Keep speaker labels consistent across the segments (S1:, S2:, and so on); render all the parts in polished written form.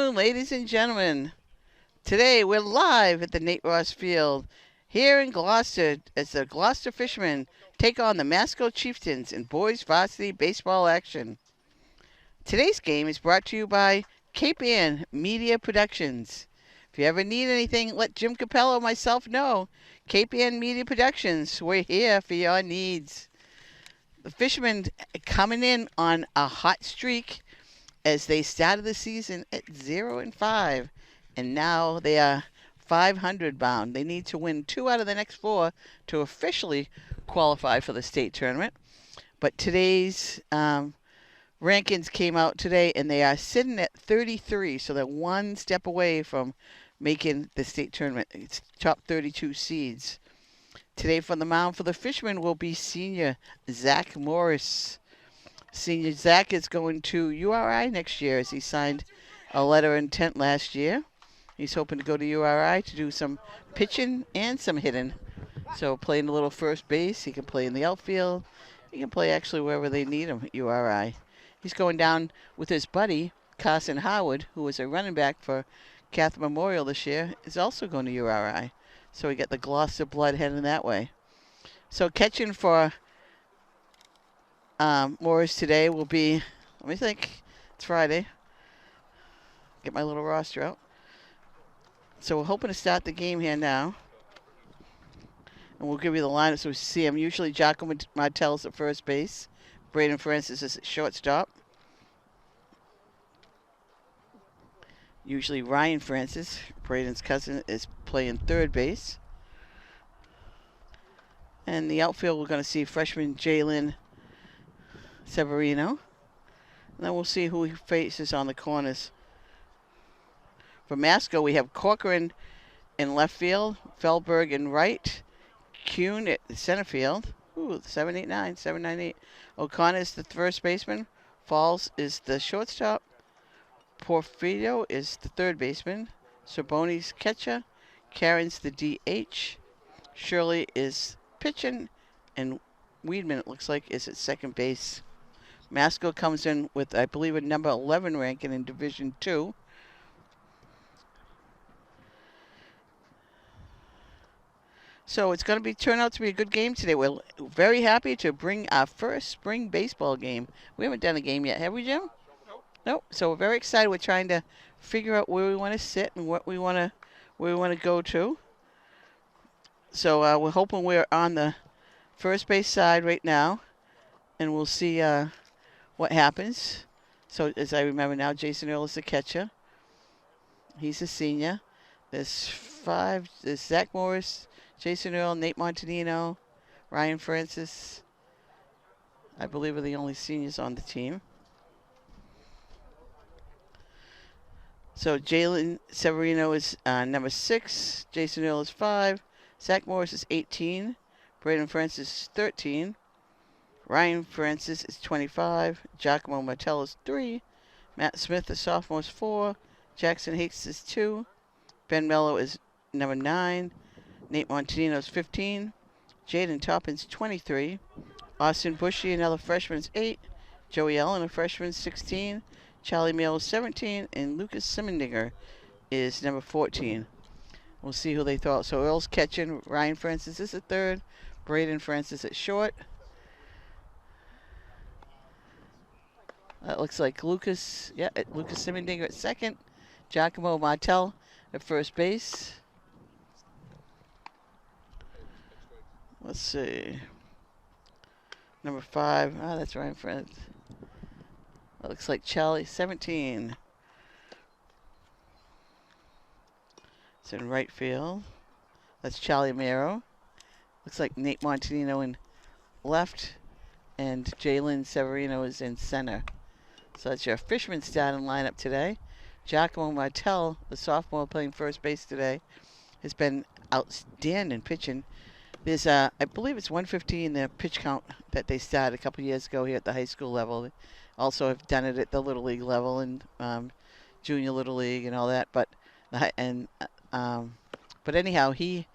S1: afternoon, ladies and gentlemen. Today we're live at the Nate Ross Field here in Gloucester as the Gloucester Fishermen take on the Masconomet Chieftains in boys varsity baseball action. Today's game is brought to you by Cape Ann Media Productions. If you ever need anything, let Jim Capello or myself know. Cape Ann Media Productions, we're here for your needs. The Fishermen coming in on a hot streak as they started the season at 0-5, and now they are 500 bound. They need to win 2 out of the next 4 to officially qualify for the state tournament. But today's rankings came out today, and they are sitting at 33, so they're one step away from making the state tournament. It's top 32 seeds. Today from the mound for the Fishermen will be senior Zach Morris. Senior Zach is going to URI next year as he signed a letter of intent last year. He's hoping to go to URI to do some pitching and some hitting. So playing a little first base, he can play in the outfield. He can play actually wherever they need him at URI. He's going down with his buddy, Carson Howard, who was a running back for Catholic Memorial this year, is also going to URI. So we get the Gloucester blood heading that way. So catching for Morris today will be, let me think, it's Friday. Get my little roster out. So we're hoping to start the game here now. And we'll give you the lineup so we see him. Usually Giacomo Martell's at first base. Braden Francis is at shortstop. Usually Ryan Francis, Braden's cousin, is playing third base. And the outfield, we're going to see freshman Jalen Severino. And then we'll see who he faces on the corners. For Masco, we have Corcoran in left field, Feldberg in right, Kuhn at center field. Ooh, 789, 798. O'Connor is the first baseman. Falls is the shortstop. Porfirio is the third baseman. Sorboni's catcher. Karen's the DH. Shirley is pitching. And Weedman, it looks like, is at second base. Masco comes in with, I believe, a number 11 ranking in Division II. So it's going to turn out to be a good game today. We're very happy to bring our first spring baseball game. We haven't done a game yet, have we, Jim? Nope. So we're very excited. We're trying to figure out where we want to sit and where we want to go to. So we're hoping we're on the first base side right now, and we'll see what happens. So as I remember now, Jason Earl is the catcher. He's a senior. There's 5. There's Zach Morris, Jason Earl, Nate Montanino, Ryan Francis, I believe, are the only seniors on the team. So Jalen Severino is number 6. Jason Earl is 5. Zach Morris is 18. Braden Francis is 13. Ryan Francis is 25. Giacomo Martell is 3. Matt Smith, the sophomore, is 4. Jackson Hicks is 2. Ben Mello is number 9. Nate Montanino is 15. Jaden Toppin's 23. Austin Bushy, another freshman, is 8. Joey Allen, a freshman, is 16. Charlie Mail is 17. And Lucas Simendinger is number 14. We'll see who they throw out. So Earl's catching. Ryan Francis is at third. Braden Francis at short. That looks like Lucas. Yeah, Lucas Simendinger at second. Giacomo Martell at first base. Let's see. Number 5. That's Ryan Francis. That looks like Charlie, 17. It's in right field. That's Charlie Mero. Looks like Nate Montanino in left, and Jalen Severino is in center. So that's your Fisherman starting lineup today. Giacomo Martell, the sophomore playing first base today, has been outstanding pitching. There's, I believe it's 115, the pitch count that they started a couple years ago here at the high school level. They also have done it at the Little League level and Junior Little League and all that. But anyhow, he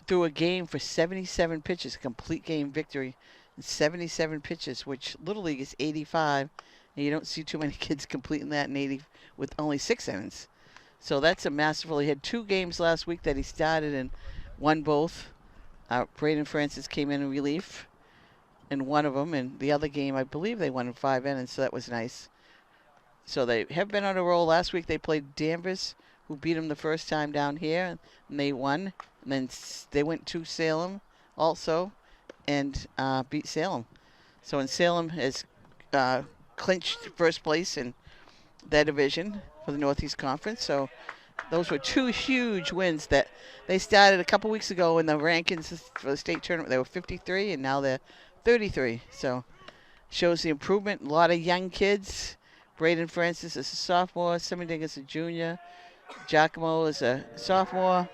S1: threw a game for 77 pitches, a complete game victory, and 77 pitches, which Little League is 85, And you don't see too many kids completing that in 80 with only 6 innings. So that's a masterful. He had 2 games last week that he started and won both. Braden Francis came in relief in one of them, and the other game, I believe they won in 5 innings, so that was nice. So they have been on a roll. Last week they played Danvers, who beat them the first time down here, and they won. And then they went to Salem also and beat Salem. So in Salem has clinched first place in that division for the Northeast Conference. So those were 2 huge wins that they started a couple weeks ago in the rankings for the state tournament. They were 53, and now they're 33. So shows the improvement. A lot of young kids. Braden Francis is a sophomore. Simmerding is a junior. Giacomo is a sophomore.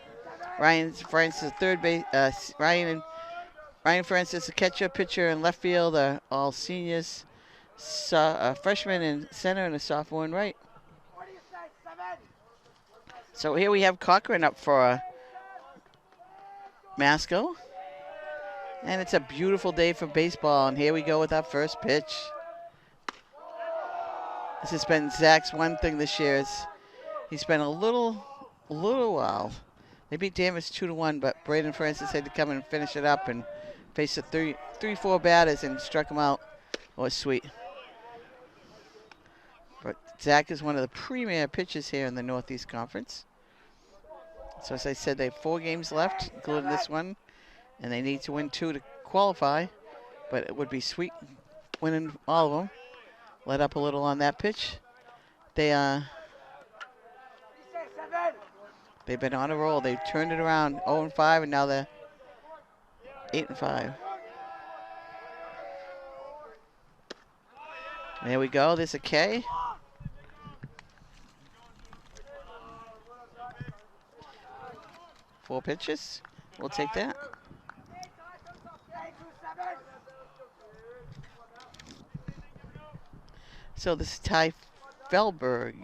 S1: Ryan Francis is third base. Ryan Francis, a catcher, pitcher, and left field are all seniors. A freshman in center and a sophomore in right. So here we have Cochran up for Masco. And it's a beautiful day for baseball. And here we go with our first pitch. This has been Zach's one thing this year. He's been a little while. They beat Danvers 2-1, but Braden Francis had to come and finish it up and face the 3-4 batters and struck him out. Oh, it's sweet. But Zach is one of the premier pitchers here in the Northeast Conference. So as I said, they have 4 games left, including this one, and they need to win 2 to qualify. But it would be sweet winning all of them. Let up a little on that pitch. They've been on a roll. They turned it around 0-5, and now they're 8-5. There we go. There's a K. Four pitches. We'll take that. So this is Ty Felberg.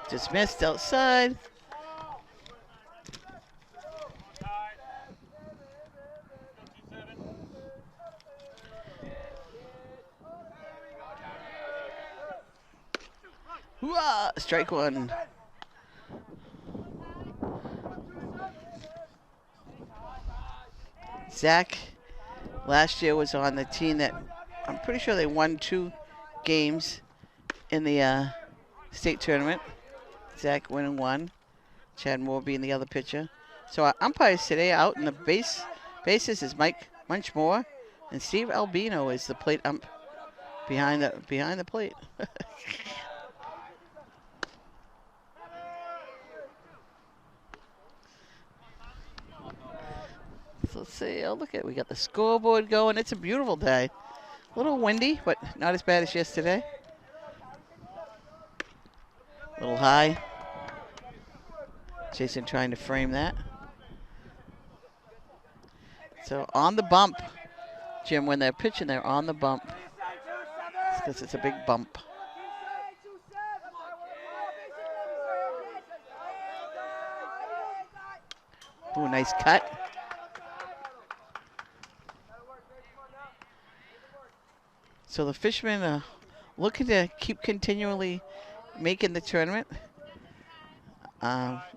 S1: Dismissed outside. Hoo-ah! Strike one. Zach last year was on the team that I'm pretty sure they won 2 games in the state tournament. Zach winning 1. Chad Moore being the other pitcher. So our umpires today out in the bases is Mike Munchmore, and Steve Albino is the plate ump behind the plate. So let's see. Oh, look at it. We got the scoreboard going. It's a beautiful day. A little windy, but not as bad as yesterday. A little high. Jason trying to frame that. So on the bump, Jim, when they're pitching, they're on the bump. Because it's a big bump. Ooh, nice cut. So the Fishermen are looking to keep continually making the tournament.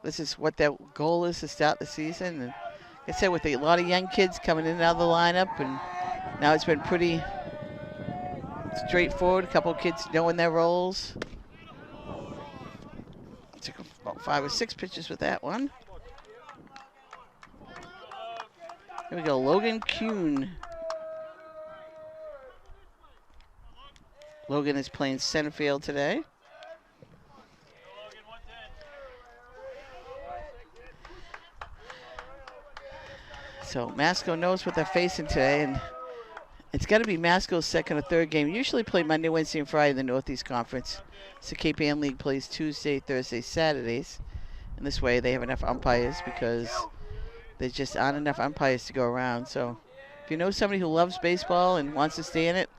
S1: This is what their goal is to start the season. And like I said, with a lot of young kids coming in and out of the lineup, and now it's been pretty straightforward. A couple of kids knowing their roles. Took about 5 or 6 pitches with that one. Here we go, Logan Kuhn. Logan is playing center field today. So Masco knows what they're facing today, and it's got to be Masco's second or third game. Usually play Monday, Wednesday, and Friday in the Northeast Conference. So Cape Ann League plays Tuesday, Thursday, Saturdays. And this way they have enough umpires because there just aren't enough umpires to go around. So if you know somebody who loves baseball and wants to stay in it,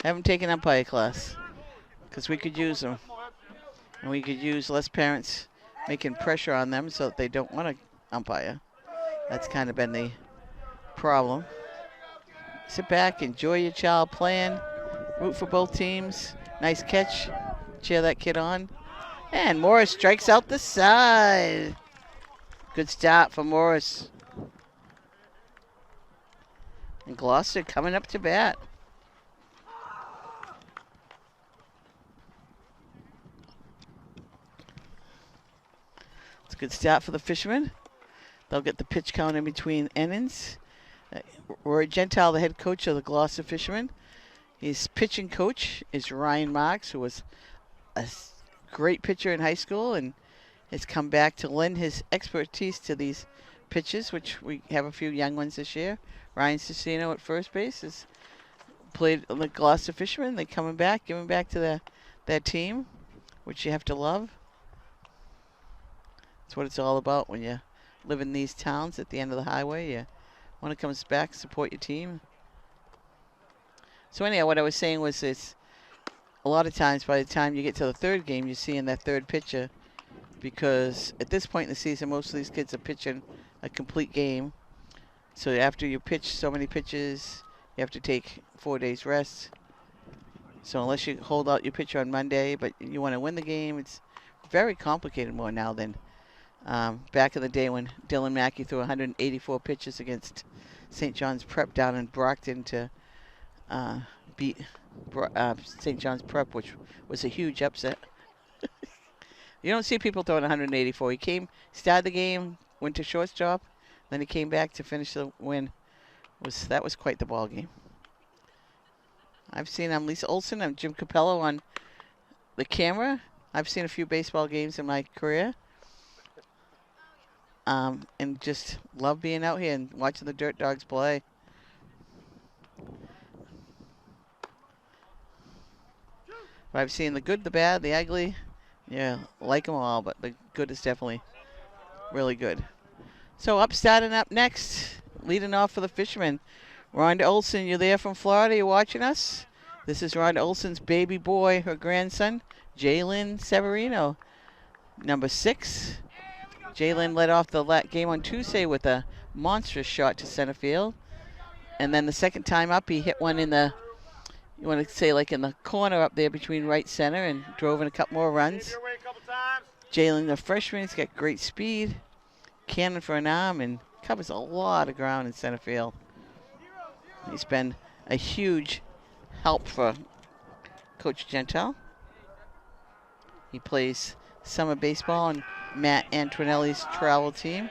S1: have them take an umpire class, because we could use them. And we could use less parents making pressure on them so that they don't want to umpire. That's kind of been the problem. Sit back, enjoy your child playing, root for both teams. Nice catch. Cheer that kid on. And Morris strikes out the side. Good start for Morris. And Gloucester coming up to bat. It's a good start for the Fishermen. They'll get the pitch count in between innings. Roy Gentile, the head coach of the Gloucester Fishermen. His pitching coach is Ryan Marks, who was a great pitcher in high school and has come back to lend his expertise to these pitches, which we have a few young ones this year. Ryan Cicino at first base has played on the Gloucester Fishermen. They're coming back, giving back to their team, which you have to love. That's what it's all about when you live in these towns at the end of the highway. You want to come back, support your team. So anyhow, what I was saying was it's a lot of times by the time you get to the third game, you're seeing that third pitcher, because at this point in the season, most of these kids are pitching a complete game. So after you pitch so many pitches, you have to take 4 days rest. So unless you hold out your pitcher on Monday, but you want to win the game, it's very complicated more now than back in the day when Dylan Mackey threw 184 pitches against St. John's Prep down in Brockton to beat St. John's Prep, which was a huge upset. You don't see people throwing 184. He started the game, went to shortstop, then he came back to finish the win. That was quite the ball game. I've seen Lisa Olson, I'm Jim Capello on the camera. I've seen a few baseball games in my career. And just love being out here and watching the Dirt Dogs play. But I've seen the good, the bad, the ugly. Yeah, like them all, but the good is definitely really good. So starting up next, leading off for the Fishermen, Rhonda Olson. You there from Florida? You watching us? This is Rhonda Olson's baby boy, her grandson, Jalen Severino, number 6. Jalen led off the game on Tuesday with a monstrous shot to center field. And then the second time up, he hit one in the, you want to say like in the corner up there between right center, and drove in a couple more runs. Jalen, the freshman, he's got great speed, cannon for an arm, and covers a lot of ground in center field. He's been a huge help for Coach Gentile. He plays summer baseball on Matt Antonelli's travel team.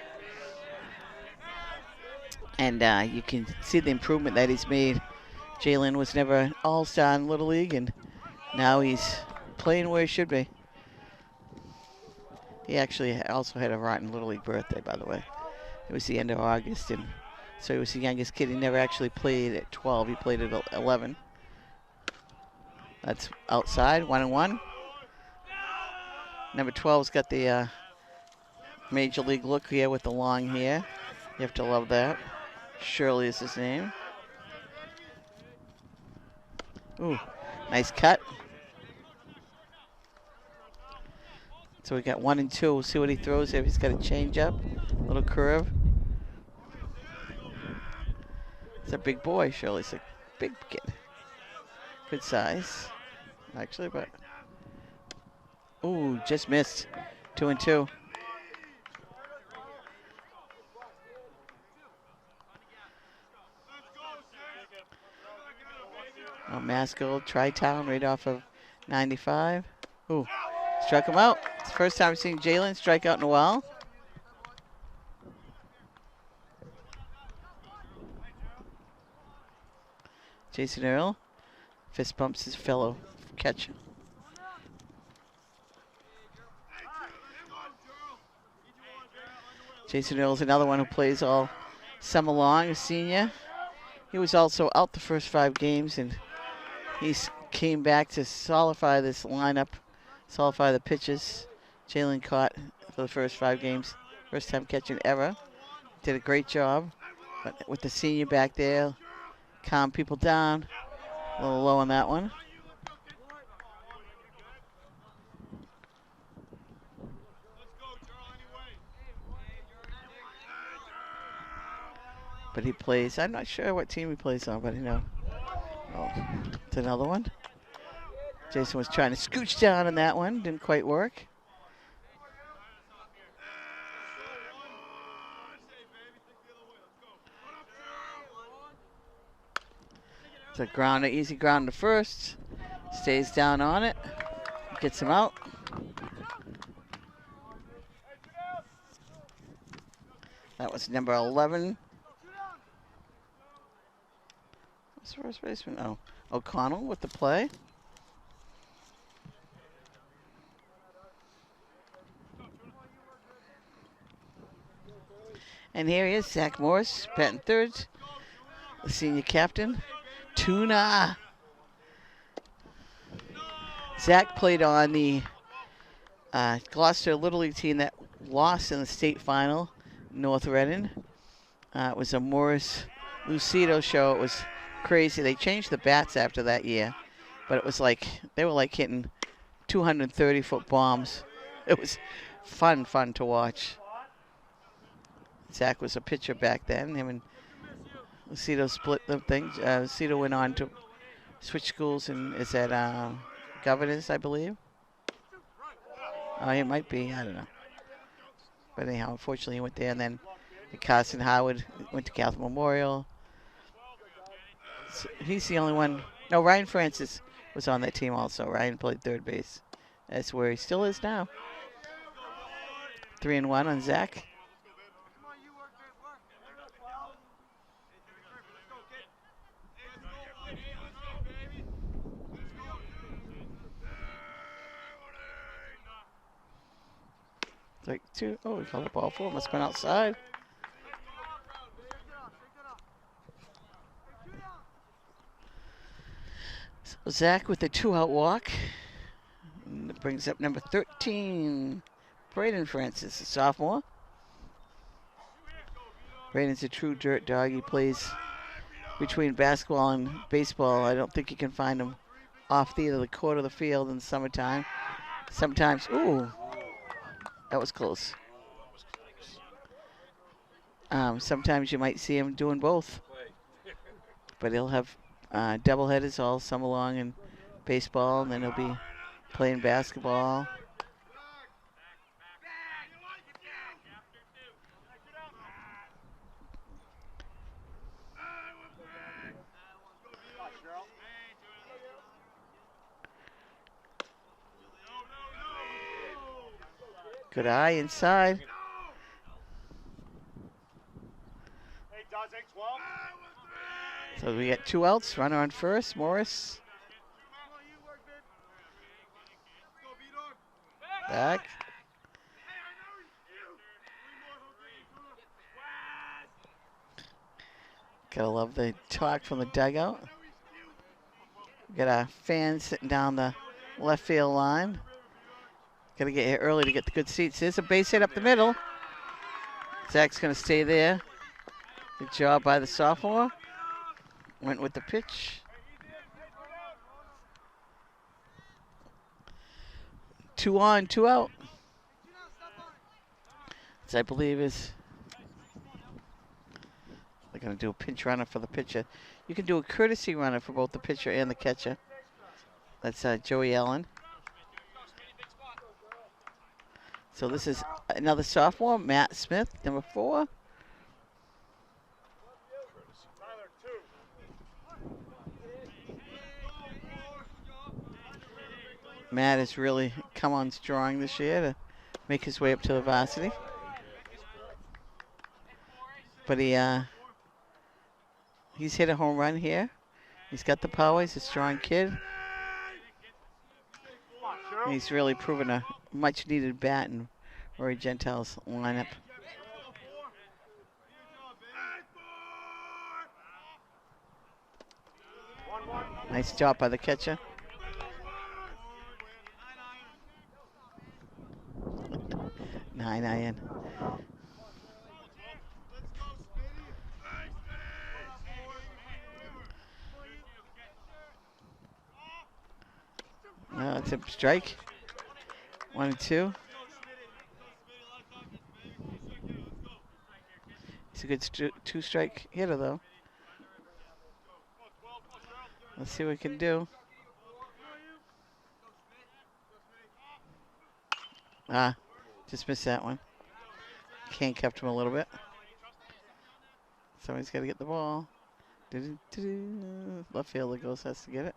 S1: And you can see the improvement that he's made. Jalen was never an all-star in Little League, and now he's playing where he should be. He actually also had a rotten Little League birthday, by the way. It was the end of August, and so he was the youngest kid. He never actually played at 12. He played at 11. That's outside, 1-1. Number 12's got the Major League look here with the long hair. You have to love that. Shirley is his name. Ooh, nice cut. So we got 1 and 2. We'll see what he throws here. He's got a change up, little curve. It's a big boy, Shirley's a big kid. Good size, actually, but ooh, just missed. 2 and 2. Oh, Masco, Tri-Town, right off of 95. Ooh, struck him out. It's the first time I've seen Jalen strike out in a while. Jason Earl fist bumps his fellow catcher. Jason Earl's another one who plays all summer long, a senior. He was also out the first 5 games, and he's came back to solidify this lineup, solidify the pitches. Jalen caught for the first 5 games, first time catching ever. Did a great job, but with the senior back there, calm people down. A little low on that one. But he plays, I'm not sure what team he plays on, but I know. Oh, it's another one. Jason was trying to scooch down on that one. Didn't quite work. It's a grounder, easy ground to first. Stays down on it. Gets him out. That was number 11. What's the first baseman? Oh, O'Connell with the play. And here he is, Zach Morris, batting third, the senior captain. Tuna. Zach played on the Gloucester Little League team that lost in the state final, North Reading. It was a Morris Lucido show. It was crazy. They changed the bats after that year, but it was like, they were like hitting 230-foot bombs. It was fun to watch. Zach was a pitcher back then. Him and Lucido split the thing. Lucido went on to switch schools and is at Governors, I believe. Oh, it might be. I don't know. But anyhow, unfortunately, he went there. And then Carson Howard went to Catholic Memorial. So he's the only one. No, Ryan Francis was on that team also. Ryan played third base. That's where he still is now. 3-1 on Zach. Like two. Oh, we called the ball four. Must have been outside. So Zach with a 2-out walk. And that brings up number 13, Braden Francis, a sophomore. Braden's a true dirt dog. He plays between basketball and baseball. I don't think you can find him off either the court or the field in the summertime. Sometimes, ooh, that was close. Sometimes you might see him doing both. But he'll have doubleheaders all summer long in baseball, and then he'll be playing basketball. Good eye inside. So we get 2 outs. Runner on first, Morris. Back. Gotta love the talk from the dugout. We got a fan sitting down the left field line. Gotta get here early to get the good seats. There's a base hit up the middle. Zach's gonna stay there. Good job by the sophomore. Went with the pitch. 2 on, 2 out. This, I believe, is they're going to do a pinch runner for the pitcher. You can do a courtesy runner for both the pitcher and the catcher. That's Joey Allen. So this is another sophomore, Matt Smith, number 4. Matt has really come on strong this year to make his way up to the varsity. But he's hit a home run here. He's got the power. He's a strong kid. And he's really proven a much-needed bat in Rory Gentile's lineup. Nice job by the catcher. Nine iron. No, it's a strike. 1 and 2. He's a good two-strike hitter, though. Let's see what we can do. Ah, just missed that one. Handcuffed him a little bit. Somebody's got to get the ball. Left fielder goes, has to get it.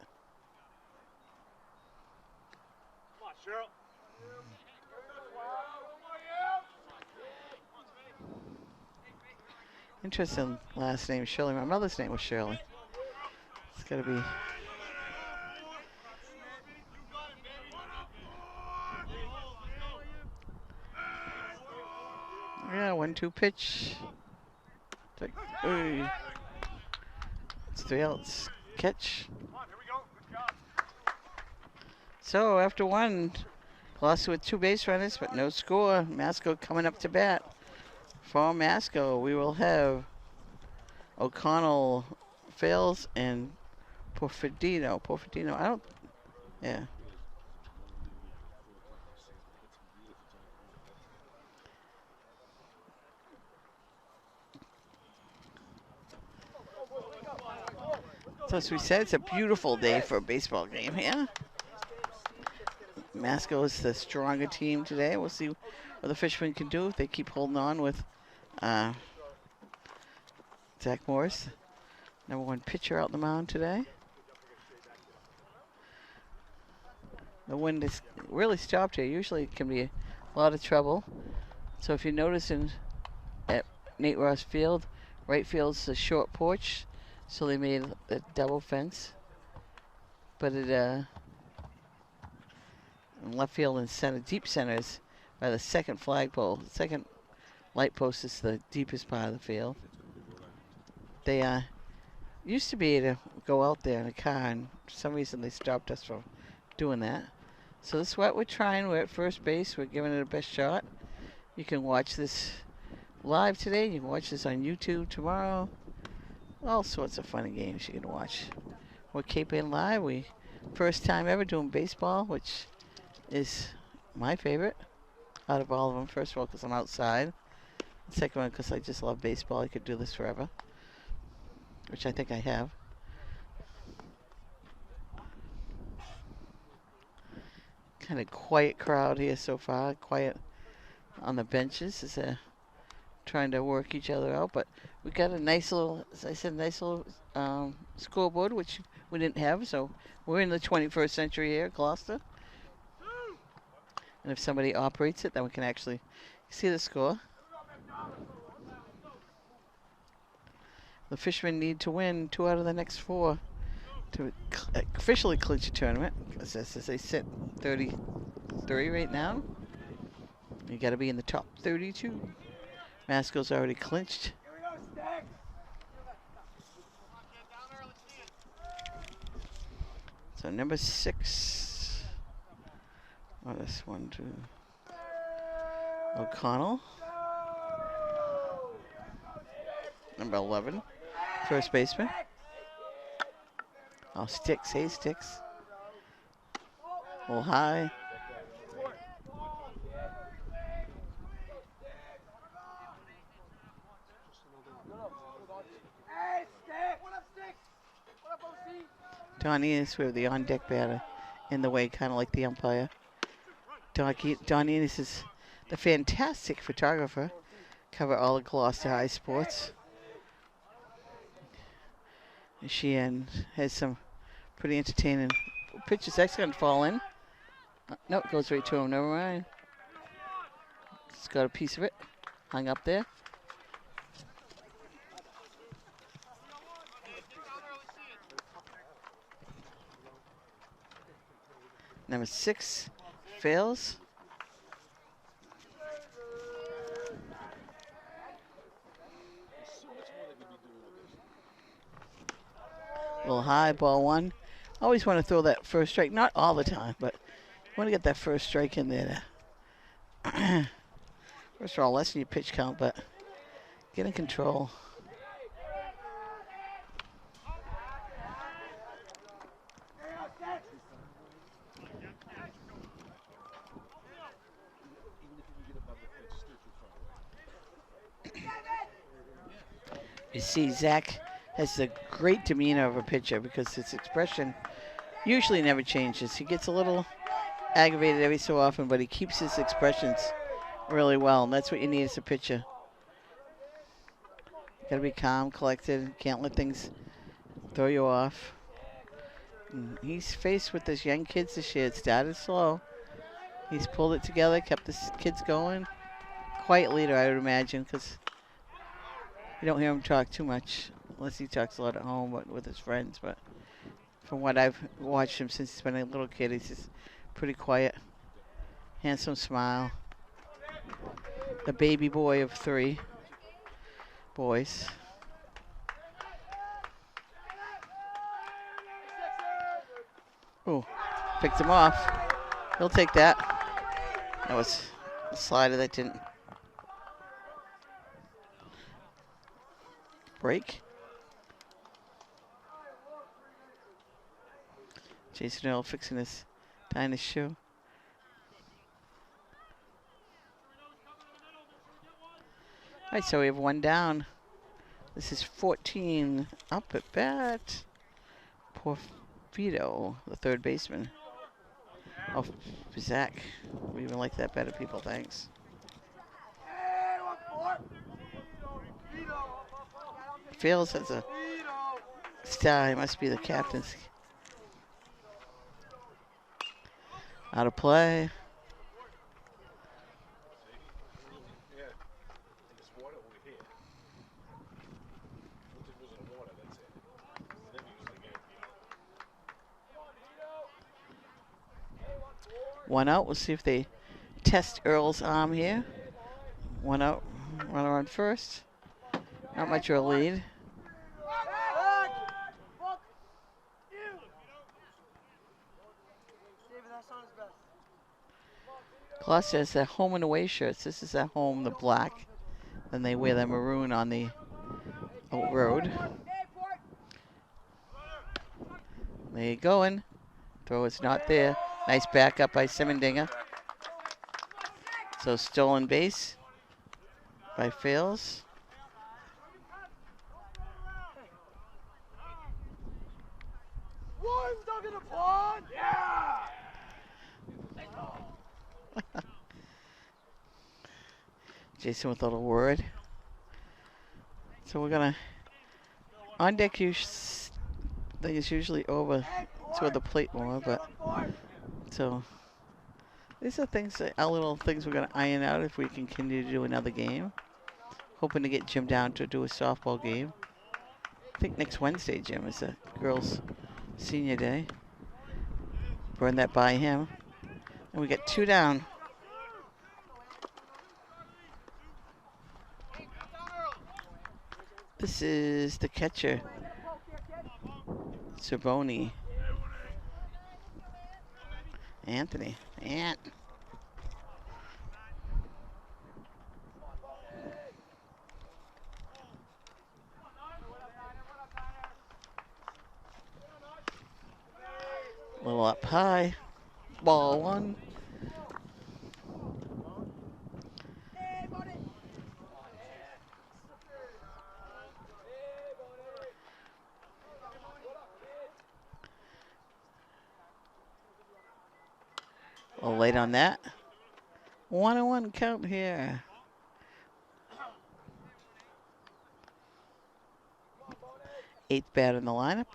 S1: Interesting last name, Shirley. My mother's name was Shirley. It's got to be. Yeah, 1-2 pitch. It's 3 outs. Catch. So after one, Gloucester with 2 base runners, but no score. Masco coming up to bat. For Masco, we will have O'Connell, Fails, and Porfidino. I don't. Yeah. So as we said, it's a beautiful day for a baseball game here. Masco is the stronger team today. We'll see what the Fishermen can do if they keep holding on with Zach Morris, #1 pitcher out on the mound today. The wind is really stopped here. Usually it can be a lot of trouble. So if you notice at Nate Ross Field, right field's a short porch. So they made a double fence, but it in left field and center, deep centers by the second flagpole. The second light post is the deepest part of the field. They used to be able to go out there in a car, and for some reason they stopped us from doing that. So this is what we're trying. We're at first base. We're giving it a best shot. You can watch this live today. You can watch this on YouTube tomorrow. All sorts of funny games you can watch. We're KPN Live. We first time ever doing baseball, which is my favorite out of all of them. First of all, because I'm outside. Second one, because I just love baseball. I could do this forever, which I think I have. Kind of quiet crowd here so far. Quiet on the benches as they're trying to work each other out, but we got a nice little, as I said, nice little scoreboard, which we didn't have. So we're in the 21st century here at Gloucester. And if somebody operates it, then we can actually see the score. The Fishermen need to win 2 out of the next 4 to officially clinch a tournament. As they sit 33 right now. You got to be in the top 32. Masco's already clinched. So number 6. Oh, this 1, 2. O'Connell. Number 11. First baseman. Oh, Sticks. Hey, Sticks. A little high. Don Enos, we have the on-deck batter in the way, kind of like the umpire. Don Enos is the fantastic photographer. Cover all of Gloucester High sports. And she has some pretty entertaining pitches. That's going to fall in. No, it goes right to him. Never mind. It's got a piece of it hung up there. Number 6 fails. A little high, ball 1. Always want to throw that first strike. Not all the time, but you want to get that first strike in there. First of all, lessen your pitch count, but get in control. You see, Zach has the great demeanor of a pitcher because his expression usually never changes. He gets a little aggravated every so often, but he keeps his expressions really well, and that's what you need as a pitcher. You gotta be calm, collected, can't let things throw you off. And he's faced with this young kids this year. It started slow. He's pulled it together, kept the kids going. Quiet leader, I would imagine, because you don't hear him talk too much, unless he talks a lot at home with his friends. But from what I've watched him since he's been a little kid, he's just pretty quiet. Handsome smile. The baby boy of 3 boys. Ooh, picked him off. He'll take that. That was a slider that didn't break. Jason Earl fixing tying his shoe. All right, so we have 1 down. This is 14 up at bat. Porfido, the third baseman. Oh, Zach. We even like that better, people. Thanks. Fields has a star. He must be the captain's. Out of play. One out. We'll see if they test Earl's arm here. 1 out. Runner on first. Not much of a lead. Gloucester has their home and away shirts. This is at home, the black. Then they wear the maroon on the road. There you going. Throw is not there. Nice backup by Simondinger. So stolen base by Fields. Jason with a little word. So we're gonna on deck. Thing is usually over toward the plate more, but so these are things, our little things we're gonna iron out if we can continue to do another game. Hoping to get Jim down to do a softball game. I think next Wednesday, Jim, is the girls' senior day. Run that by him, and we get 2 down. This is the catcher, Cervoni. Anthony. Ant. A little up high. Ball 1. A little late on that. 1-1 count here. Eighth bat in the lineup.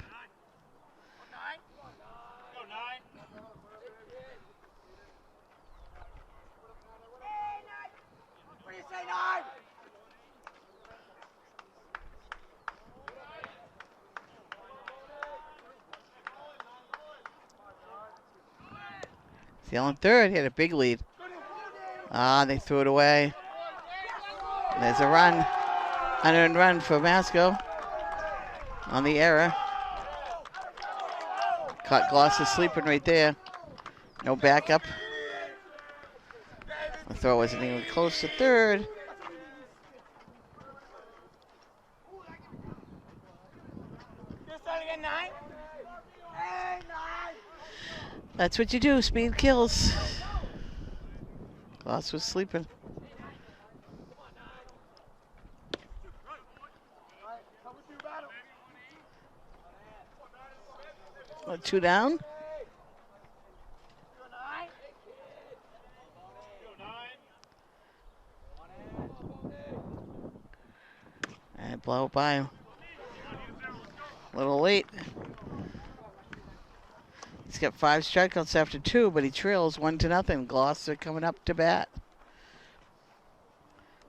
S1: Stealing third, he had a big lead. They threw it away. There's a run. Unearned run for Masco on the error. Caught Gloucester sleeping right there. No backup. The throw wasn't even close to third. That's what you do, speed kills. Gloucester was sleeping. 2 down. And blow by him. A little late. He's got 5 strikeouts after 2, but he trails 1-0. Gloucester coming up to bat.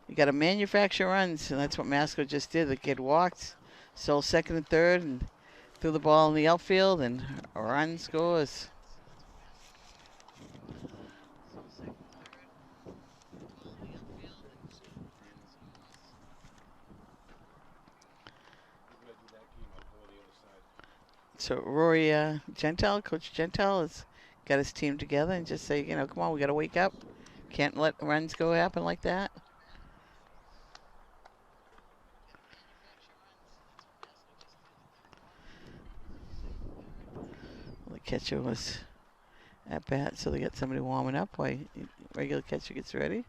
S1: You got to manufacture runs, and that's what Masco just did. The kid walked, stole second and third, and threw the ball in the outfield, and a run scores. So Rory Gentile, Coach Gentile, has got his team together and just say, come on, we got to wake up. Can't let runs go happen like that. The catcher was at bat, so they got somebody warming up while regular catcher gets ready.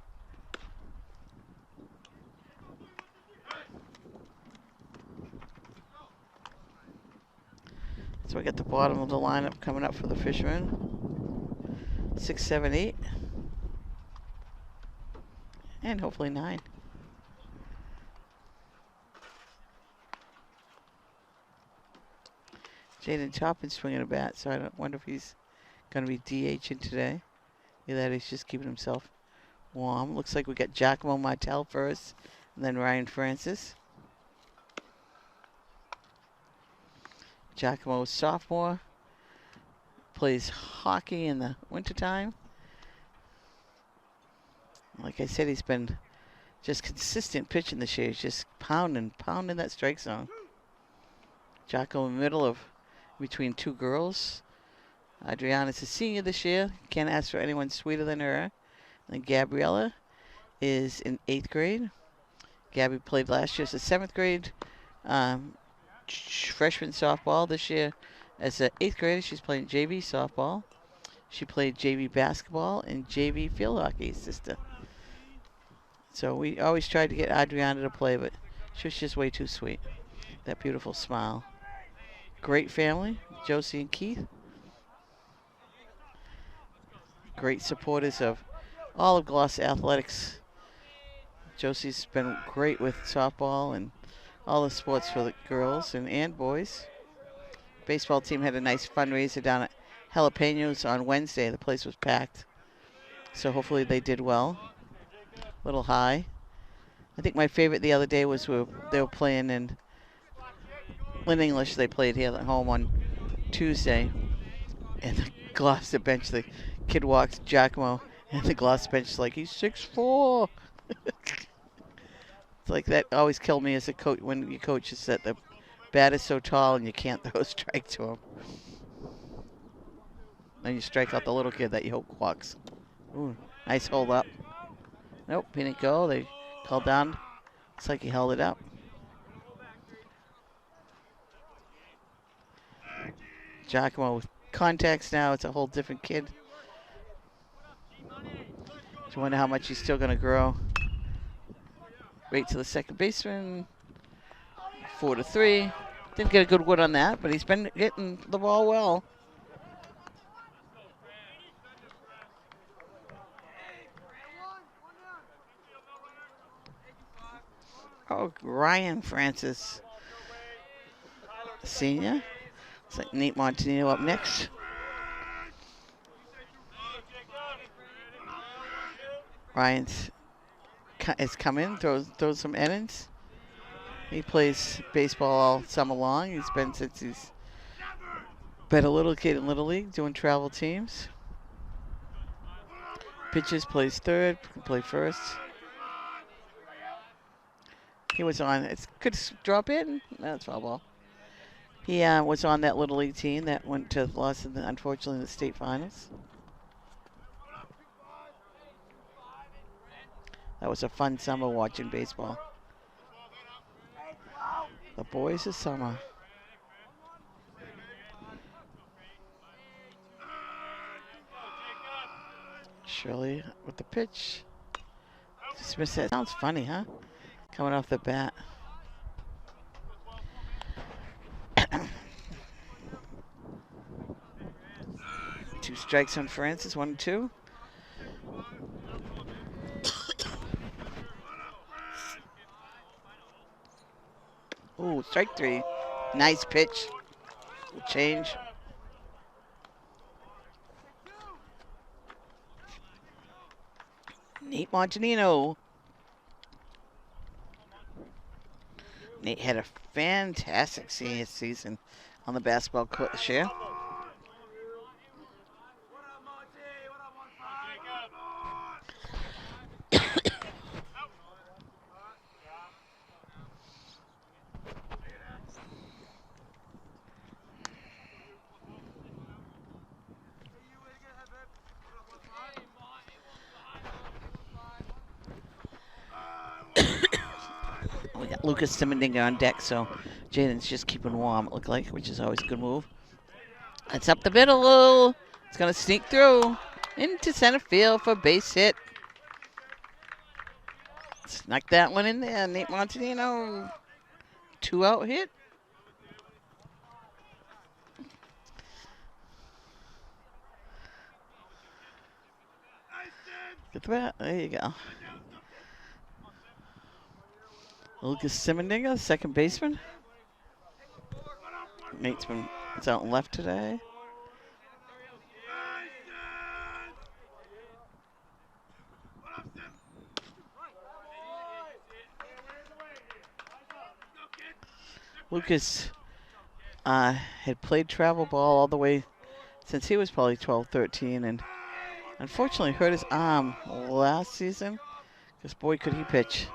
S1: So we got the bottom of the lineup coming up for the Fishermen. 6, 7, 8. And hopefully 9. Jaden Toppin swinging a bat, so I don't wonder if he's going to be DHing today. Either that he's just keeping himself warm. Looks like we got Giacomo Martel first, and then Ryan Francis. Giacomo, sophomore, plays hockey in the wintertime. Like I said, he's been just consistent pitching this year. He's just pounding that strike zone. Giacomo in the middle of between 2 girls. Adriana's a senior this year. Can't ask for anyone sweeter than her. And Gabriella is in 8th grade. Gabby played last year as a 7th grade freshman softball. This year as an 8th grader, she's playing JV softball. She played JV basketball and JV field hockey sister. So we always tried to get Adriana to play, but she was just way too sweet. That beautiful smile. Great family, Josie and Keith. Great supporters of all of Gloucester athletics. Josie's been great with softball and all the sports for the girls and boys. Baseball team had a nice fundraiser down at Jalapenos on Wednesday. The place was packed. So hopefully they did well. A little high. I think my favorite the other day was they were playing in English. They played here at home on Tuesday. And the Gloucester bench, the kid walks, Giacomo, and the Gloucester bench is like, he's 6'4". It's like that always killed me as a coach when your coach is that the bat is so tall and you can't throw a strike to him. Then you strike out the little kid that you hope walks. Ooh, nice hold up. Nope, he didn't go. They called down. Looks like he held it up. Giacomo with contacts now. It's a whole different kid. I wonder how much he's still going to grow. Right to the second baseman. 4-3. Didn't get a good wood on that, but he's been hitting the ball well. Oh, Ryan Francis, senior. It's like Nate Montanino up next. Ryan's has come in, throws some innings. He plays baseball all summer long. He's been since he's been a little kid in Little League doing travel teams. Pitches, plays third, can play first. He was on, it's could drop in. That's foul ball. He was on that Little League team that went to loss, unfortunately, in the state finals. That was a fun summer watching baseball. The boys of summer. Shirley with the pitch. Just missed that. Sounds funny, huh? Coming off the bat. strikes on Francis, 1-2. Ooh, strike 3. Nice pitch. Change. Nate Montanino. Nate had a fantastic senior season on the basketball court this year. We got Lucas Simmendinger on deck, so Jaden's just keeping warm, it looked like, which is always a good move. It's up the middle. It's going to sneak through into center field for a base hit. Snuck that one in there. Nate Montanino, 2-out hit. Good threat. There you go. Lucas Simmendinger, second baseman. Nate's been out and left today. Lucas had played travel ball all the way since he was probably 12, 13, and unfortunately hurt his arm last season, because boy could he pitch.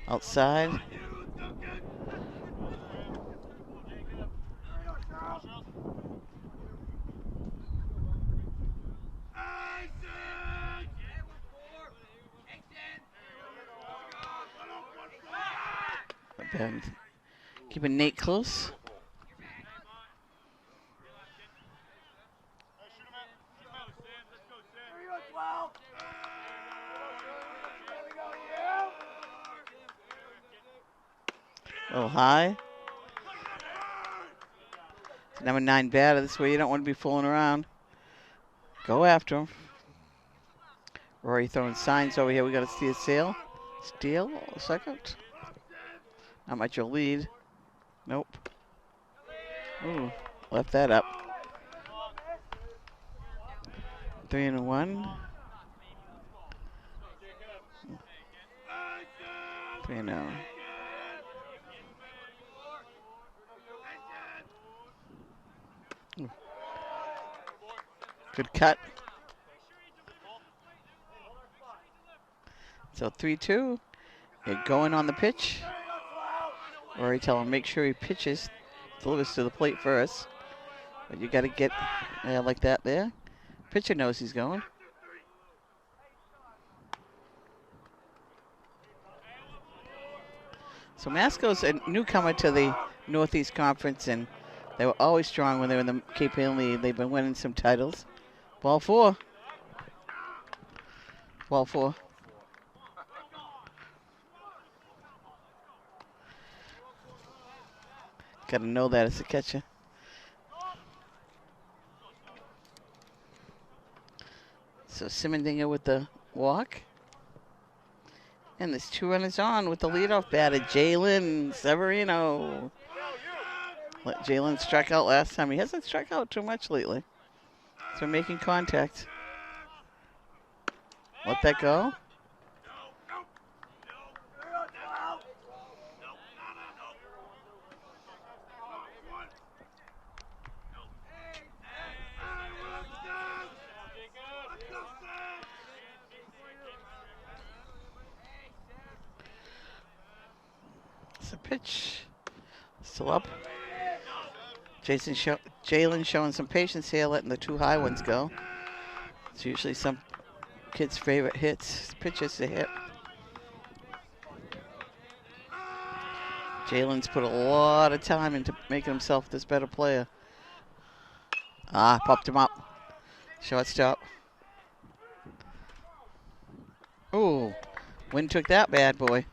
S1: Outside. And keeping Nate close. A little high. Number 9 batter. This way you don't want to be fooling around. Go after him. Rory throwing signs over here. We got to see a steal. Steal, second. Not much of a lead. Nope. Ooh, left that up. 3-1. 3-0. Good cut. So 3-2. Get going on the pitch. Rory tell him make sure he pitches, delivers to the plate first. But you got to get like that there. Pitcher knows he's going. So Masco's a newcomer to the Northeast Conference, and they were always strong when they were in the Cape Ann League. They've been winning some titles. Ball 4. Ball 4. Got to know that as a catcher. So Simmendinger with the walk. And there's 2 runners on with the leadoff batter, Jalen Severino. Jalen struck out last time. He hasn't struck out too much lately. So making contact. Let that go. It's a pitch. Still up. Jalen showing some patience here, letting the 2 high ones go. It's usually some kids' favorite pitches to hit. Jalen's put a lot of time into making himself this better player. Popped him up. Shortstop. Ooh, wind took that bad boy.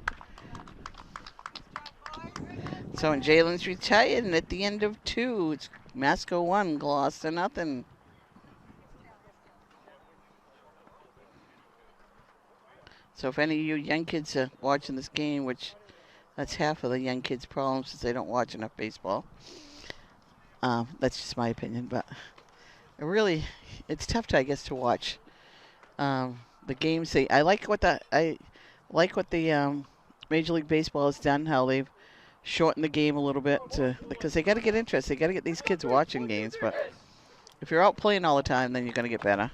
S1: So and Jalen's retired, and at the end of 2, it's Masco 1, Gloucester nothing. So if any of you young kids are watching this game, which that's half of the young kids' problem since they don't watch enough baseball. That's just my opinion, but it's tough to, I guess, to watch the games. I like what the Major League Baseball has done. How they've shortened the game a little bit because they got to get interest. They got to get these kids watching games. But if you're out playing all the time, then you're going to get better.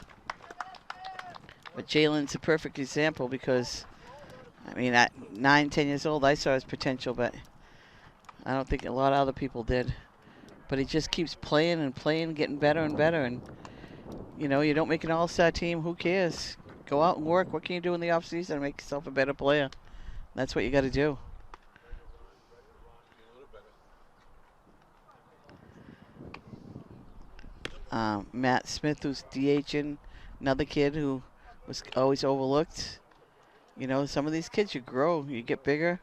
S1: But Jalen's a perfect example because, I mean, at 9, 10 years old, I saw his potential, but I don't think a lot of other people did. But he just keeps playing and playing, getting better and better. And, you know, you don't make an all-star team, who cares? Go out and work. What can you do in the offseason to make yourself a better player? That's what you got to do. Matt Smith, who's DHing, another kid who was always overlooked. You know, some of these kids, you grow, you get bigger.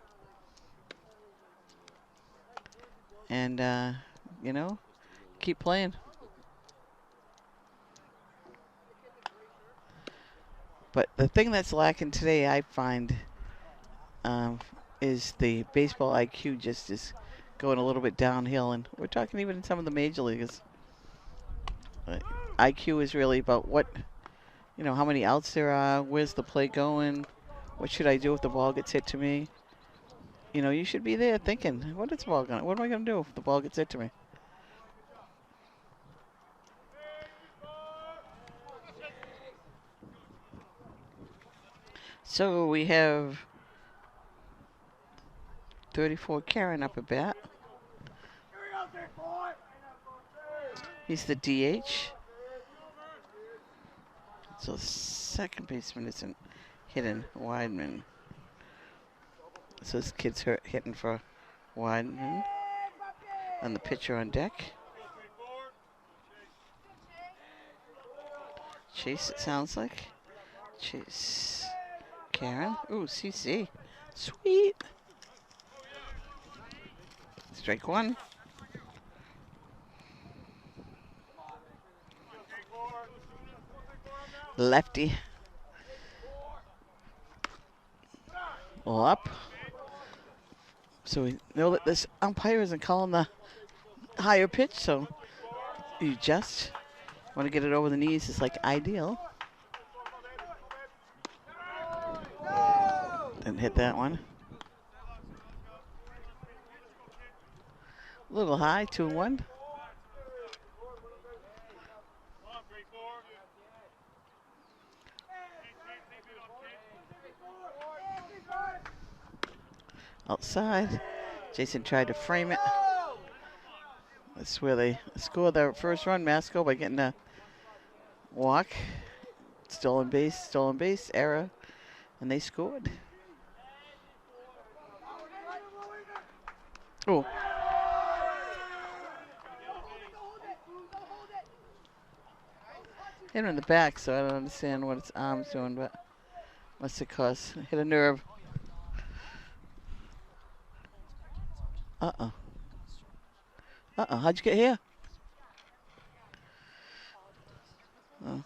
S1: And, you know, keep playing. But the thing that's lacking today, I find, is the baseball IQ just is going a little bit downhill. And we're talking even in some of the major leagues. IQ is really about how many outs there are, where's the play going, what should I do if the ball gets hit to me. You know, you should be there thinking, what am I going to do if the ball gets hit to me? So we have 34 Karen up at bat. He's the DH. So second baseman isn't hitting Wideman. So this kid's hitting for Wideman. And the pitcher on deck. Chase, it sounds like. Chase. Karen. Ooh, CC. Sweet. Strike one. Lefty. Well, up. So we know that this umpire isn't calling the higher pitch, so you just want to get it over the knees. It's like ideal. Didn't hit that one. A little high, 2-1. Outside. Jason tried to frame it. That's where they scored their first run, Masco, by getting a walk. Stolen base, error, and they scored. Oh. Hit him in the back, so I don't understand what its arm's doing, but must have caused, hit a nerve. Uh-oh. Uh-oh, how'd you get here? Oh.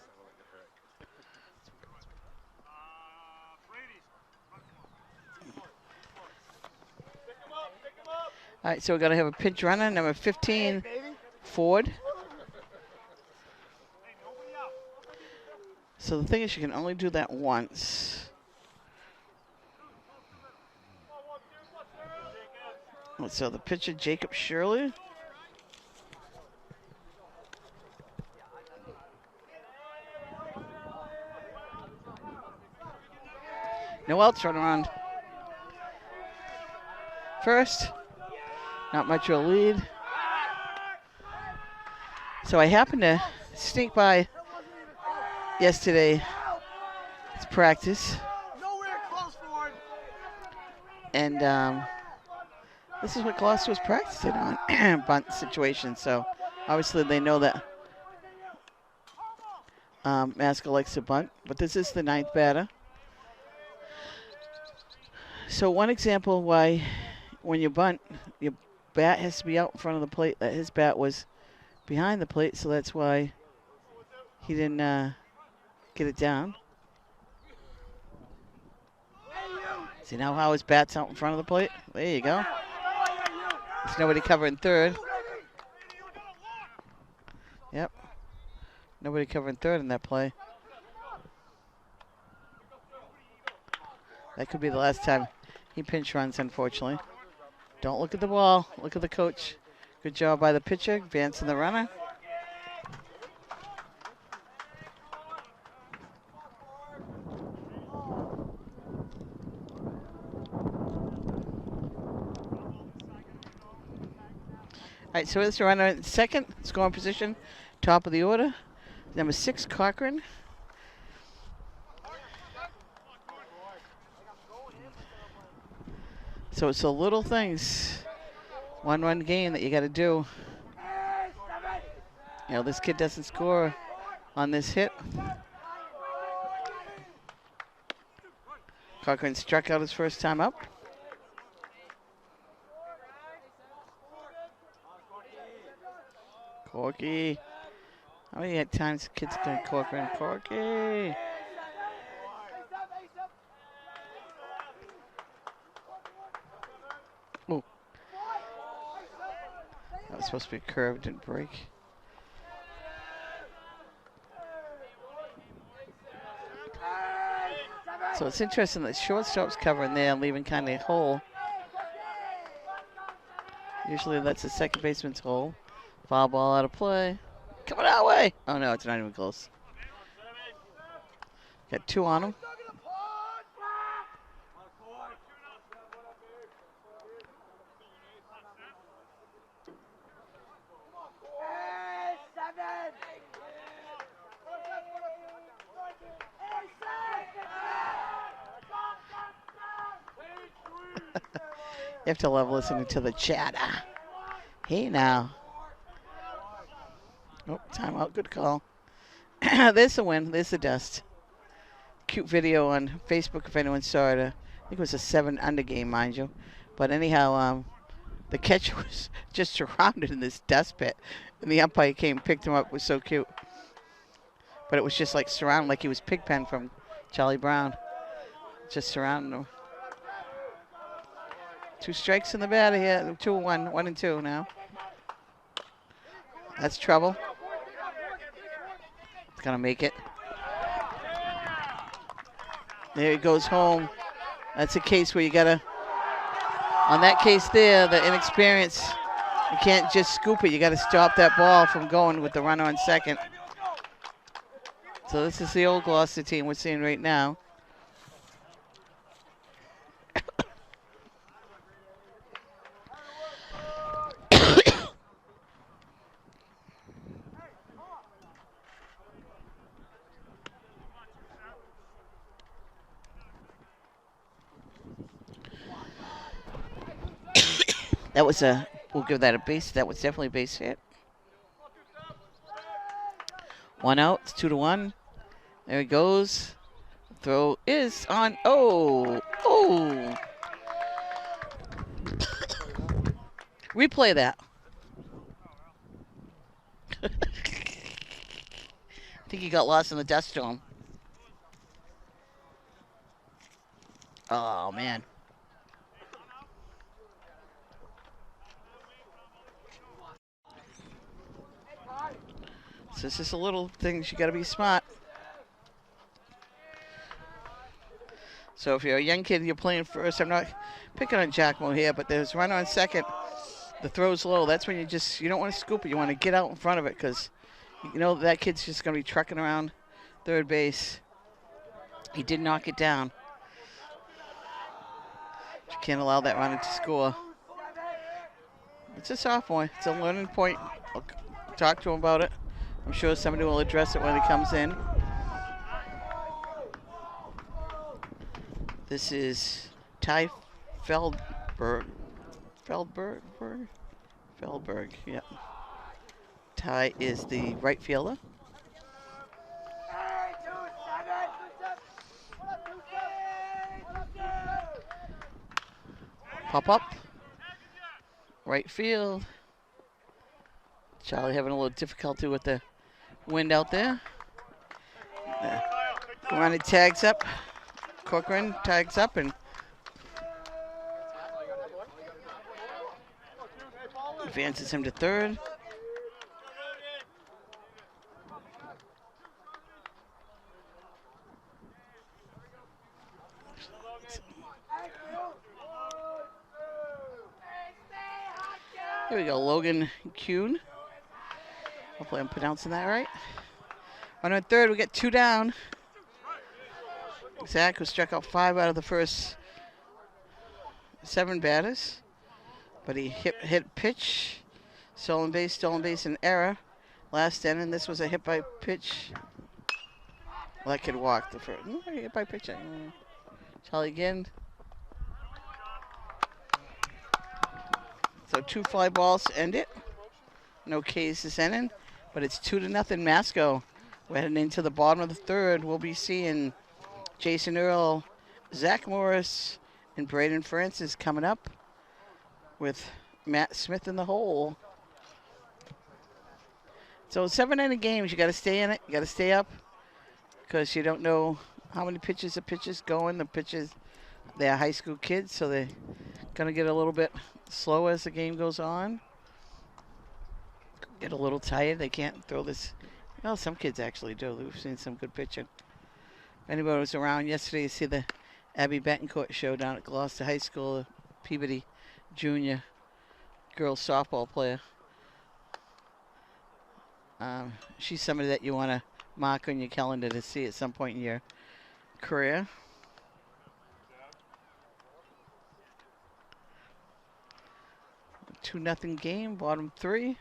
S1: All right, so we're going to have a pinch runner, number 15, Ford. So the thing is, you can only do that once. So the pitcher, Jacob Shirley. No outs, run around. First, not much of a lead. So I happened to sneak by yesterday. It's practice. And this is what Gloucester was practicing on, bunt situation. So obviously they know that Masco likes to bunt, but this is the 9th batter. So one example why when you bunt, your bat has to be out in front of the plate. That his bat was behind the plate, so that's why he didn't get it down. See now how his bat's out in front of the plate? There you go. There's nobody covering third. Yep. Nobody covering third in that play. That could be the last time he pinch runs, unfortunately. Don't look at the ball. Look at the coach. Good job by the pitcher, advancing the runner. All right, so it's the runner in second, scoring position, top of the order. Number 6, Cochran. So it's the little things, one-run game that you got to do. You know, this kid doesn't score on this hit. Cochran struck out his first time up. Corky. How many times kids going Corcoran? Corky. Oh. That was supposed to be a curve, didn't break. So it's interesting that shortstop's covering there and leaving kind of a hole. Usually that's the second baseman's hole. Foul ball out of play. Coming our way. Oh no, it's not even close. Got 2 on him. You have to love listening to the chatter. Hey now. Oh, timeout. Good call. There's the win. There's the dust. Cute video on Facebook if anyone saw it. I think it was a 7-under game, mind you. But anyhow, the catcher was just surrounded in this dust pit. And the umpire came and picked him up. It was so cute. But it was just like surrounded, like he was Pigpen from Charlie Brown. Just surrounding him. 2 strikes in the batter here. 2-1. 1-2 now. That's trouble. It's gonna make it. There it goes home. That's a case where you gotta, on that case there, the inexperience, you can't just scoop it. You gotta stop that ball from going with the runner on second. So this is the old Gloucester team we're seeing right now. That was we'll give that a base. That was definitely a base hit. 1 out, it's 2-1. There he goes. Throw is on. Oh. Replay that. I think he got lost in the dust storm. Oh, man. So it's just a little things you got to be smart. So if you're a young kid, you're playing first. I'm not picking on Giacomo here, but there's runner on second. The throw's low. That's when you don't want to scoop it. You want to get out in front of it because you know that kid's just going to be trucking around third base. He did knock it down. You can't allow that runner to score. It's a sophomore. It's a learning point. I'll talk to him about it. I'm sure somebody will address it when he comes in. This is Ty Feldberg. Feldberg, yep. Ty is the right fielder. Pop up. Right field. Charlie having a little difficulty with the wind out there. Runner tags up. Corcoran tags up and Advances him to third. Here we go, Logan Kuhn. Hopefully I'm pronouncing that right. On our third, we get 2 down. Zach, who struck out 5 out of the first 7 batters. But he hit pitch, stolen base, and error. Last inning, this was a hit by pitch. Well, that could walk the first. Hit by pitch. Try again. So 2 fly balls to end it. No K's this inning, but it's 2-0 Masco. We're heading into the bottom of the third. We'll be seeing Jason Earl, Zach Morris, and Braden Francis coming up with Matt Smith in the hole. So 7-inning games, you got to stay in it. You got to stay up because you don't know how many pitches the pitchers going. The pitchers, they're high school kids, so they're going to get a little bit slow as the game goes on. Get a little tired. They can't throw this. Well, some kids actually do. We've seen some good pitching. If anybody was around yesterday, you see the Abby Betancourt show down at Gloucester High School, Peabody Junior girls softball player. She's somebody that you want to mark on your calendar to see at some point in your career. A 2-0 game, bottom 3.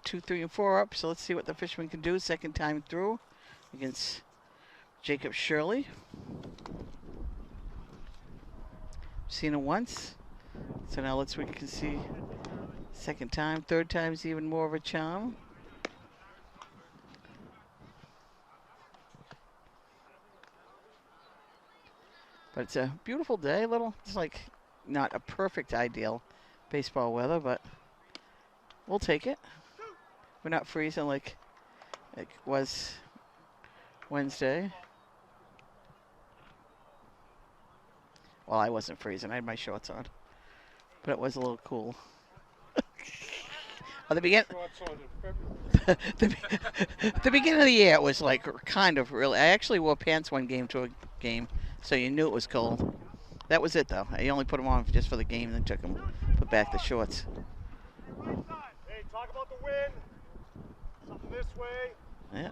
S1: 2, 3, and 4 up. So let's see what the Fishermen can do. Second time through against Jacob Shirley. Seen it once. So now we can see second time. Third time's even more of a charm. But it's a beautiful day. It's like not a perfect ideal baseball weather, but we'll take it. We're not freezing like it was Wednesday. Well, I wasn't freezing. I had my shorts on. But it was a little cool. At the beginning of the year, it was like kind of really. I actually wore pants one game to a game, so you knew it was cold. That was it, though. I only put them on just for the game, then put back the shorts.
S2: Hey, talk about the win. Something this way.
S1: Yeah.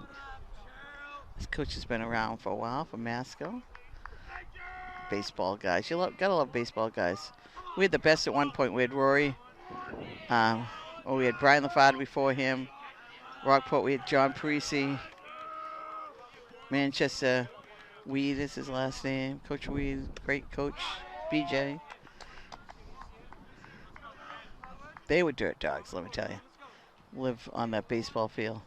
S1: This coach has been around for a while for Masco. Baseball guys. Gotta love baseball guys. We had the best at one point. We had Rory. We had Brian LaFada before him. Rockport, we had John Parisi. Manchester, Weed is his last name. Coach Weed, great coach. BJ. They were dirt dogs, let me tell you. Live on that baseball field.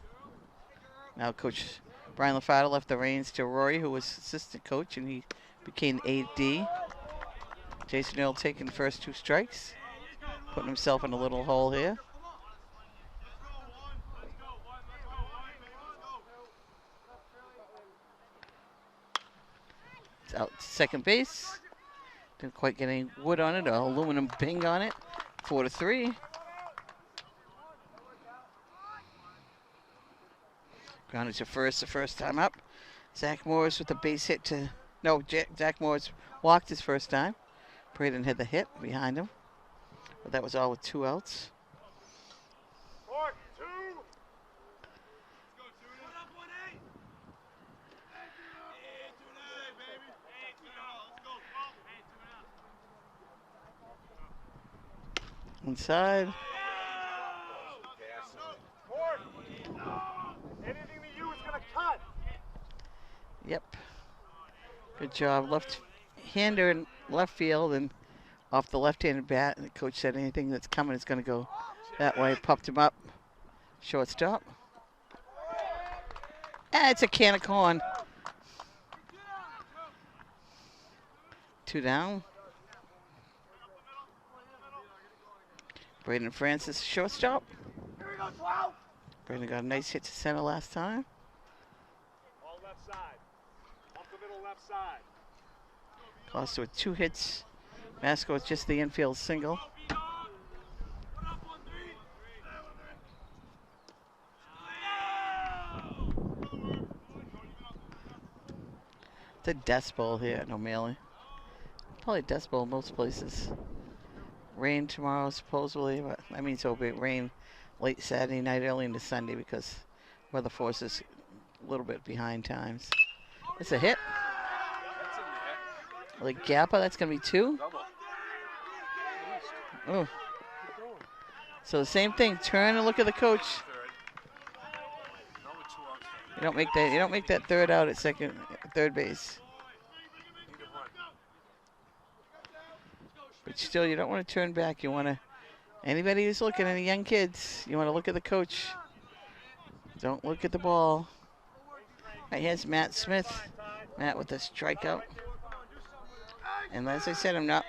S1: Now Coach Brian LaFada left the reins to Rory, who was assistant coach, and he became AD. Jason Earl taking the first 2 strikes. Putting himself in a little hole here. It's out to second base. Didn't quite get any wood on it, or aluminum bing on it. 4-3. Grounded to first the first time up. Zach Morris with the base hit to... No, Zach Morris walked his first time. Braden had the hit behind him. But that was all with 2 outs. Inside.
S2: Anything to you is gonna cut.
S1: Yep. Good job. Left-hander in left field and off the left-handed bat. And the coach said anything that's coming is going to go that way. Popped him up. Shortstop. And it's a can of corn. 2 down. Braden Francis, shortstop. Braden got a nice hit to center last time.
S2: All left side. Up the middle left side.
S1: Gloucester with 2 hits. Masco with just the infield single. the Dust Bowl here at O'Malley. Probably Dust Bowl most places. Rain tomorrow, supposedly, but that means it'll be rain late Saturday night, early into Sunday because weather force is a little bit behind times. It's a hit. Like Gappa, that's going to be 2. Oh. So the same thing. Turn and look at the coach. You don't make that. You don't make that third out at third base. But still, you don't want to turn back. You want to. Anybody who's looking, any young kids, you want to look at the coach. Don't look at the ball. Right, here's Matt Smith. Matt with a strikeout. And as I said, I'm not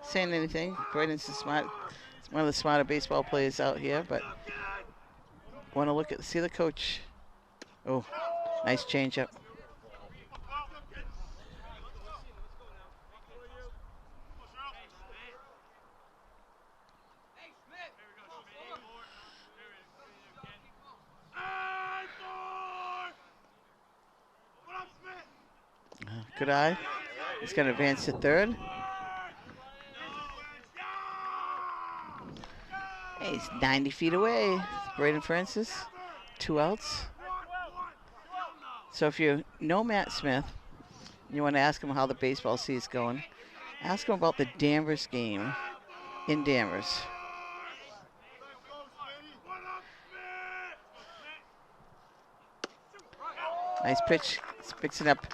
S1: saying anything. Braden's one of the smarter baseball players out here, but want to see the coach. Oh, nice changeup. Good eye. He's going to advance to third. Hey, he's 90 feet away. Braden Francis. 2 outs. So if you know Matt Smith, you want to ask him how the baseball season's going, ask him about the Danvers game in Danvers. Nice pitch. He's mixing up.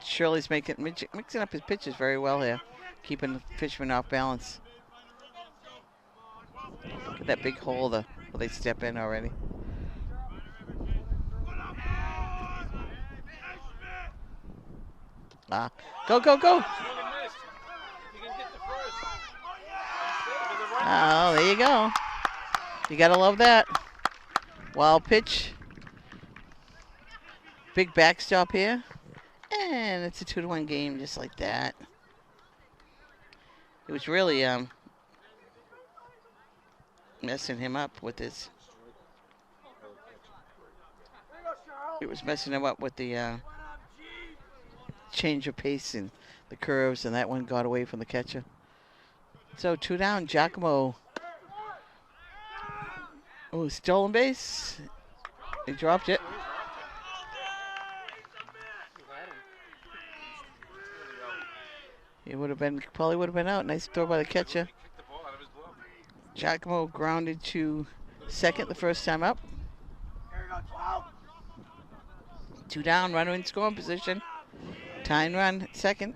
S1: Shirley's mixing up his pitches very well here, keeping the fisherman off balance. Look at that big hole where they step in already. Go, go, go. Oh, there you go. You got to love that. Wild pitch. Big backstop here. And it's a 2-1 game just like that. It was really messing him up with his... It was messing him up with the change of pace and the curves, and that one got away from the catcher. So 2 down, Giacomo. Oh, stolen base. He dropped it. It probably would have been out. Nice throw by the catcher. Giacomo grounded to second the first time up. 2 down, runner in scoring position. Tying run, second.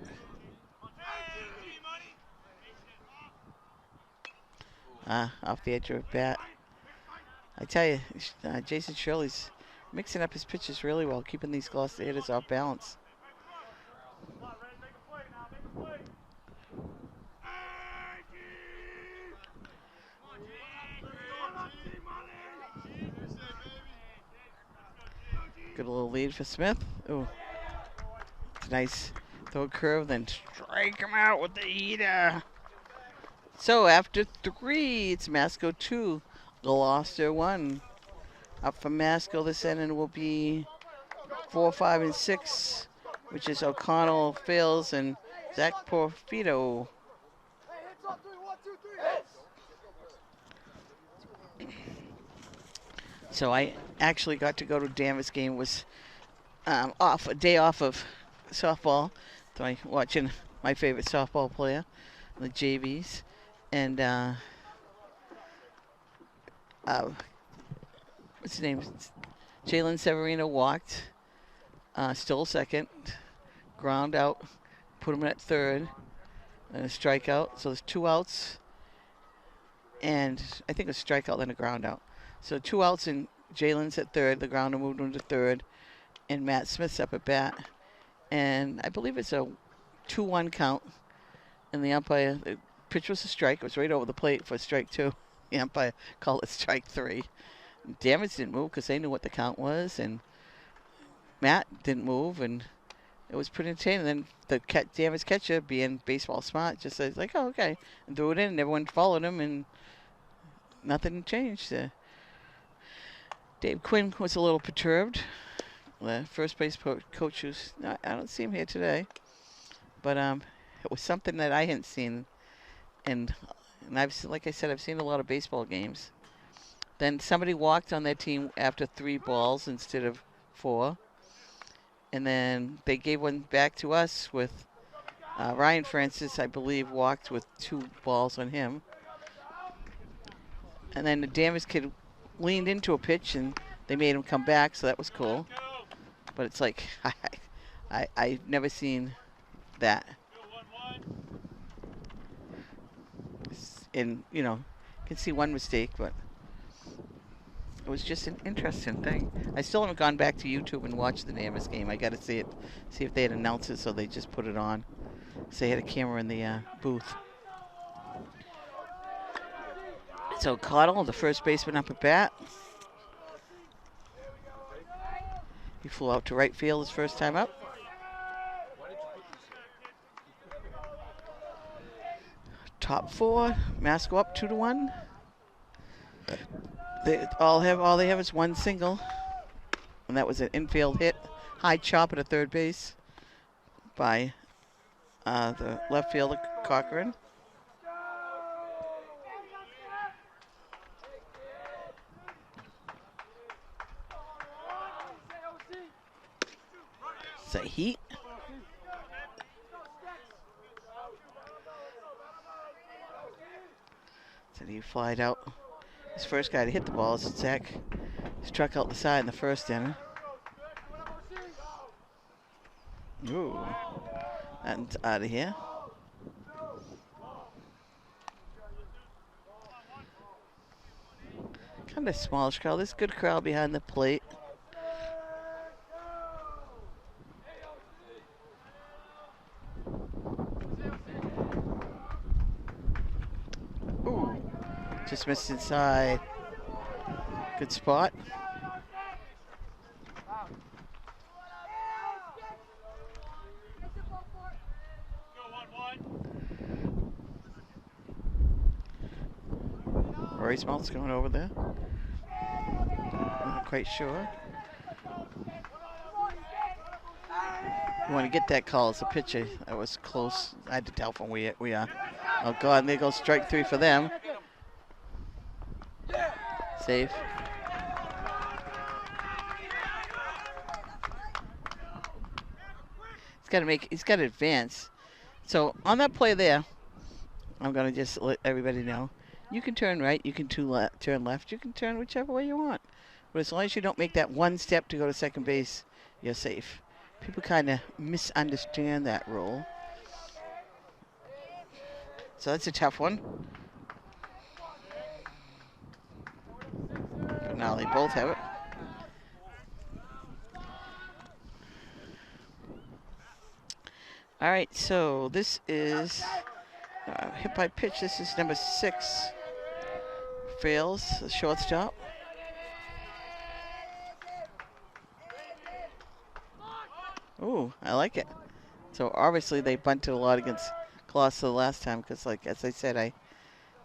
S1: Off the edge of a bat. I tell you, Jason Shirley's mixing up his pitches really well, keeping these Gloucester hitters off balance. Good little lead for Smith. Ooh. It's a nice throw curve, then strike him out with the heater. So after 3, it's Masco 2, Gloucester 1. Up from Masco this inning will be 4, 5, and 6, which is O'Connell, Fails, and Zach Porfido. So I actually got to go to Danvers game. Was a day off of softball. So I'm watching my favorite softball player, the JVs, and what's his name? Jalen Severino walked, stole second, ground out, put him at third, and a strikeout. So there's 2 outs, and I think a strikeout then a ground out. So 2 outs and Jalen's at third. The grounder moved him to third, and Matt Smith's up at bat. And I believe it's a 2-1 count. And the umpire, the pitch was a strike. It was right over the plate for strike 2. The umpire called it strike 3. Danvers didn't move because they knew what the count was, and Matt didn't move, and it was pretty entertaining. And then the Danvers catcher, being baseball smart, just says like, "Oh, okay," and threw it in, and everyone followed him, and nothing changed. Dave Quinn was a little perturbed. the first base coach who's I don't see him here today, but it was something that I hadn't seen, and like I said, I've seen a lot of baseball games. Then somebody walked on their team after 3 balls instead of 4, and then they gave one back to us with Ryan Francis, I believe, walked with 2 balls on him, and then the Danvers kid leaned into a pitch and they made him come back, so that was cool. But it's like I've never seen that. And you can see one mistake, but it was just an interesting thing. I still haven't gone back to YouTube and watched the Danvers game. I got to see if they had announced it, so they just put it on. So they had a camera in the booth. So Cottle, the first baseman, up at bat. He flew out to right field his first time up. Top 4, Masco up 2-1. All they have is one single, and that was an infield hit, high chop at a third base by the left fielder Cochran. It's a heat. So he flied out. His first guy to hit the ball is Zach. Struck out the side in the first inning. Ooh, and out of here. Kind of smallish crowd. There's a good crowd behind the plate. Ooh, just missed inside. Good spot. Rory Smalt's going over there. Not quite sure. You want to get that call as a pitcher. That was close. I had to tell from where we are. Oh, God, and there goes strike 3 for them. Safe. He's got to advance. So on that play there, I'm going to just let everybody know, you can turn right, you can turn left, you can turn whichever way you want. But as long as you don't make that one step to go to second base, you're safe. People kind of misunderstand that rule. So that's a tough one. But now they both have it. All right, so this is hit by pitch. This is number 6. Fails, the shortstop. Ooh, I like it. So obviously they bunted a lot against Gloucester last time because, like, as I said, I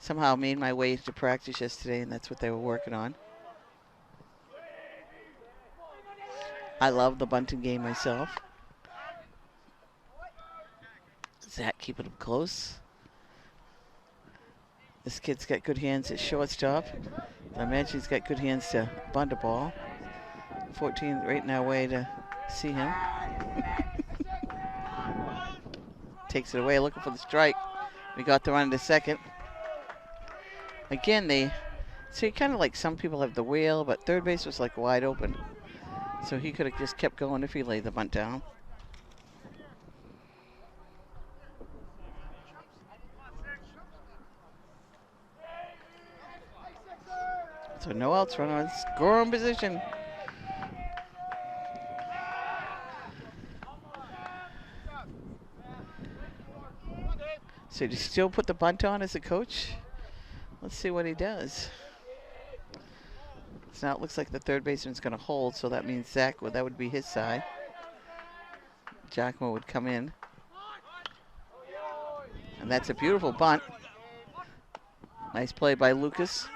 S1: somehow made my way to practice yesterday, and that's what they were working on. I love the bunting game myself. Zach keeping him close. This kid's got good hands at shortstop. I imagine he's got good hands to bunt a ball. 14 right in our way to see him. Takes it away, looking for the strike. We got the run to second. Again, they see kind of like some people have the wheel, but third base was like wide open. So he could have just kept going if he laid the bunt down. So no outs, runner on scoring position. So do you still put the bunt on as a coach? Let's see what he does. So now it looks like the third baseman's going to hold, so that means Zach, that would be his side. Giacomo would come in. And that's a beautiful bunt. Nice play by Lucas.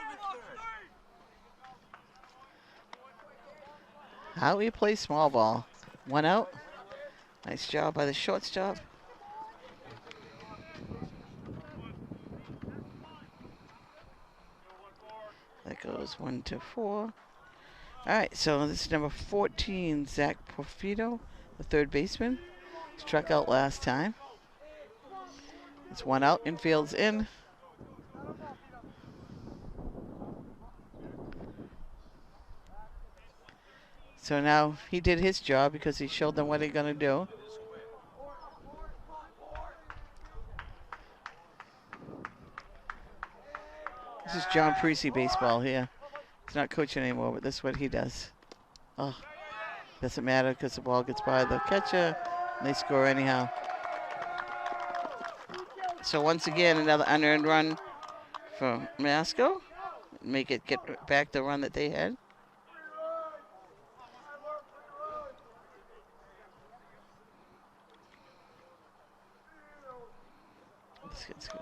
S1: How he plays small ball. 1 out. Nice job by the shortstop. That goes 1 to 4. All right, so this is number 14, Zach Porfido, the third baseman. Struck out last time. It's 1 out, infield's in. So now he did his job because he showed them what he's going to do. This is John Parisi baseball here. He's not coaching anymore, but this is what he does. Oh, doesn't matter because the ball gets by the catcher and they score anyhow. So once again, another unearned run for Masco. Make it get back the run that they had. This gets good.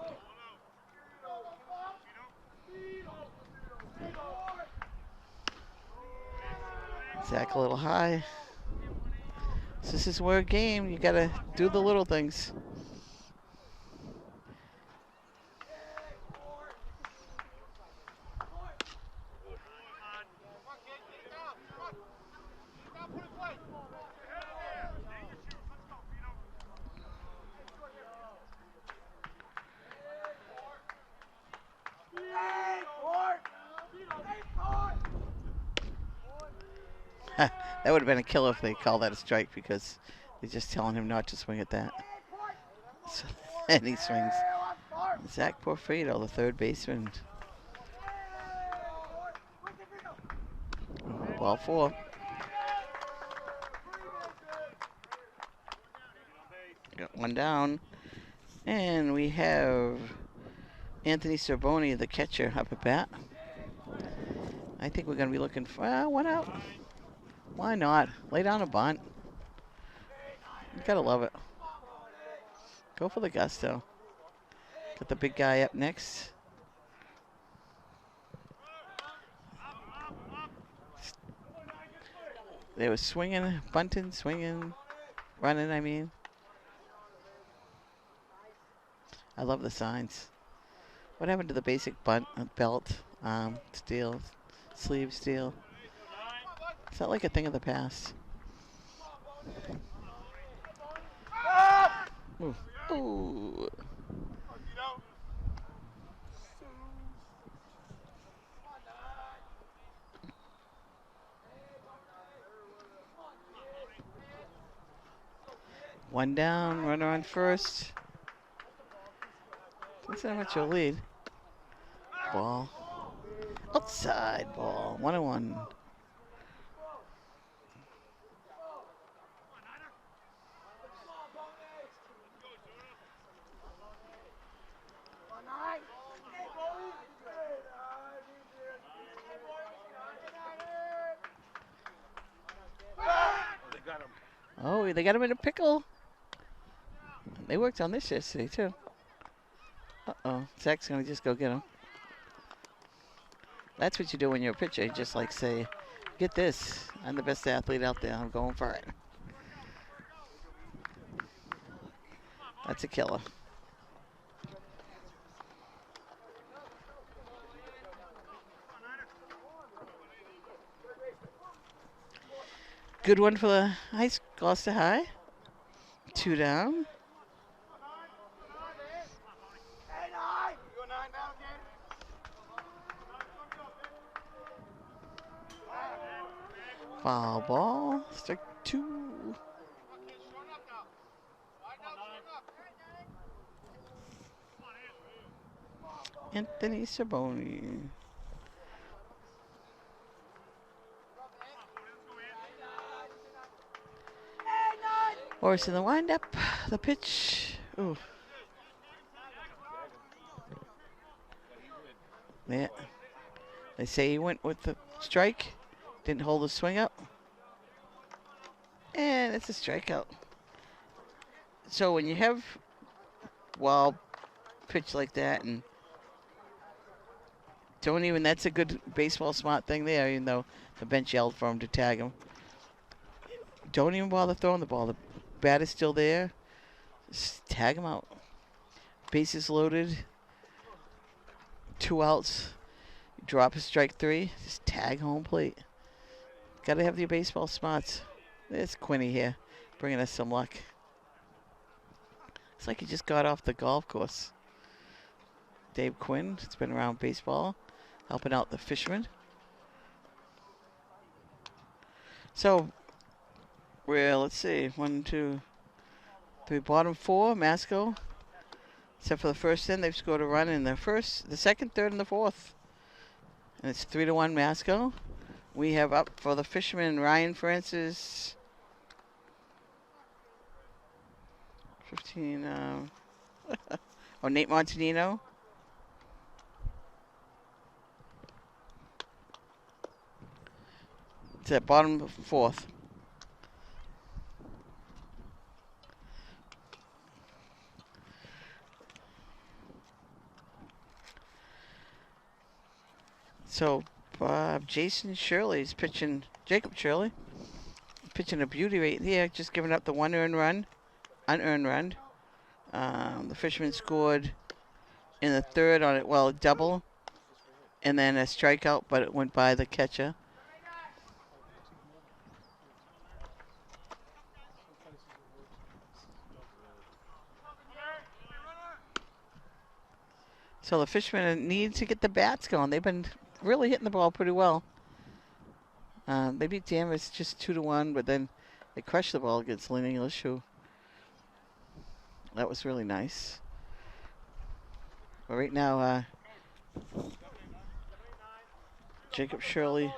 S1: Zach a little high. So this is where a game, you gotta do the little things. That would have been a killer if they called that a strike because they're just telling him not to swing at that. So, and he swings. Zach Porfido, the third baseman. Ball 4. Got 1 down. And we have Anthony Sorboni, the catcher, up at bat. I think we're going to be looking for 1 out. Why not? Lay down a bunt. You gotta love it. Go for the gusto. Got the big guy up next. They were swinging, bunting, swinging, running, I mean. I love the signs. What happened to the basic bunt, belt, steal, sleeve steal? Is that like a thing of the past? Ooh. Ooh. One down, runner on first. That's not much of a lead. Ball. Outside ball. 1-1. Oh, they got him in a pickle. They worked on this yesterday, too. Uh-oh. Zach's going to just go get him. That's what you do when you're a pitcher. You just like say, get this. I'm the best athlete out there. I'm going for it. That's a killer. Good one for the Gloucester High. 2 down. Foul ball. Strike 2. Anthony Sorboni. Horse in the windup. The pitch. Ooh. Yeah. They say he went with the strike. Didn't hold the swing up. And it's a strikeout. So when you have wild pitch like that and don't even, that's a good baseball smart thing there, even though the bench yelled for him to tag him. Don't even bother throwing the ball. The bat is still there. Just tag him out. Bases loaded. 2 outs. Drop a strike 3. Just tag home plate. Got to have your baseball smarts. There's Quinny here, bringing us some luck. It's like he just got off the golf course. Dave Quinn, it's been around baseball, helping out the fishermen. So, let's see, 1, 2, 3, bottom 4, Masco. Except for the first inning, they've scored a run in the first, the second, third, and the fourth. And it's 3-1 Masco. We have up for the fishermen Ryan Francis. 15, oh, Nate Montanino. It's at bottom 4th. So, Jason Shirley's pitching, Jacob Shirley, pitching a beauty right here, just giving up the 1 unearned run. The fishermen scored in the 3rd on it, well, a double, and then a strikeout, but it went by the catcher. So the fishermen need to get the bats going. They've been really hitting the ball pretty well. They beat Danvers just 2-1, but then they crushed the ball against Lynn English, who that was really nice. But right now, Jacob Shirley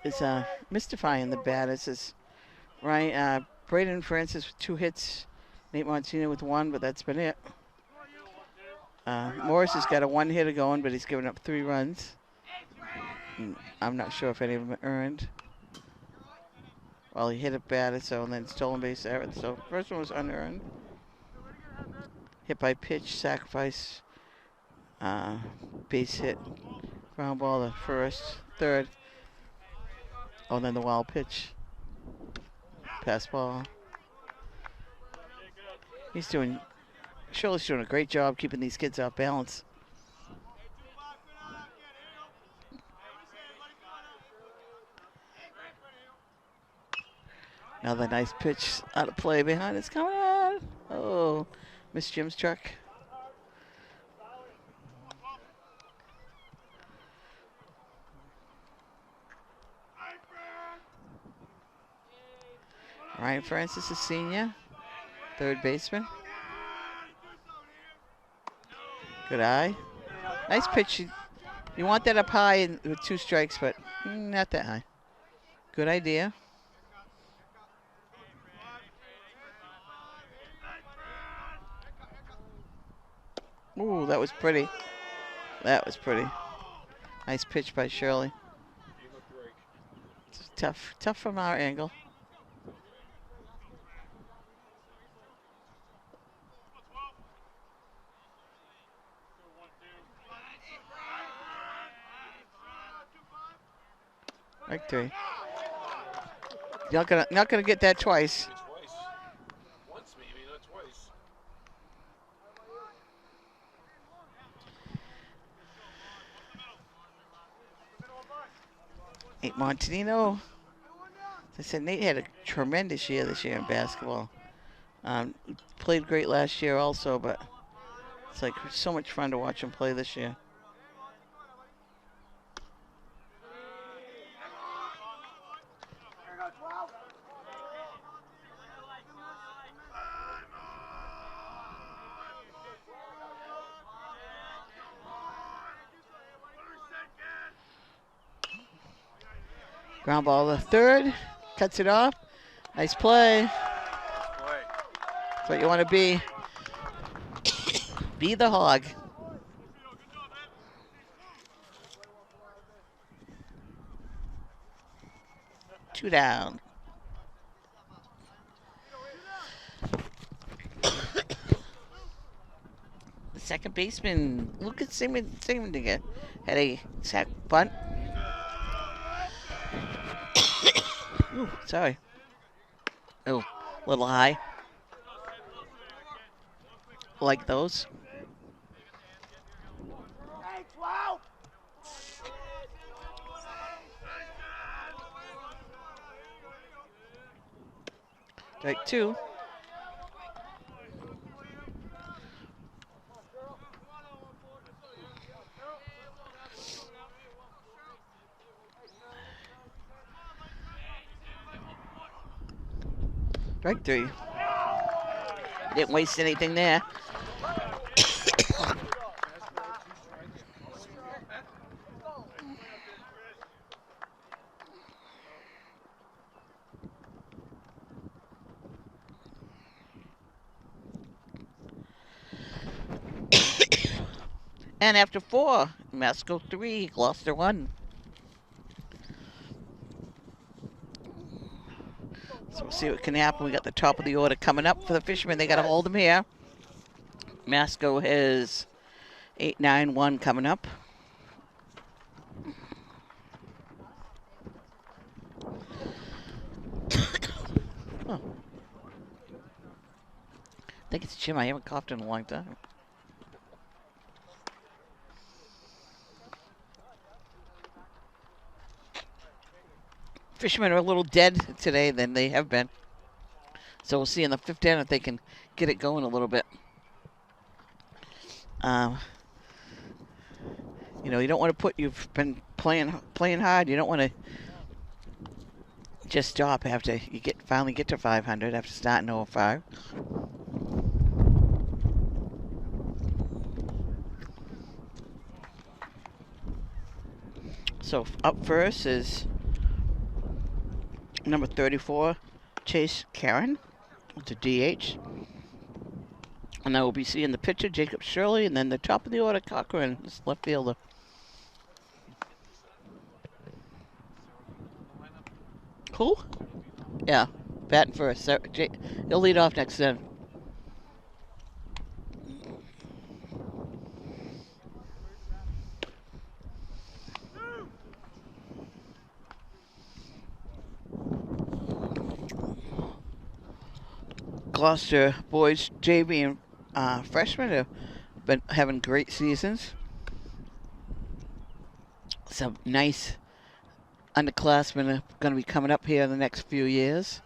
S1: is mystifying the batters. Ryan, Braden Francis with 2 hits, Nate Montina with 1, but that's been it. Morris has got a 1-hitter going, but he's given up 3 runs. And I'm not sure if any of them are earned. Well, he hit a batter, so, and then stolen base error. So first one was unearned. Hit by pitch, sacrifice, base hit, ground ball the first, 3rd. Oh, and then the wild pitch. Pass ball. Shirley's doing a great job keeping these kids off balance. Another nice pitch out of play behind. It's coming out. Oh, missed Jim's truck. Ryan Francis, a senior, 3rd baseman. Good eye. Nice pitch. You want that up high with 2 strikes, but not that high. Good idea. Ooh, that was pretty. That was pretty. Nice pitch by Shirley. It's tough from our angle. Like 3. You're not gonna get that twice.
S3: Once maybe, not twice.
S1: Nate Montanino. As I said, Nate had a tremendous year this year in basketball. Played great last year also, but it's like so much fun to watch him play this year. Ground ball to 3rd. Cuts it off. Nice play. That's what you want to be. Be the hog. Two down. The second baseman, Lucas Singman, had a sack bunt. Ooh, sorry. Oh, a little high. Like those. Right, two. Right, three. Didn't waste anything there. And after four, Masco 3, Gloucester 1. So we'll see what can happen. We got the top of the order coming up for the fishermen. They got to hold them here. Masco has 8-9-1 coming up. Oh. I think it's Jim. I haven't coughed in a long time. Fishermen are a little dead today than they have been. So we'll see in the fifth end if they can get it going a little bit. You know, you don't want to put. You've been playing hard. You don't want to just stop after you finally get to 500 after starting 0-5. So up first is number 34, Chase Karen. It's a DH. And I will be seeing the pitcher, Jacob Shirley, and then the top of the order, Cochran, this left fielder. Who? Yeah, batting first. He'll lead off next inning. Gloucester boys, JV and freshmen have been having great seasons. Some nice underclassmen are going to be coming up here in the next few years.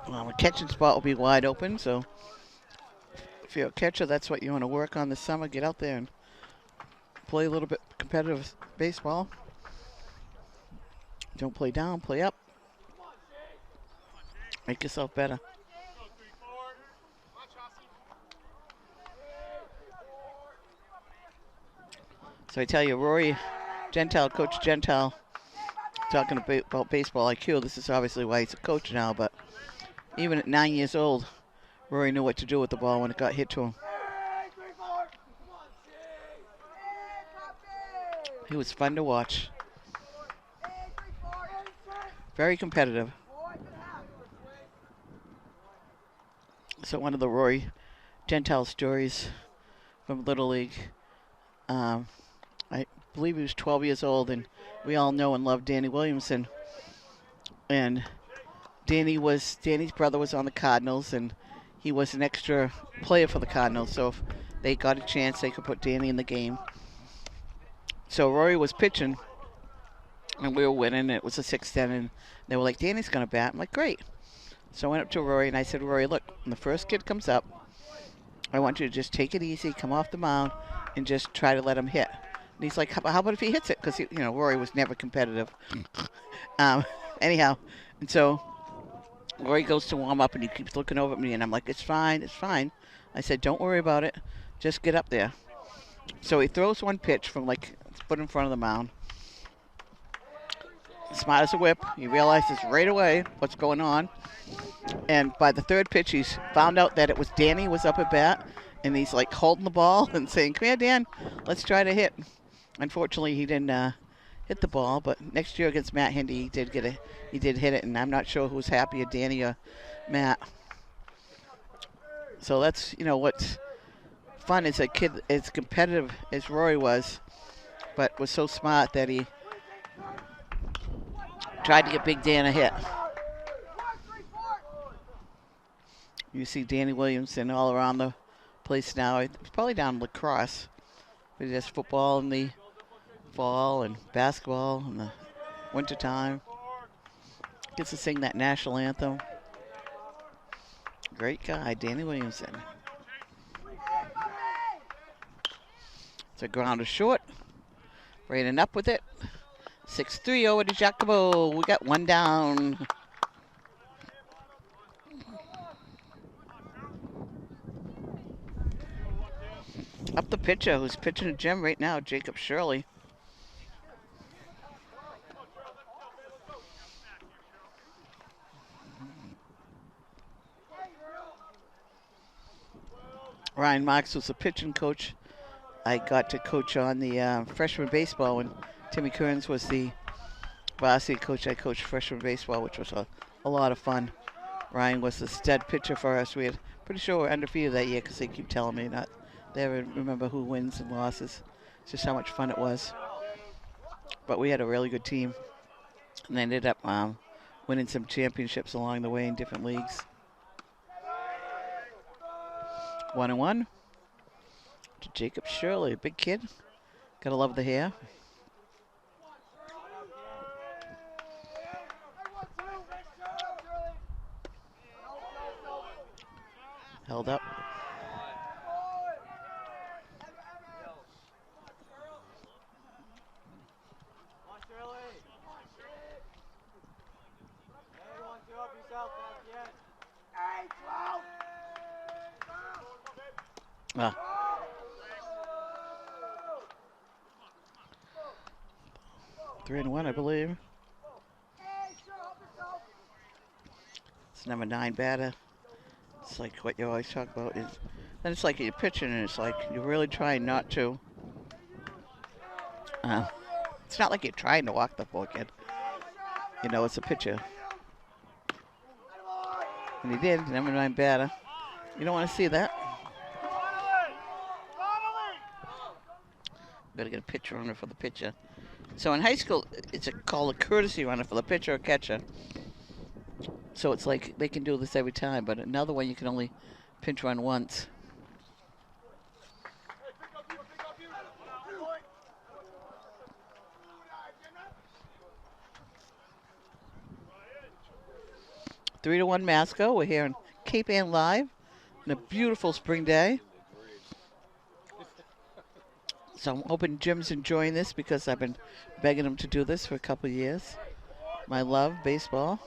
S1: The catching spot will be wide open, so if you're a catcher, that's what you want to work on this summer. Get out there and play a little bit competitive baseball. Don't play down, play up. Make yourself better. So I tell you, Rory Gentile, Coach Gentile, talking about baseball IQ. This is obviously why he's a coach now, but even at 9 years old, Rory knew what to do with the ball when it got hit to him. He was fun to watch. Very competitive. So one of the Rory Gentile stories from Little League. I believe he was 12 years old, and we all know and love Danny Williamson. And Danny's brother was on the Cardinals, and he was an extra player for the Cardinals. So if they got a chance, they could put Danny in the game. So Rory was pitching, and we were winning. It was a 6-10, and they were like, Danny's going to bat. I'm like, great. So I went up to Rory, and I said, Rory, look, when the first kid comes up, I want you to just take it easy, come off the mound, and just try to let him hit. And he's like, how about if he hits it? Because, Rory was never competitive. Anyhow, and so Rory goes to warm up, and he keeps looking over at me, and I'm like, it's fine, it's fine. I said, don't worry about it. Just get up there. So he throws one pitch from like a foot in front of the mound. Smart as a whip. He realizes right away what's going on. And by the third pitch, he's found out that it was Danny was up at bat, and he's like holding the ball and saying, come here, Dan, let's try to hit. Unfortunately, he didn't hit the ball, but next year against Matt Hindy, he did hit it, and I'm not sure who's happier, Danny or Matt. So that's, what's fun is a kid as competitive as Rory was, but was so smart that he Tried to get Big Dan a hit. You see Danny Williamson all around the place now. He's probably down in lacrosse. But he does football in the fall and basketball in the wintertime. Gets to sing that national anthem. Great guy, Danny Williamson. It's a grounder short. Braden up with it. 6-3 over to Jacobo. We got one down. Up the pitcher, who's pitching to Jim right now, Jacob Shirley. Ryan Marks was the pitching coach. I got to coach on the freshman baseball when Timmy Kearns was the varsity coach. I coached freshman baseball, which was a lot of fun. Ryan was the stud pitcher for us. We had pretty sure we're undefeated that year because they keep telling me not. They ever remember who wins and losses. It's just how much fun it was. But we had a really good team, and ended up winning some championships along the way in different leagues. 1-1 to Jacob Shirley, a big kid. Gotta love the hair. Held up. Ah. Three and one, I believe. It's number 9 batter. It's like what you always talk about is, then it's like you're pitching and it's like you're really trying not to. It's not like you're trying to walk the ball, kid. You know, it's a pitcher. And he did, number 9 batter. You don't want to see that. Got to get a pitch runner for the pitcher. So in high school, it's called a courtesy runner for the pitcher or catcher. So it's like they can do this every time, but another one you can only pinch run once. Three to 1 Masco. We're here in Cape Ann Live on a beautiful spring day. So I'm hoping Jim's enjoying this because I've been begging him to do this for a couple of years. My love, baseball.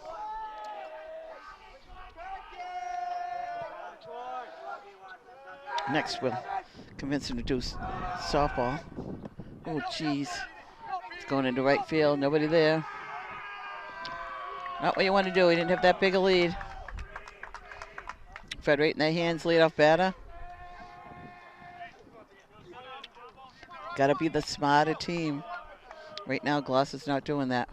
S1: Next, we'll convince him to do softball. Oh, jeez. It's going into right field. Nobody there. Not what you want to do. He didn't have that big a lead. Fed right in their hands, leadoff batter. Got to be the smarter team. Right now, Gloucester's not doing that.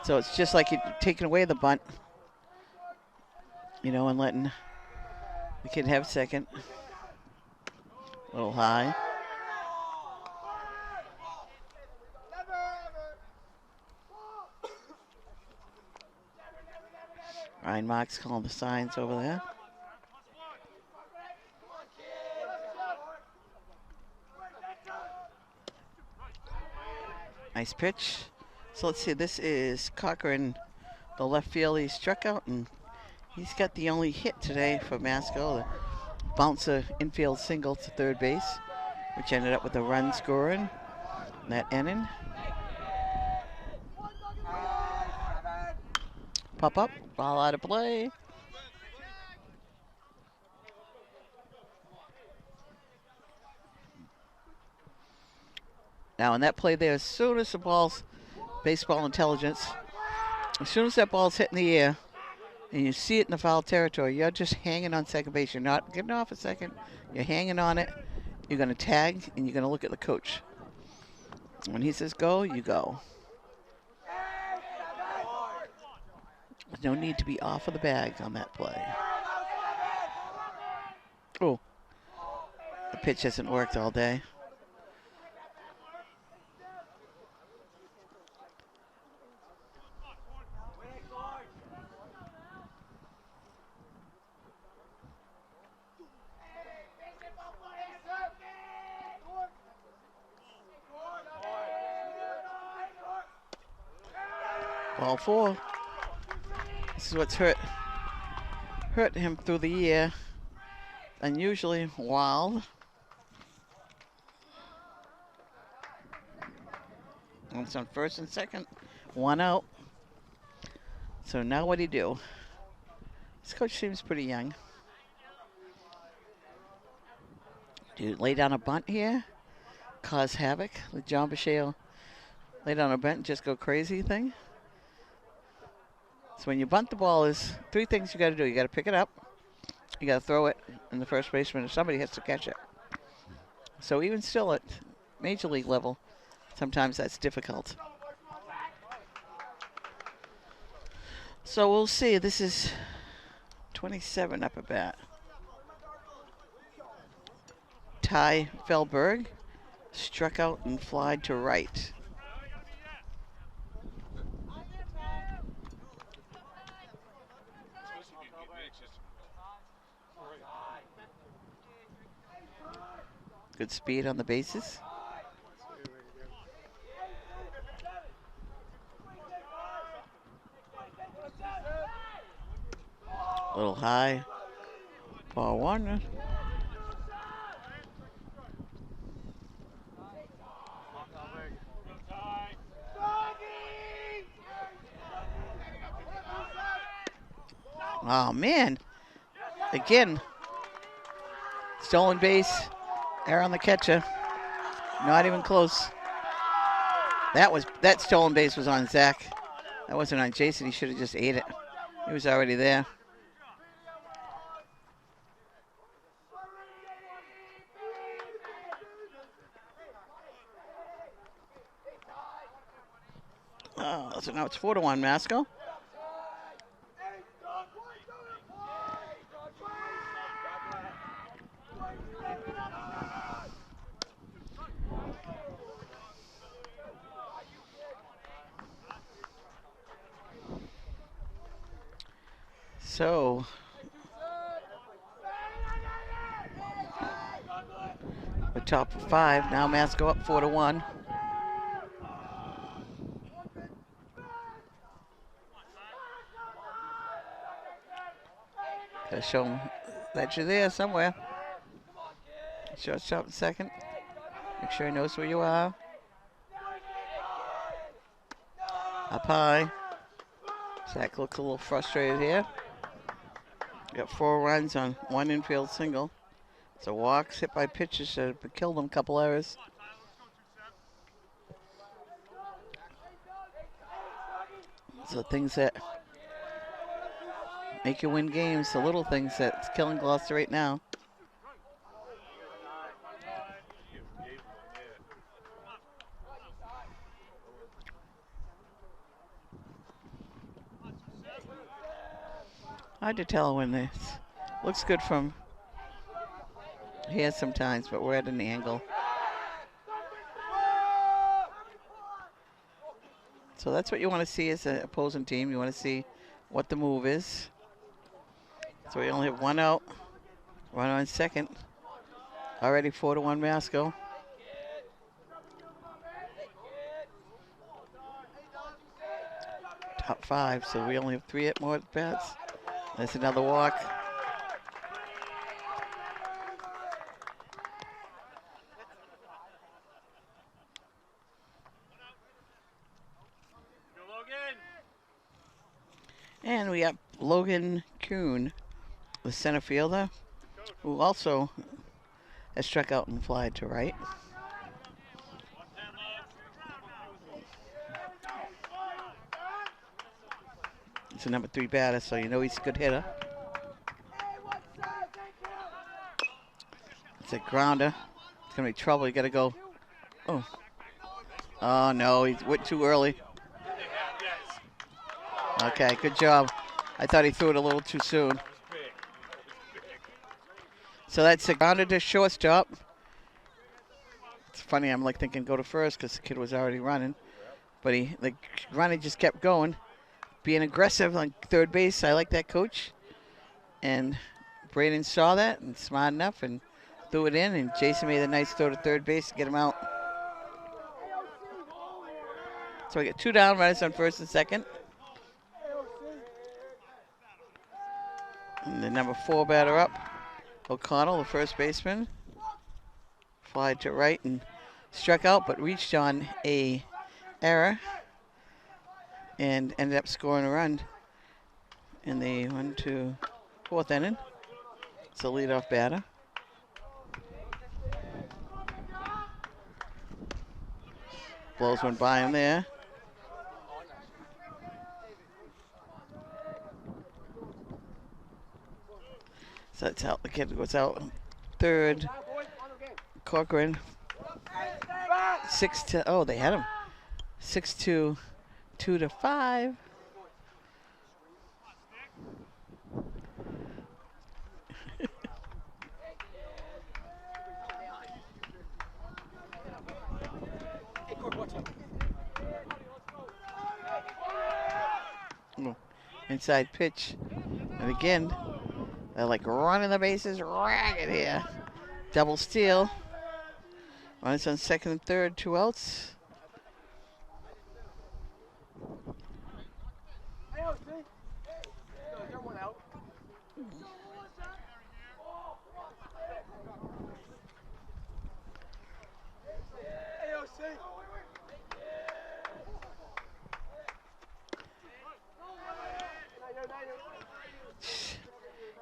S1: So it's just like you're taking away the bunt, you know, and letting the kid have second. A little high. Ryan Marks calling the signs over there. Nice pitch. So let's see, this is Cochran, the left field. He struck out, and he's got the only hit today for Masco. The bouncer infield single to third base, which ended up with a run scoring in that inning. Pop up, ball out of play. Now in that play there, as soon as the ball's baseball intelligence, as soon as that ball's hitting the air and you see it in the foul territory, you're just hanging on second base. You're not getting off a second. You're hanging on it. You're going to tag, and you're going to look at the coach. When he says go, you go. There's no need to be off of the bag on that play. Oh, the pitch hasn't worked all day. Ball 4. This is what's hurt him through the year. Unusually wild. And it's on first and second. 1 out. So now what do you do? This coach seems pretty young. Do you lay down a bunt here? Cause havoc? With John Bashale lay down a bunt and just go crazy thing? So when you bunt the ball, there's 3 things you got to do. You got to pick it up. You got to throw it, and the first baseman or somebody has to catch it. So even still at major league level, sometimes that's difficult. So we'll see. This is 27 up at bat. Ty Felberg struck out and flied to right. Good speed on the bases. A little high. Ball 1. Oh, man. Again. Stolen base. Error on the catcher. Not even close. That stolen base was on Zach. That wasn't on Jason. He should have just ate it. He was already there. Oh, so now it's 4-1 Masco. So we're top of 5. Now Masco up 4-1. Gotta show him that you're there somewhere. Shortstop in second. Make sure he knows where you are. Up high. Zach looks a little frustrated here. Got 4 runs on 1 infield single. So walks, hit by pitches that have killed him, a couple errors. So things that make you win games, the little things that's killing Gloucester right now. Hard to tell when this looks good from here sometimes, but we're at an angle. So that's what you want to see as an opposing team. You want to see what the move is. So we only have 1 out, 1 on second. Already 4-1 Masco. Top 5, so we only have 3 more at bats. That's another walk. And we got Logan Kuhn, the center fielder, who also has struck out and flied to right. He's a number 3 batter, so you know he's a good hitter. It's a grounder. It's going to be trouble. You got to go. Oh. Oh, no. He went too early. Okay, good job. I thought he threw it a little too soon. So that's a grounder to shortstop. It's funny. I'm like thinking go to first because the kid was already running. But the grounder just kept going. Being aggressive on third base. I like that, coach. And Braden saw that and smart enough and threw it in. And Jason made a nice throw to third base to get him out. So we got 2 down runners on first and second. And the number 4 batter up, O'Connell, the first baseman, flied to right and struck out, but reached on a error and ended up scoring a run in the 4th inning. It's a leadoff batter. Blows one by him there. So that's out. The kid goes out. Third. Corcoran. 6-2. Oh, they had him. 6-2. 2-5. Inside pitch. And again, they're like running the bases ragged here. Double steal. Runners on second and third, 2 outs.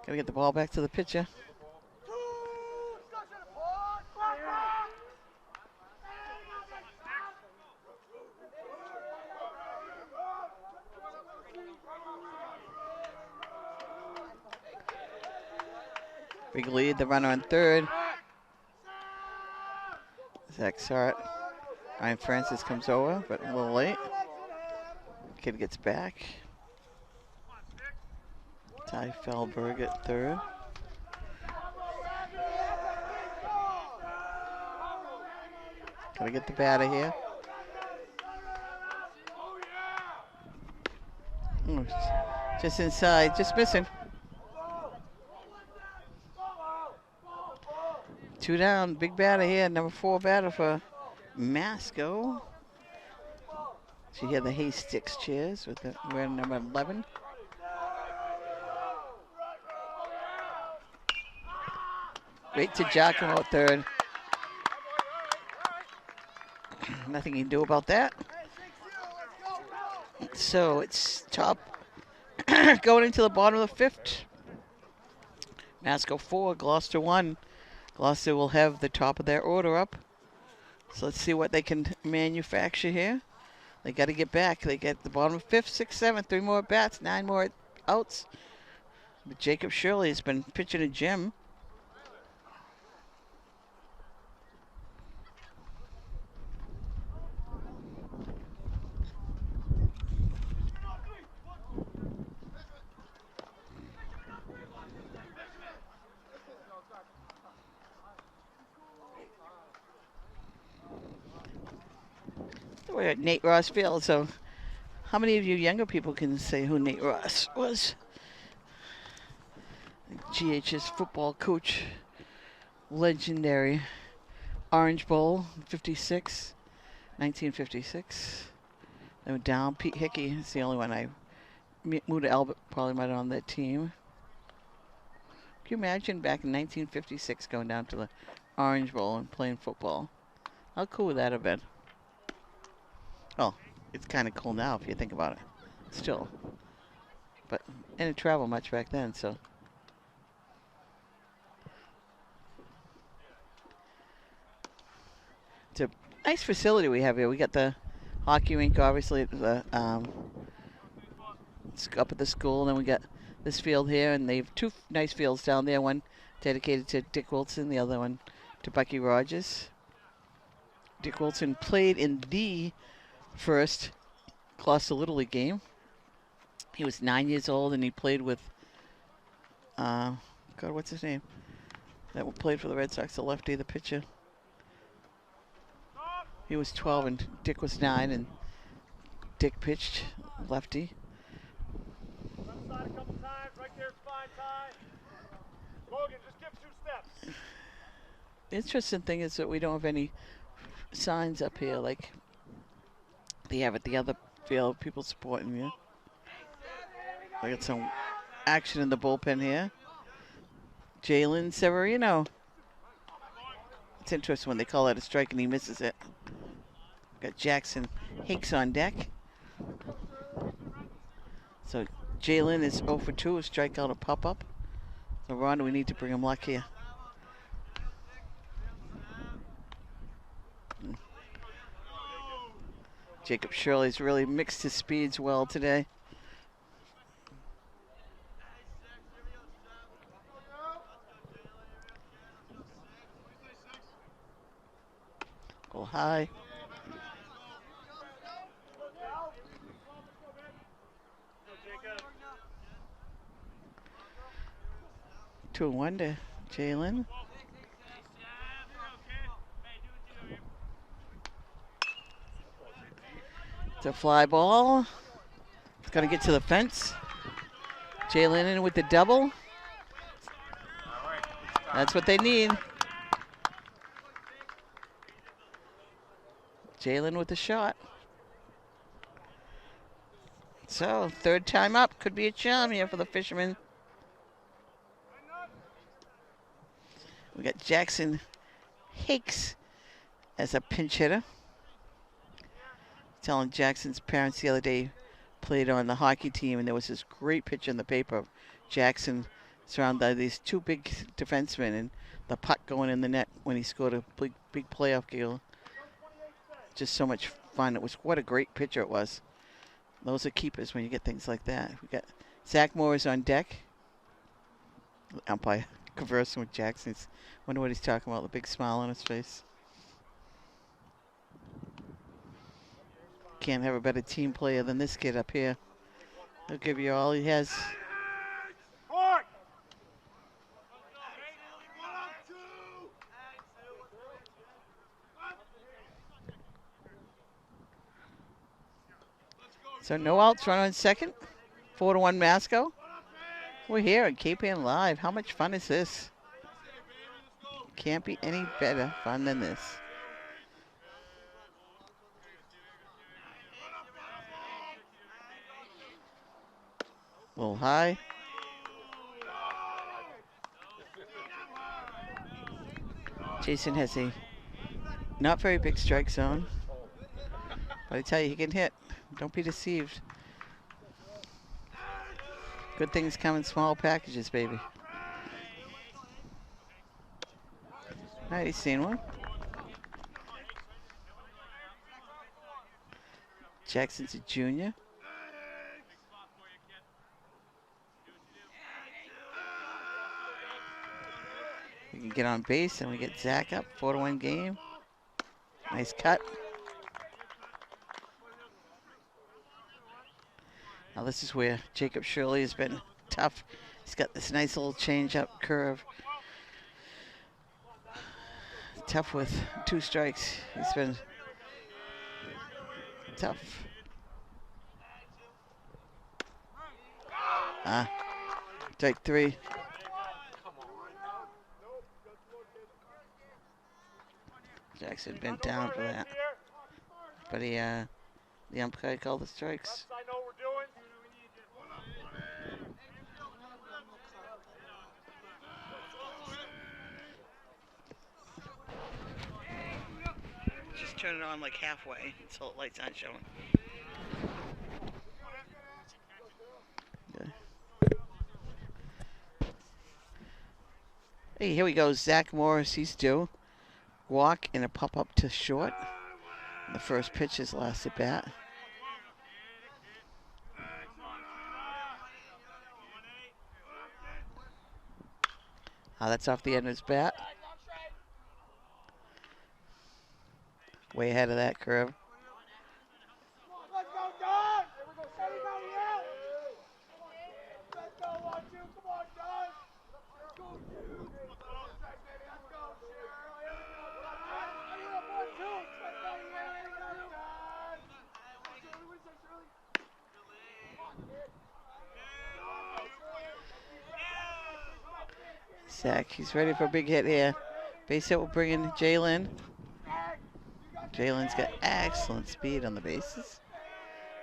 S1: Gotta get the ball back to the pitcher. Big lead, the runner on third. Zach saw it. Ryan Francis comes over, but a little late. Kid gets back. Ty Feldberg at third. Gotta get the batter here. Oh, just inside, just missing. 2 down, big batter here, number 4 batter for Masco. She had the hay sticks cheers with the wearing number 11. Great to Giacomo at third. Nothing you can do about that. So it's top going into the bottom of the 5th. Masco 4, Gloucester 1. Gloucester will have the top of their order up. So let's see what they can manufacture here. They got to get back. They get the bottom of 5th, 6th, 7th, 3 more bats, 9 more outs. But Jacob Shirley has been pitching a gem. We're at Nate Ross Field, so how many of you younger people can say who Nate Ross was? GH's football coach, legendary. Orange Bowl, 1956. They were down. Pete Hickey is the only one I moved to Albert, probably might have on that team. Can you imagine back in 1956 going down to the Orange Bowl and playing football? How cool would that have been? Oh, it's kind of cool now if you think about it. Still. But I didn't travel much back then, so. It's a nice facility we have here. We got the hockey rink, obviously, it's up at the school. And then we got this field here, and they have 2 nice fields down there. One dedicated to Dick Wilson, the other one to Bucky Rogers. Dick Wilson played in the first Gloucester Little League game. He was 9 years old, and he played with, God, what's his name? That played for the Red Sox, the lefty, the pitcher. He was 12, and Dick was 9, and Dick pitched lefty.
S2: Outside a couple times, right there's fine time. Logan, just give 2 steps.
S1: The interesting thing is that we don't have any signs up here like they have at the other field, people supporting you. I got some action in the bullpen here. Jalen Severino. It's interesting when they call that a strike and he misses it. Got Jackson Hicks on deck. So Jalen is 0 for 2, a strikeout, a pop-up. So Ron, we need to bring him luck here. Jacob Shirley's really mixed his speeds well today. Go high. Two and one to Jalen. It's a fly ball. It's going to get to the fence. Jalen in with the double. That's what they need. Jalen with the shot. So, third time up. Could be a charm here for the Fishermen. We got Jackson Hicks as a pinch hitter. Telling Jackson's parents the other day played on the hockey team, and there was this great picture in the paper of Jackson surrounded by these two big defensemen and the puck going in the net when he scored a big playoff goal. Just so much fun. It was what a great picture it was. Those are keepers when you get things like that. We got Zach Morris on deck. Umpire conversing with Jackson. Wonder what he's talking about. The big smile on his face. Can't have a better team player than this kid up here. He'll give you all he has. So no outs, run on second. 4-1 Masco. We're here at Cape Ann Live. How much fun is this? Can't be any better fun than this. A little high. Jason has a not very big strike zone. But I tell you, he can hit. Don't be deceived. Good things come in small packages, baby. All right, he's seen one. Jackson's a junior. We can get on base and we get Zach up. 4-1 game. Nice cut. Now this is where Jacob Shirley has been tough. He's got this nice little change-up curve. Tough with 2 strikes. He's been tough. Strike 3. Jackson bent down for that. But the umpire called the strikes. Just turn it on like halfway so the lights aren't showing. Okay. Hey, here we go. Zach Morris, he's due. Walk and a pop-up to short. The first pitch is last at bat. That's off the end of his bat. Way ahead of that curve.
S2: Let's go, Don! Here we go, Sonny, down here! Let's go, 1, 2, come on, Don! Let's go, you! Let's go, Shirley! Let's go, 1, 2! Let's go, here we go, Don! Shirley, what is that, Shirley?
S1: Zach, he's ready for a big hit here. Base hit will bring in Jalen. Jalen's got excellent speed on the bases.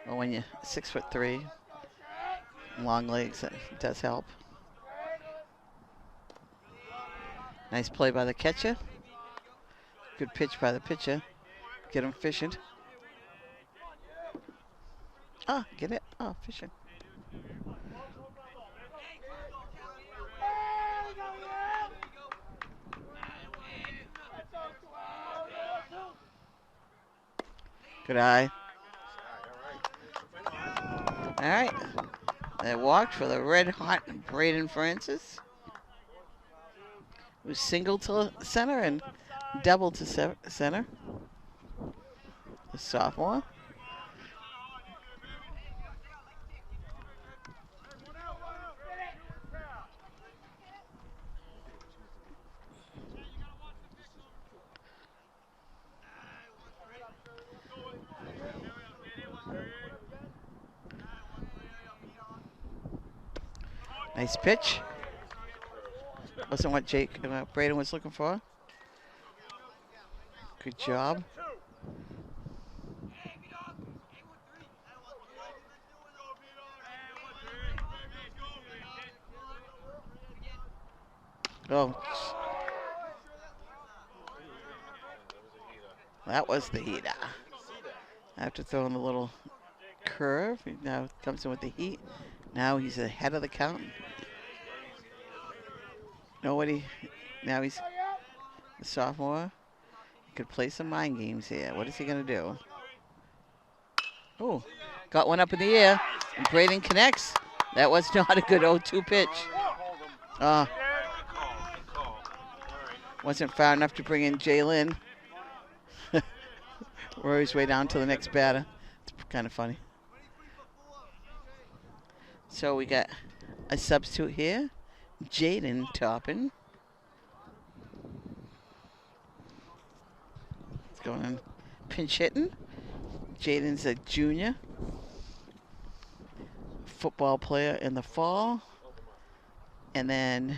S1: Well, when you're 6'3", Long legs, that does help. Nice play by the catcher. Good pitch by the pitcher. Get him fishing. Oh, get it? Oh, fishing. Good eye. All right. They walked for the red hot Braden Francis, who singled to center and doubled to center. The sophomore. Nice pitch. Wasn't what Braden was looking for. Good job. Oh, that was the heater. After throwing the little curve, he now comes in with the heat. Now he's ahead of the count. Nobody. Now he's a sophomore. He could play some mind games here. What is he going to do? Oh, got one up in the air. And Braden connects. That was not a good 0-2 pitch. Wasn't far enough to bring in Jalen. Rory's way down to the next batter. It's kind of funny. So we got a substitute here. Jaden Toppin. It's going in pinch hitting. Jaden's a junior football player in the fall. And then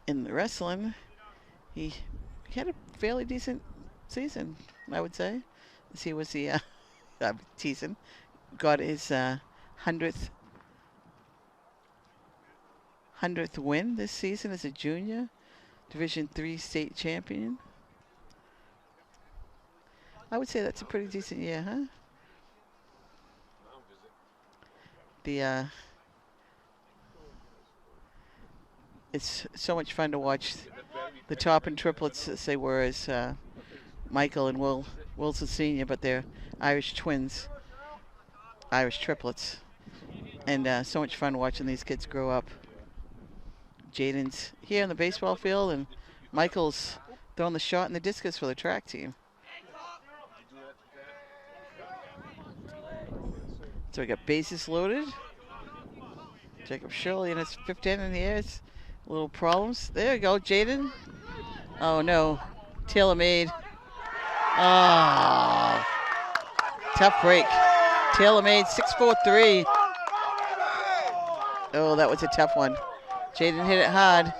S1: in the wrestling, he had a fairly decent season, I would say. He was the, I'm teasing, got his 100th win this season as a junior, Division III state champion. I would say that's a pretty decent year, huh? It's so much fun to watch the Toppin triplets as they were as Michael and Wilson Sr., but they're Irish twins, Irish triplets. And so much fun watching these kids grow up. Jaden's here in the baseball field, and Michael's throwing the shot and the discus for the track team. So we got bases loaded. Jacob Shirley in his fifth inning here. It's little problems. There you go, Jaden. Oh no, tailor made. Oh, tough break. Tailor made 6-4-3. Oh, that was a tough one. Jaden hit it hard.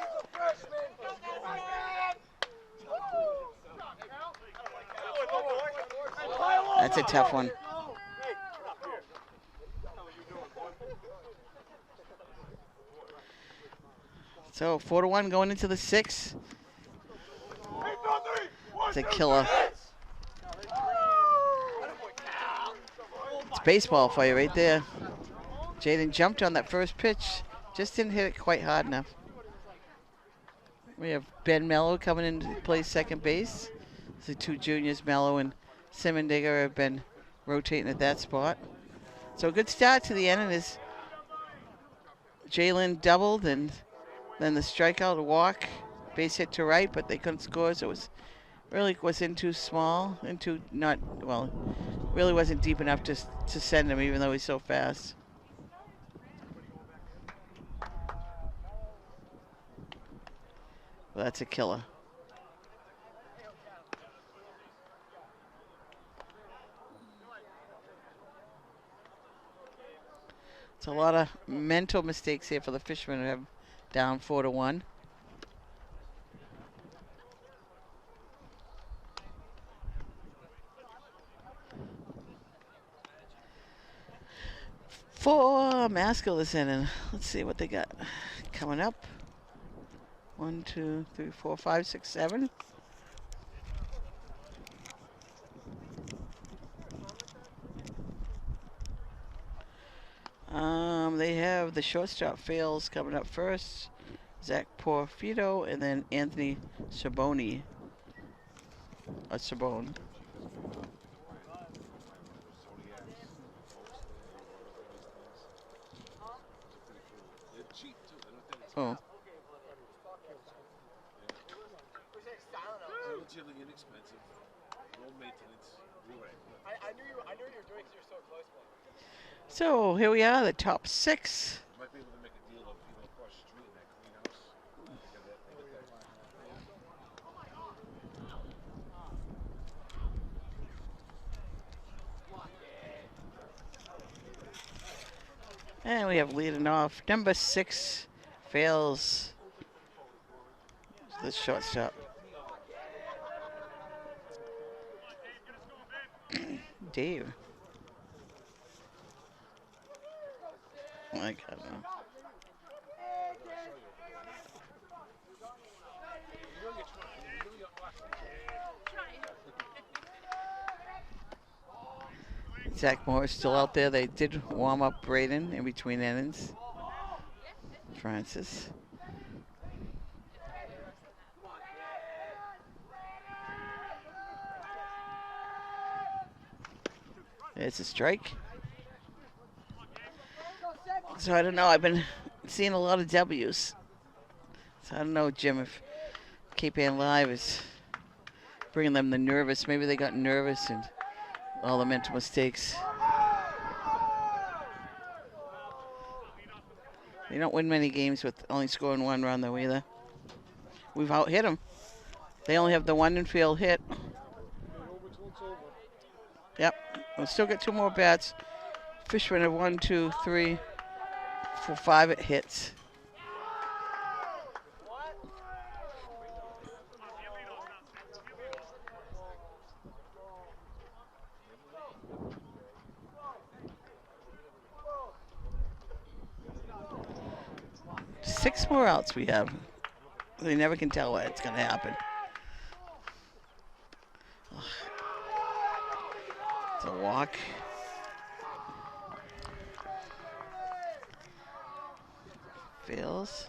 S1: That's a tough one. So 4-1 going into the sixth. It's a killer. It's baseball for you right there. Jaden jumped on that first pitch. Just didn't hit it quite hard enough. We have Ben Mello coming in to play second base. The two juniors, Mello and Simondigger, have been rotating at that spot. So a good start to the inning is Jalen doubled, and then the strikeout, a walk, base hit to right, but they couldn't score, so it was really was in too small, into not, well, really wasn't deep enough to send him, even though he's so fast. Well, that's a killer. It's a lot of mental mistakes here for the Fishermen, who have down 4-1. for Masco this inning. Let's see what they got coming up. 1, 2, 3, 4, 5, 6, 7. They have the shortstop fails coming up first. Zach Porfido and then Anthony Saboni. Sabone.
S3: They're cheap too. They don't think it's
S1: Oh,
S3: relatively inexpensive, low maintenance.
S2: I knew you were doing because you're so close, man.
S1: so here we are, the top 6.
S3: You might be able to make a deal of across the street in that greenhouse. They got that.
S1: And we have leading off. Number 6 fails the shortstop. Dave. My God. Zach Moore is still out there. They did warm up Braden in between innings. Francis. It's a strike. So I don't know. I've been seeing a lot of W's. So I don't know, Jim, if Cape Ann Live is bringing them the nervous. Maybe they got nervous and all the mental mistakes. They don't win many games with only scoring 1 run, though, either. We've out-hit them. They only have the 1 infield hit. Yep. We'll still get 2 more bats. Fishman have 1, 2, 3, 4, 5 at hits. Six more outs we have. They never can tell what it's going to happen. It's a walk. Fields.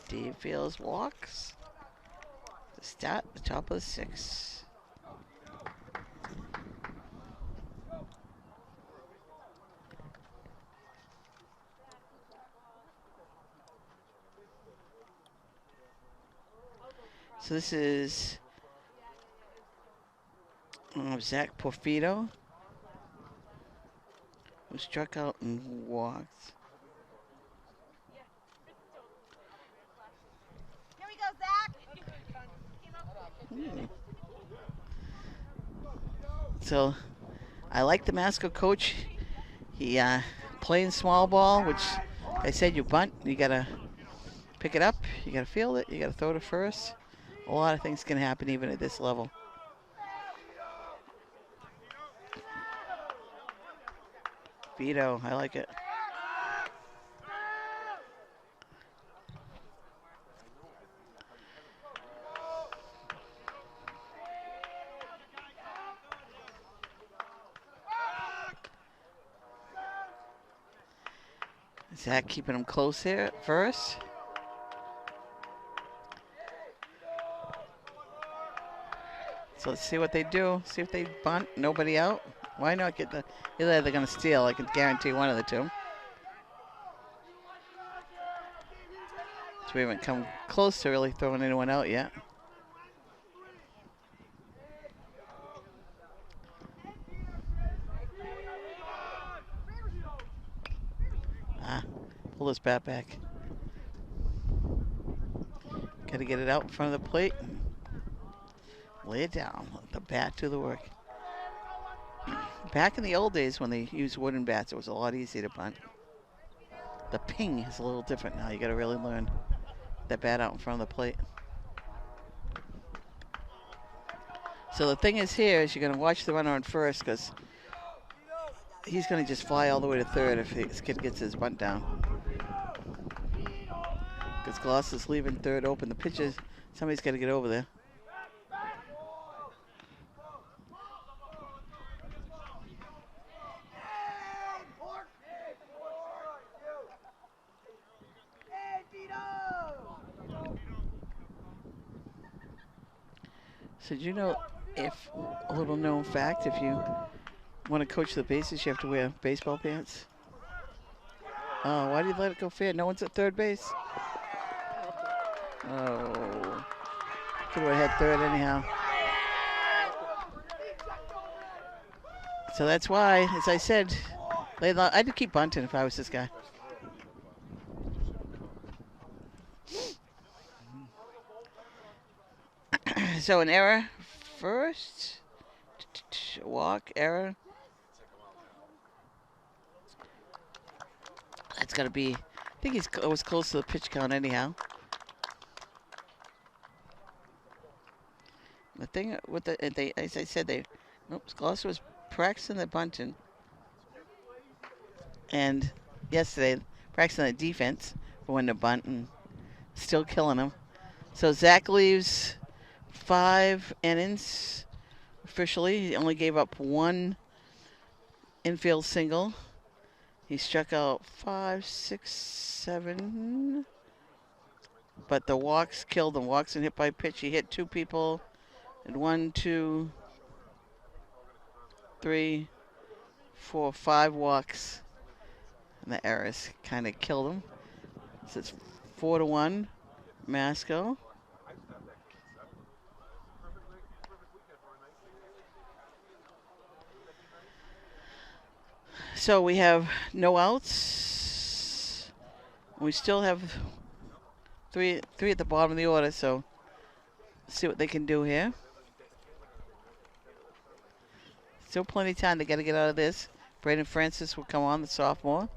S1: Dave Fields walks. The stat, the top of the 6. So this is Zach Porfido, who struck out and walked.
S4: Here we go, Zach.
S1: So I like the Masco coach. He playing small ball, which I said you bunt, you gotta pick it up, you gotta field it, you gotta throw to first. A lot of things can happen even at this level. Vito, I like it. Zach keeping him close here at first. So let's see what they do. See if they bunt. Nobody out. Why not get the... Either they're going to steal. I can guarantee one of the two. So we haven't come close to really throwing anyone out yet. Pull this bat back. Got to get it out in front of the plate. Lay it down. Let the bat do the work. Back in the old days when they used wooden bats, it was a lot easier to bunt. The ping is a little different now. You got to really learn that bat out in front of the plate. So the thing is here is you're going to watch the runner on first because he's going to just fly all the way to third if this kid gets his bunt down. Because Gloucester's leaving third open. The pitches, somebody's got to get over there. So did you know, if a little known fact, if you want to coach the bases, you have to wear baseball pants? Oh, why did you let it go fair? No one's at third base. Oh, could have had third anyhow. So that's why, as I said, I'd keep bunting if I was this guy. So an error first. Walk, error. That's got to be, I think he's was close to the pitch count anyhow. The thing with as I said, Gloucester was practicing the bunting. And yesterday, practicing the defense for when to bunt and still killing them. So Zach leaves 5 innings officially. He only gave up 1 infield single. He struck out 5, 6, 7. But the walks killed him. Walks and hit by pitch. He hit 2 people. And 1, 2, 3, 4, 5 walks. And the errors kind of killed him. So it's 4-1. Masco. So we have no outs. We still have three at the bottom of the order, so let's see what they can do here. Still plenty of time. They got to get out of this. Braden Francis will come on, the sophomore.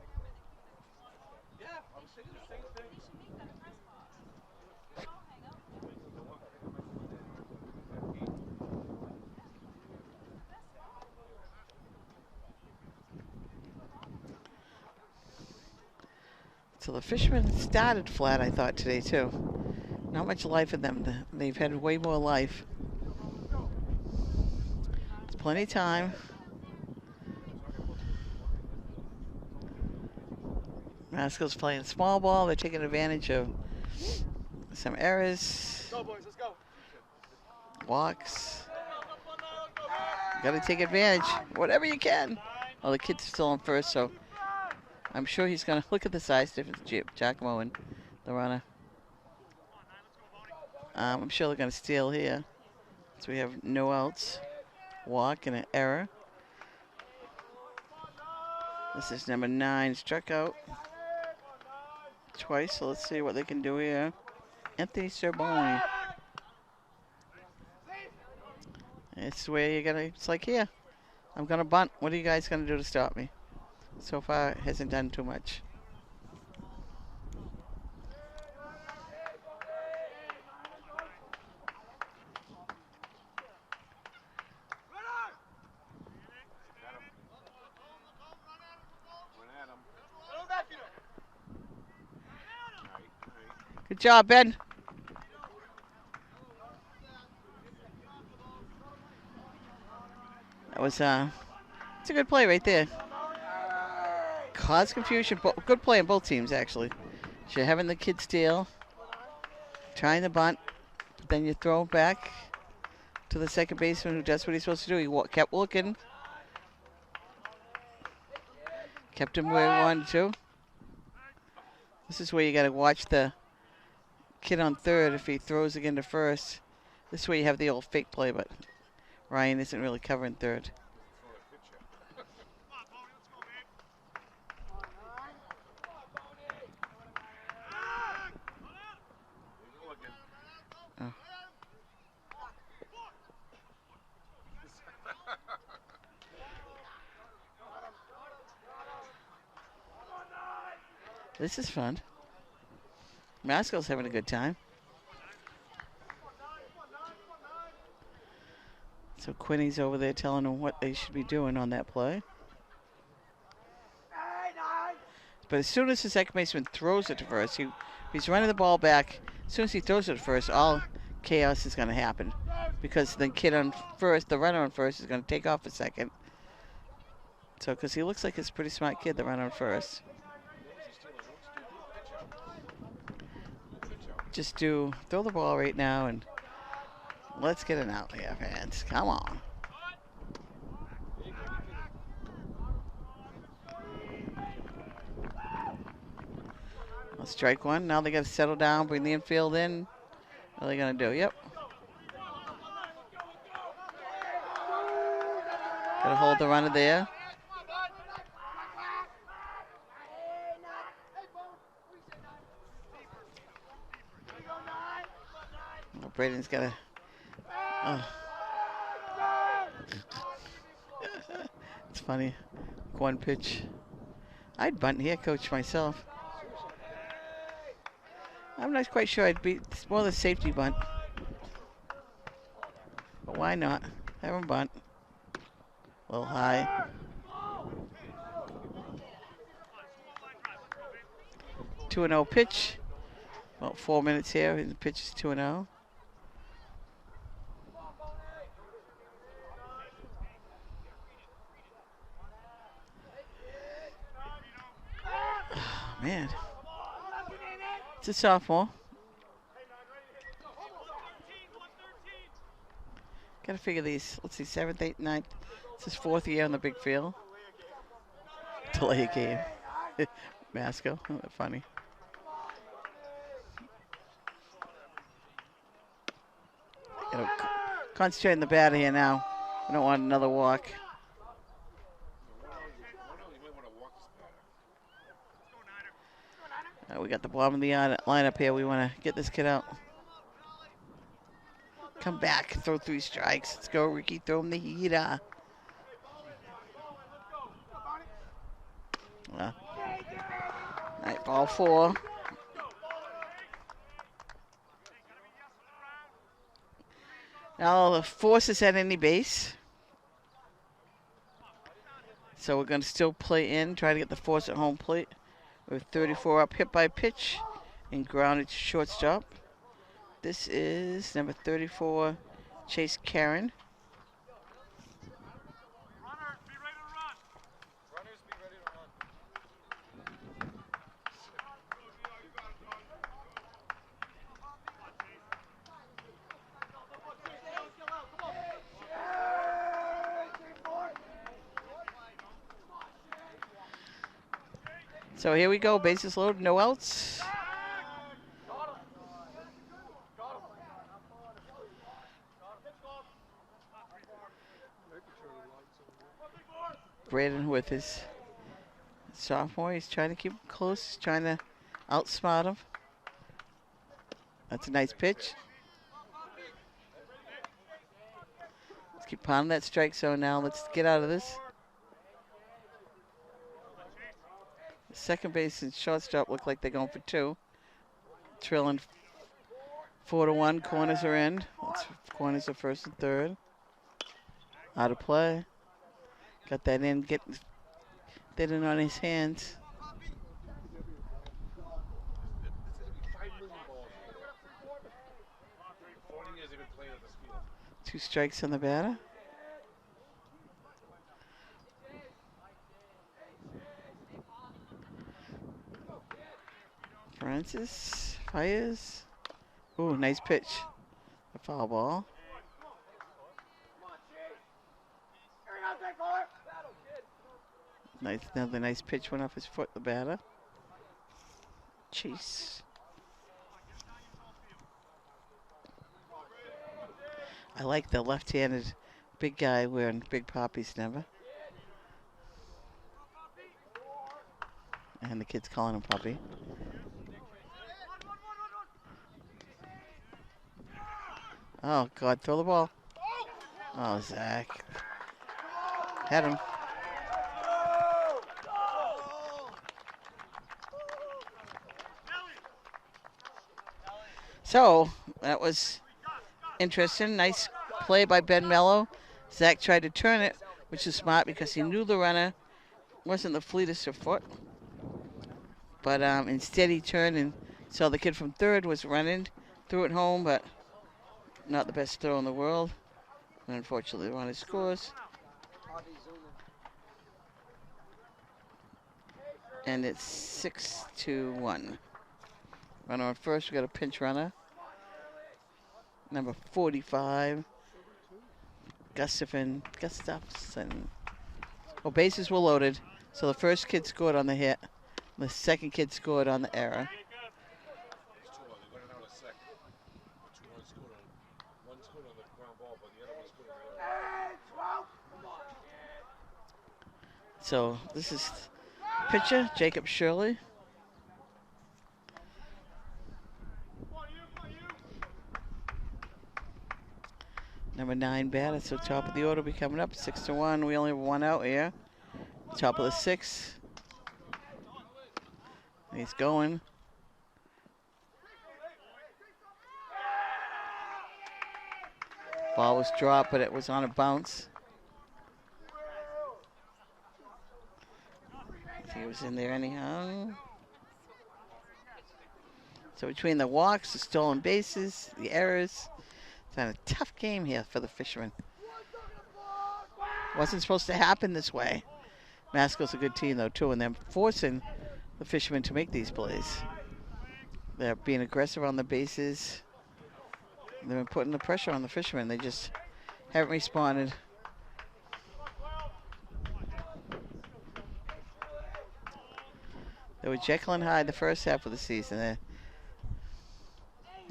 S1: So the Fishermen started flat, I thought, today, too. Not much life in them. They've had way more life. There's plenty of time. Masco's playing small ball. They're taking advantage of some errors.
S2: Go, boys, let's go.
S1: Walks. Got to take advantage. Whatever you can. Oh, the kid's still on first, so I'm sure he's going to look at the size difference, Giacomo and the runner. I'm sure they're going to steal here. So we have no outs. Walk and an error. This is number 9, struck out twice, so let's see what they can do here. Anthony Cerboni. It's where you're gonna, it's like, here, I'm gonna bunt. What are you guys gonna do to stop me? So far, it hasn't done too much. Good job, Ben. That was it's a good play right there. Cause confusion. Good play on both teams, actually. You're having the kid steal, trying to bunt, but then you throw back to the second baseman who does what he's supposed to do. He kept looking, kept him where he wanted to. This is where you got to watch the kid on third if he throws again to first. This way you have the old fake play, but Ryan isn't really covering third. Oh. This is fun. Masco's having a good time. So Quinny's over there telling them what they should be doing on that play. But as soon as the second baseman throws it to first, he's running the ball back. As soon as he throws it to first, all chaos is going to happen. Because the kid on first, the runner on first, is going to take off a second. So, because he looks like he's a pretty smart kid, the runner on first. Just throw the ball right now and let's get it out here, fans. Come on. Well, strike one. Now they got to settle down, bring the infield in. What are they going to do? Yep. Got to hold the runner there. Well, Braden's got to... Oh. It's funny. One pitch. I'd bunt here, coach, myself. I'm not quite sure I'd beat... It's more the safety bunt. But why not? Have him bunt. A little high. Two and 0 pitch. About 4 minutes here. And the pitch is 2-0. Oh, man. It's a sophomore. Gotta figure these. Let's see, 7th, 8th, 9th. It's his 4th year on the big field. Delay a game. Masco. Funny. Gotta concentrate on the batter here now. We don't want another walk. We got the bottom of the lineup here. We want to get this kid out. Come back, throw 3 strikes. Let's go, Ricky. Throw him the heater. All right, ball 4. Now the force is at any base. So we're going to still play in, try to get the force at home plate. With 34 up, hit by pitch, and grounded to shortstop. This is number 34, Chase Karen.
S2: Runners, be ready to run. Runners, be ready to run.
S1: So here we go, bases loaded, no outs. Braden with his sophomore, he's trying to keep him close, he's trying to outsmart him. That's a nice pitch. Let's keep pounding that strike zone now. Let's get out of this. Second base and shortstop look like they're going for 2. Trailing 4-1. Corners are in. Corners are first and third. Out of play. Got that in. Get that in on his hands. 2 strikes on the batter. Francis fires. Ooh, nice pitch. A foul ball. Nice, another nice pitch went off his foot, the batter. Chase. I like the left-handed big guy wearing big poppies never. And the kid's calling him puppy. Oh, God, throw the ball. Oh, Zach. Had him. So, that was interesting. Nice play by Ben Mello. Zach tried to turn it, which is smart because he knew the runner wasn't the fleetest of foot. But instead he turned and saw the kid from third was running, threw it home, but not the best throw in the world. And unfortunately, the runner scores. And it's 6-1. Runner on first, we got a pinch runner. Number 45, Gustafson. Well, bases were loaded, so the first kid scored on the hit. The second kid scored on the error.
S3: There's two of them. They went out a second. Two runs scored on. One scored on the ground ball, but the other one scored on the other.
S1: So this is pitcher, Jacob Shirley. Number 9 batter, so top of the order will be coming up, 6-1. We only have one out here. Top of the 6. He's going. Ball was dropped, but it was on a bounce. He was in there anyhow. So between the walks, the stolen bases, the errors, it's been a tough game here for the Fishermen. Wasn't supposed to happen this way. Masco's a good team though too, and they're forcing the Fishermen to make these plays. They're being aggressive on the bases. They've been putting the pressure on the Fishermen. They just haven't responded. They were Jekyll and Hyde the first half of the season. They're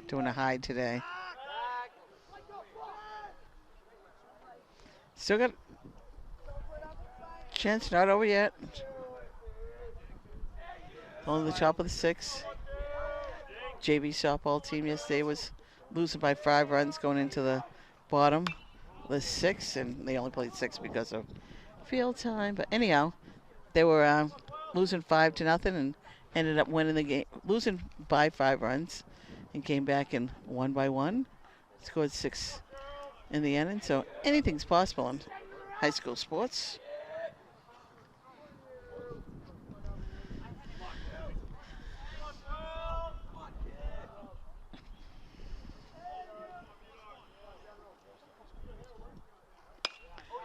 S1: doing a Hyde today. Still got chance, not over yet. Only the top of the 6. JV softball team yesterday was losing by 5 runs going into the bottom of the 6, and they only played 6 because of field time. But anyhow, they were losing 5-0 and ended up winning the game, losing by 5 runs, and came back and won by 1. Scored 6 in the end, and so anything's possible in high school sports.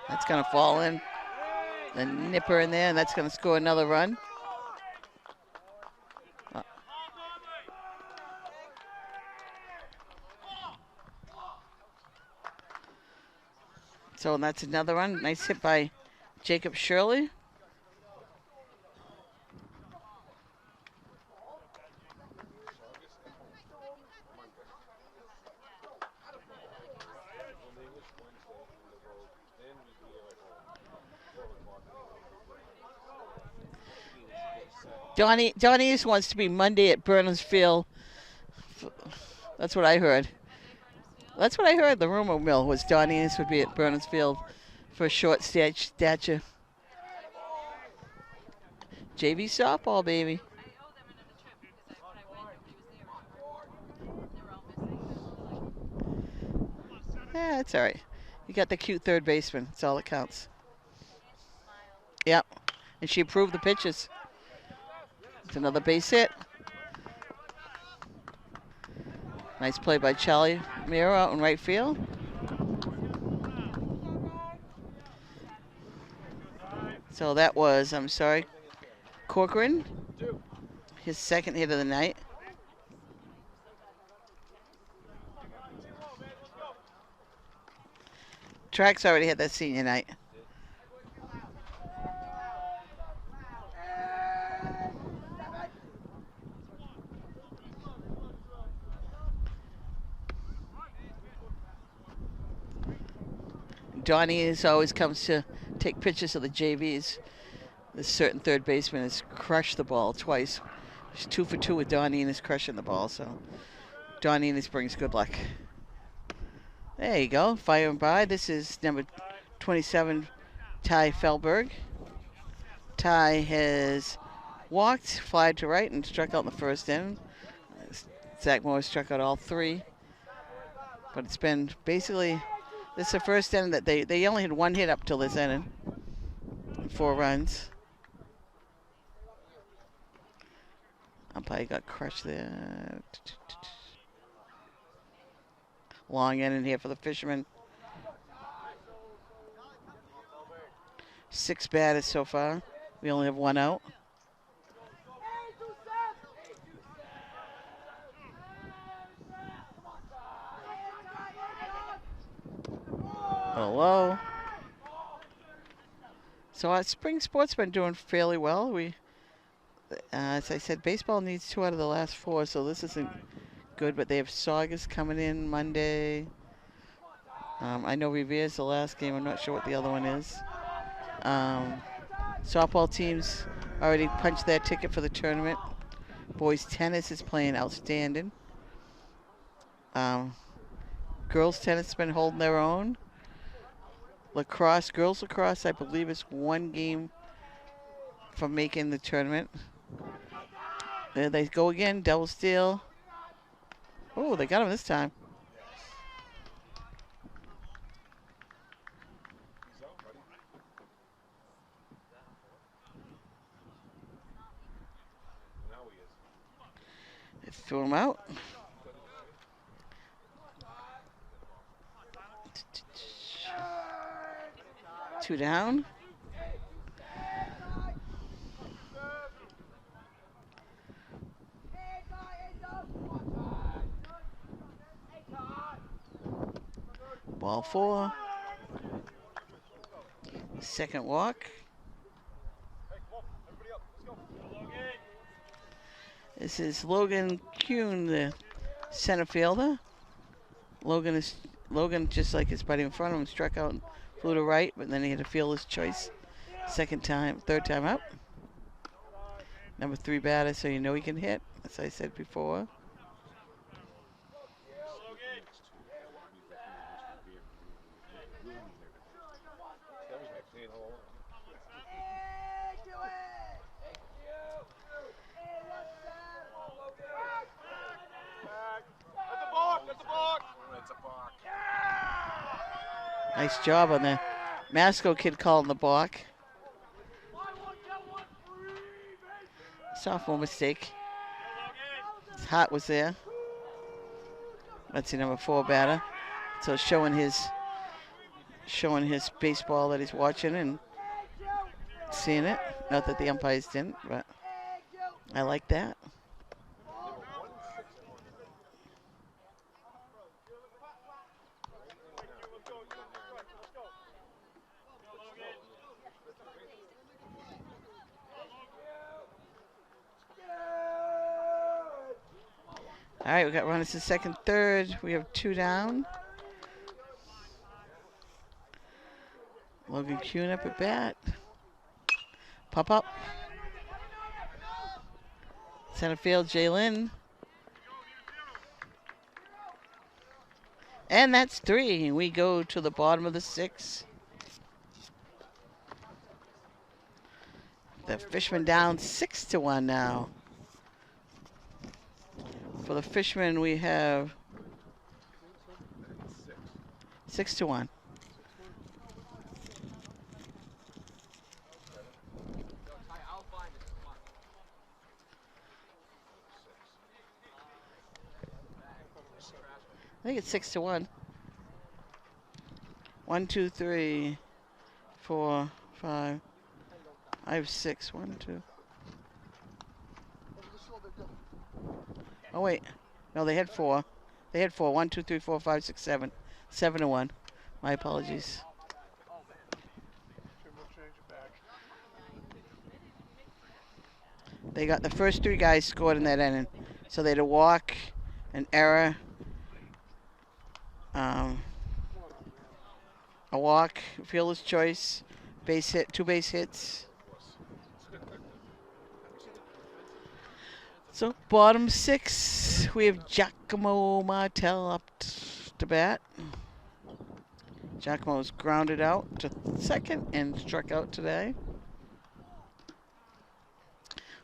S1: That's going to fall in. The nipper in there, and that's going to score another run. So that's another run. Nice hit by Jacob Shirley. Donnie just wants to be Monday at Burnham's Field. That's what I heard. That's what I heard. The rumor mill was Donnie East would be at Burnham's Field for a short stature. JV softball, baby. Yeah, it's all right. You got the cute third baseman. That's all that counts. Yep. And she approved the pitches. It's another base hit. Nice play by Charlie Miro out in right field. So that was, I'm sorry, Corcoran, his second hit of the night. Track's already had that senior night. Donnie always comes to take pictures of the JVs. This certain third baseman has crushed the ball twice. He's 2 for 2 with Donnie and is crushing the ball. So Donnie and brings good luck. There you go, firing by. This is number 27, Ty Felberg. Ty has walked, flied to right, and struck out in the first inning. Zach Moore struck out all 3. But it's been basically, this is the first inning that they only had 1 hit up till this inning. 4 runs. Umpire got crushed there. Long end in here for the fishermen. 6 batters so far. We only have 1 out. Hello. So our spring sport's been doing fairly well. As I said, baseball needs 2 out of the last 4, so this isn't good. But they have Saugus coming in Monday. I know Revere's the last game. I'm not sure what the other one is. Softball teams already punched their ticket for the tournament. Boys tennis is playing outstanding. Girls tennis has been holding their own. Lacrosse, girls lacrosse, I believe is 1 game from making the tournament. There they go again, double steal. Oh, they got him this time.
S3: He's out, buddy. Now he is.
S1: They threw him out. Two down. Ball 4. Second walk. This is Logan Kuhn, the center fielder. Logan, just like his buddy in front of him, struck out and flew to right, but then he had to field his choice. Third time up. Number 3 batter, so you know he can hit, as I said before. Nice job on the Masco kid calling the balk. Sophomore mistake. His heart was there. That's the number 4 batter. So showing his baseball that he's watching and seeing it. Not that the umpires didn't, but I like that. All right, we got runners to second, third. We have 2 down. Logan Kuhn up at bat. Pop up. Center field, Jalen. And that's 3. We go to the bottom of the 6th. The Fishermen down 6-1 now. For the Fishermen, we have 6-1. I think it's 6-1. 1, 2, 3, 4, 5. I have 6. 1, 2. Oh wait, no, they had 4. They had 4. 1, 2, 3, 4, 5, 6, 7. 7-1. My apologies. They got the first 3 guys scored in that inning, so they had a walk, an error, a walk, fielder's choice, base hit, 2 base hits. So bottom 6, we have Giacomo Martel up to bat. Giacomo's grounded out to second and struck out today.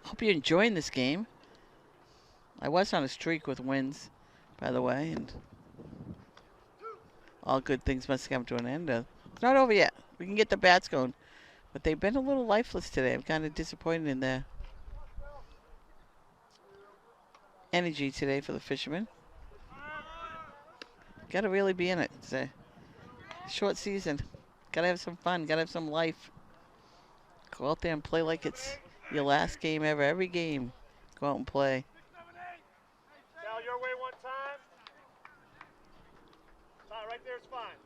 S1: Hope you're enjoying this game. I was on a streak with wins, by the way, and all good things must come to an end. It's not over yet. We can get the bats going, but they've been a little lifeless today. I'm kind of disappointed in there. energy today for the fishermen. Got to really be in it. It's a short season. Got to have some fun. Got to have some life. Go out there and play like it's your last game ever. Every game, go out and play.
S2: Sal, your way one time. Right there is fine.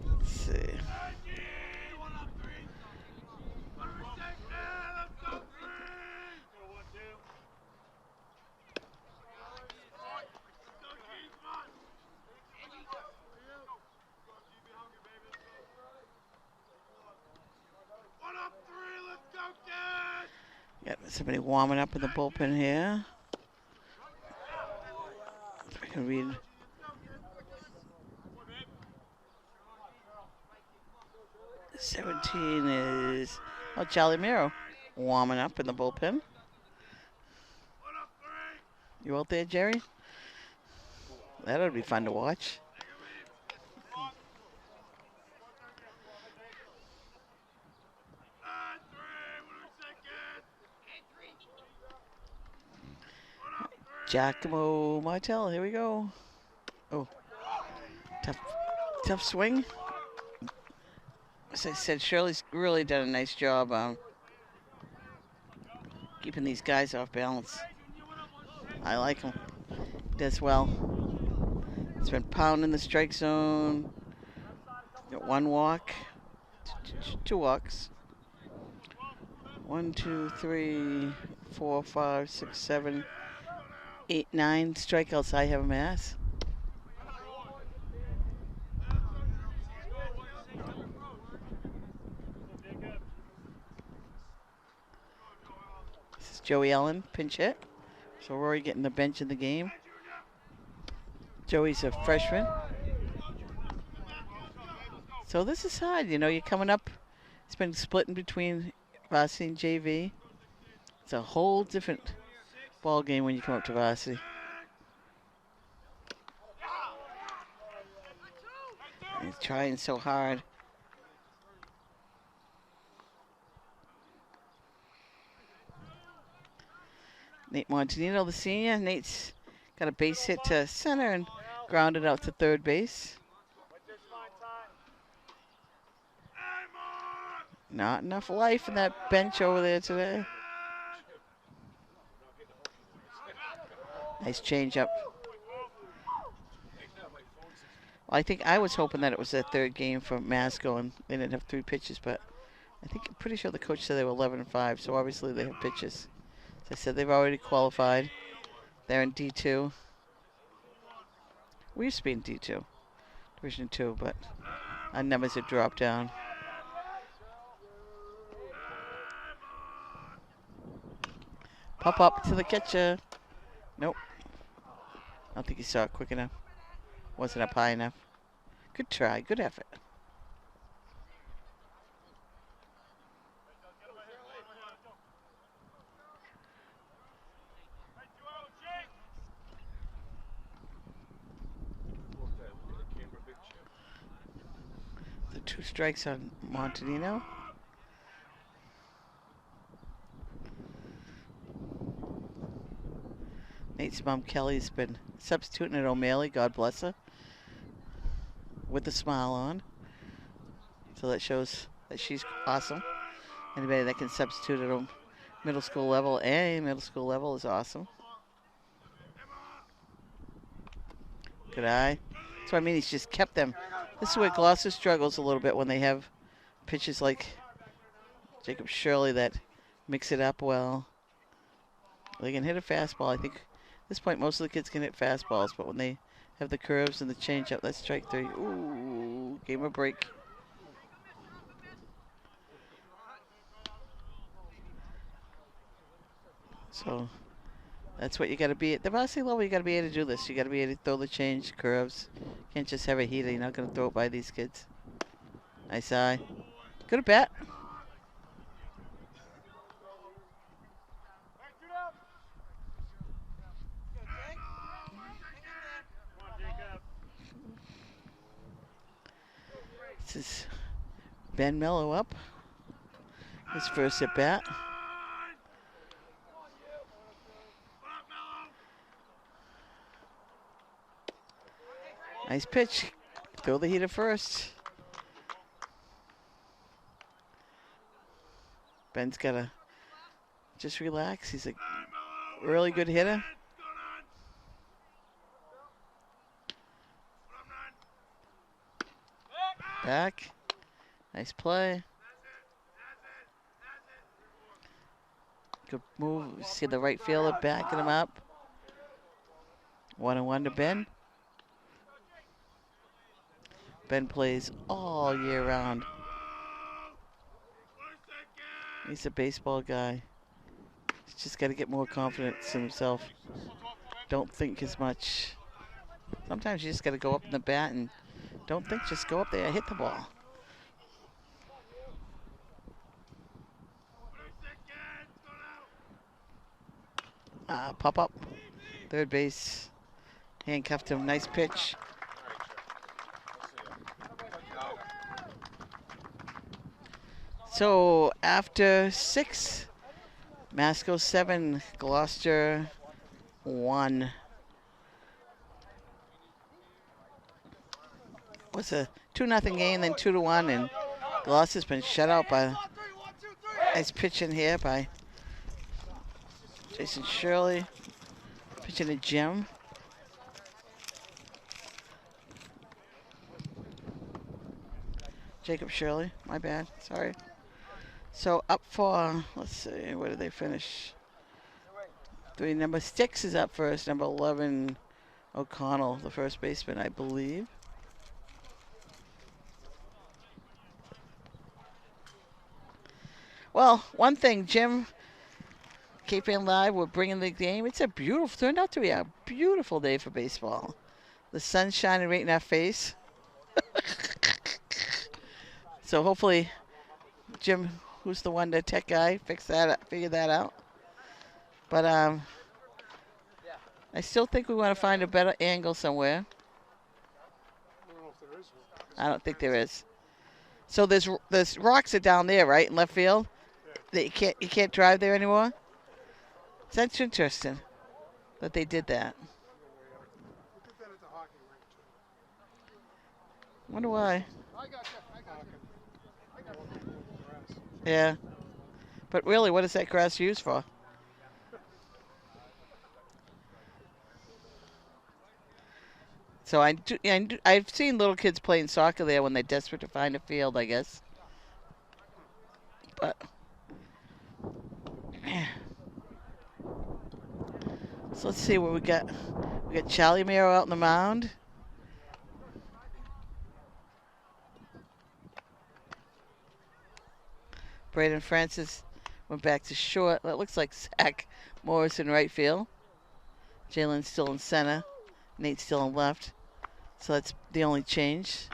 S1: Let's see. Got somebody warming up in the bullpen here. If I can read. '17 is Charlie Miro warming up in the bullpen. You out there, Jerry? That would be fun to watch. Giacomo Martel, here we go. Oh, tough swing. As I said, Shirley's really done a nice job keeping these guys off balance. I like him. Does well. It's been pounding the strike zone. Got one walk, two walks. 1, 2, 3, 4, 5, 6, 7, 8, 9 strikeouts I have him as. This is Joey Ellen, pinch hit. So Rory getting the bench in the game. Joey's a freshman. So this is hard, you know, you're coming up. It's been splitting between varsity and JV. It's a whole different ball game when you come up to varsity. He's trying so hard. Nate Montanino, the senior. Nate's got a base hit to center and grounded out to third base. Not enough life in that bench over there today. Nice changeup. Well, I think I was hoping that it was their third game for Masco and they didn't have 3 pitches, but I'm pretty sure the coach said they were 11-5, so obviously they have pitches. As I said, they've already qualified. They're in D2. We used to be in D2, Division 2, but our numbers have dropped down. Pop up to the catcher. Nope. I don't think he saw it quick enough. Wasn't up high enough. Good try, good effort. The 2 strikes on Montanino. Nate's mom, Kelly's been substituting at O'Malley, God bless her, with a smile on. So that shows that she's awesome. Anybody that can substitute at a middle school level is awesome. Good eye. That's what I mean, he's just kept them. This is where Gloucester struggles a little bit when they have pitches like Jacob Shirley that mix it up well. They can hit a fastball. I think at this point most of the kids can hit fastballs, but when they have the curves and the changeup, that's strike 3. Ooh, gave him a break. So that's what you got to be at the varsity level. You got to be able to do this. You got to be able to throw the change, curves. Can't just have a heater. You're not going to throw it by these kids. Nice eye. Good at bat. This is Ben Mello up. His first at bat. Nice pitch. Throw the heater first. Ben's got to just relax. He's a really good hitter. Back. Nice play. Good move. See the right fielder backing him up. 1-1 to Ben. Ben plays all year round. He's a baseball guy. He's just got to get more confidence in himself. Don't think as much. Sometimes you just got to go up in the bat and don't think, just go up there and hit the ball. Pop up. Third base. Handcuffed him. Nice pitch. So after 6, Masco 7, Gloucester 1. Was a 2-0 game, then 2-1, and Gloucester's been shut out by nice pitching here by Jason Shirley, pitching to Jim. Jacob Shirley, my bad, sorry. So up for, let's see, where did they finish? 3, number 6 is up first, number 11, O'Connell, the first baseman, I believe. Well, one thing, Jim, KPN Live, we're bringing the game. It's a beautiful, turned out to be a beautiful day for baseball. The sun's shining right in our face. So hopefully, Jim, who's the Wonder Tech guy, figure that out. But I still think we want to find a better angle somewhere. I don't think there is. So there's rocks are down there, right, in left field. That you can't drive there anymore. That's interesting that they did that. Wonder why. Yeah. But really, what is that grass used for? So I've seen little kids playing soccer there when they're desperate to find a field, I guess. But so let's see what we got. We got Charlie Miro out on the mound. Braden Francis went back to short. That looks like Zach Morris in right field. Jalen's still in center. Nate's still in left. So that's the only change.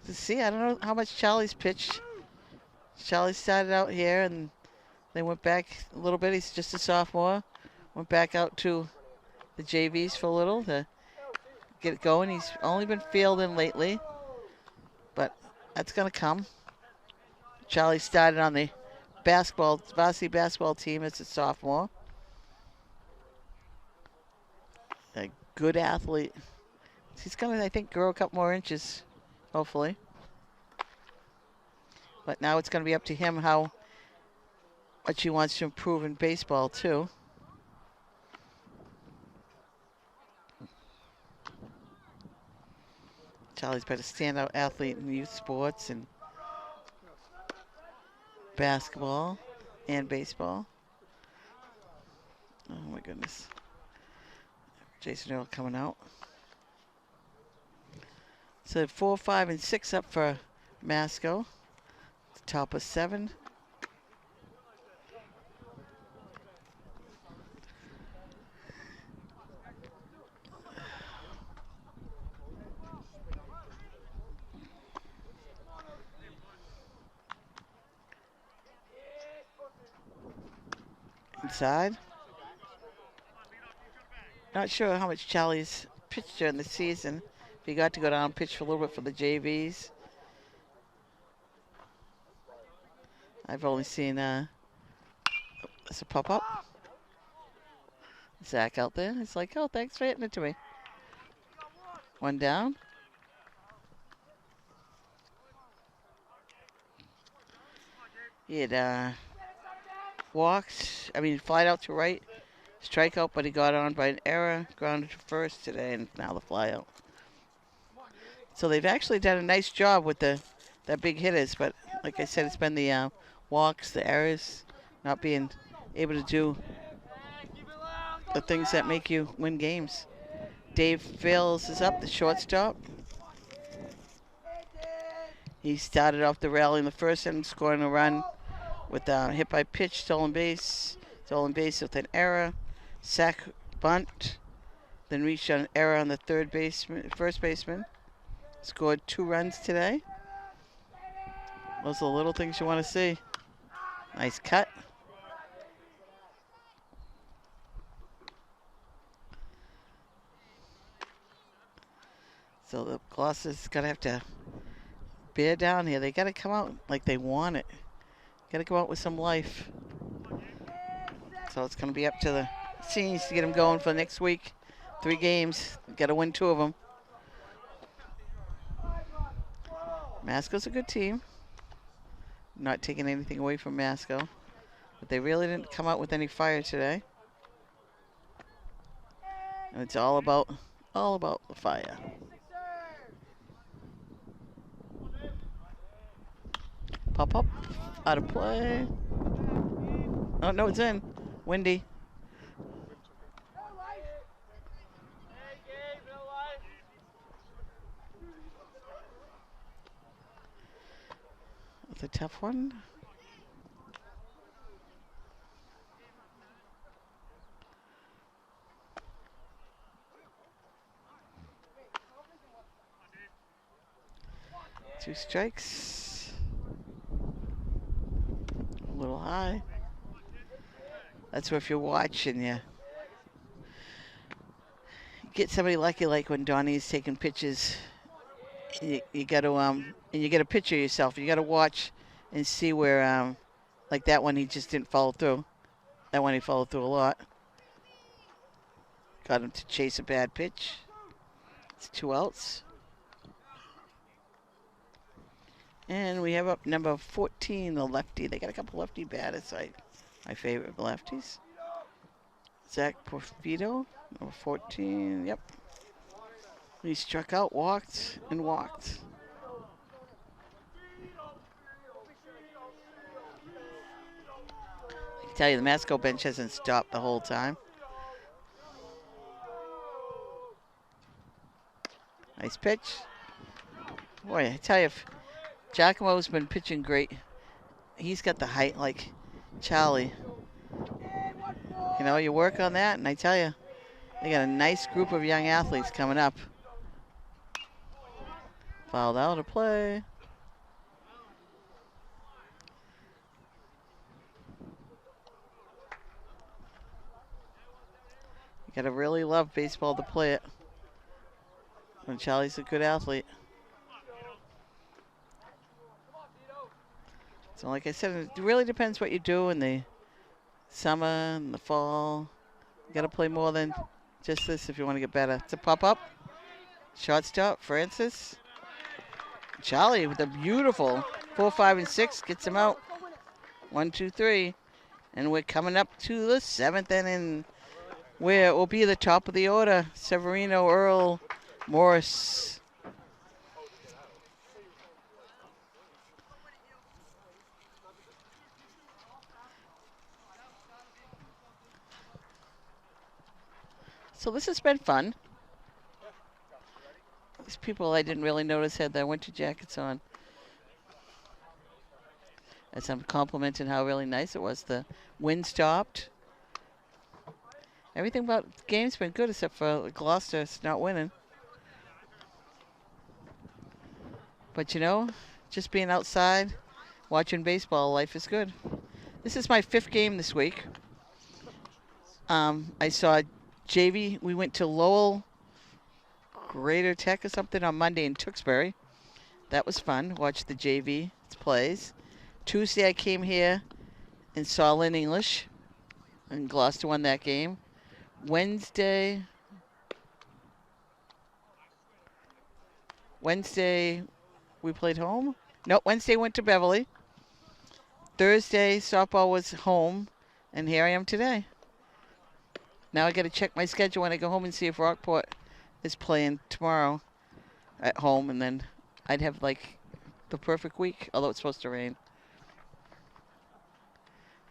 S1: To see, I don't know how much Charlie's pitched. Charlie started out here and they went back a little bit. He's just a sophomore. Went back out to the JVs for a little to get it going. He's only been fielding lately, but that's going to come. Charlie started on the varsity basketball team as a sophomore. A good athlete. He's going to, I think, grow a couple more inches, hopefully. But now it's going to be up to him how much he wants to improve in baseball, too. Charlie's been a standout athlete in youth sports and basketball and baseball. Oh my goodness. Jason Earl coming out. So 4, 5, and 6 up for Masco. Top of 7. Inside. Not sure how much Charlie's pitched during the season. If he got to go down and pitch for a little bit for the JVs. I've only seen there's a pop-up. Zach out there. He's like, oh, thanks for hitting it to me. One down. He had walked, flied out to right, strikeout, but he got on by an error, grounded to first today, and now the fly out. So they've actually done a nice job with their big hitters, but like I said, it's been the walks, the errors, not being able to do the things that make you win games. Dave Fields is up, the shortstop. He started off the rally in the first inning, scoring a run with a hit by pitch, stolen base with an error, sack, bunt, then reached on an error on the first baseman. Scored 2 runs today. Those are the little things you want to see. Nice cut. So the Gloucester's got to have to bear down here. They got to come out like they want it. Got to come out with some life. So it's going to be up to the seniors to get them going for next week. 3 games. Got to win 2 of them. Masco's a good team. Not taking anything away from Masco. But they really didn't come out with any fire today. And it's all about the fire. Pop up, out of play. Oh no, it's in. Windy. It's a tough one. Two strikes. A little high. That's where if you're watching, you get somebody lucky, like when Donnie's taking pitches. You got to and you get a picture of yourself. You got to watch and see where like that one he just didn't follow through. That one he followed through a lot. Got him to chase a bad pitch. It's 2 outs. And we have up number 14, the lefty. They got a couple lefty batters. My favorite lefties. Zach Porfido, number 14. Yep. He struck out, walked, and walked. I can tell you, the Masco bench hasn't stopped the whole time. Nice pitch. Boy, I tell you, if Giacomo's been pitching great. He's got the height like Charlie. You know, you work on that, and I tell you, they got a nice group of young athletes coming up. Fouled out of play. You gotta really love baseball to play it. And Charlie's a good athlete. So like I said, it really depends what you do in the summer and the fall. You got to play more than just this if you want to get better. It's a pop-up. Shortstop, Francis. Charlie with a beautiful 4, 5, and 6 gets him out. 1, 2, 3. And we're coming up to the 7th inning, where it will be the top of the order. Severino, Earl, Morris. So this has been fun. These people I didn't really notice had their winter jackets on. As I'm complimenting how really nice it was. The wind stopped. Everything about the game's been good except for Gloucester not winning. But you know, just being outside, watching baseball, life is good. This is my 5th game this week. I saw JV. We went to Lowell Greater Tech or something on Monday in Tewksbury. That was fun. Watched the JV plays. Tuesday I came here and saw Lynn English, and Gloucester won that game. Wednesday we played home. No, Wednesday went to Beverly. Thursday softball was home, and here I am today. Now I got to check my schedule when I go home and see if Rockport is playing tomorrow at home, and then I'd have like the perfect week, although it's supposed to rain.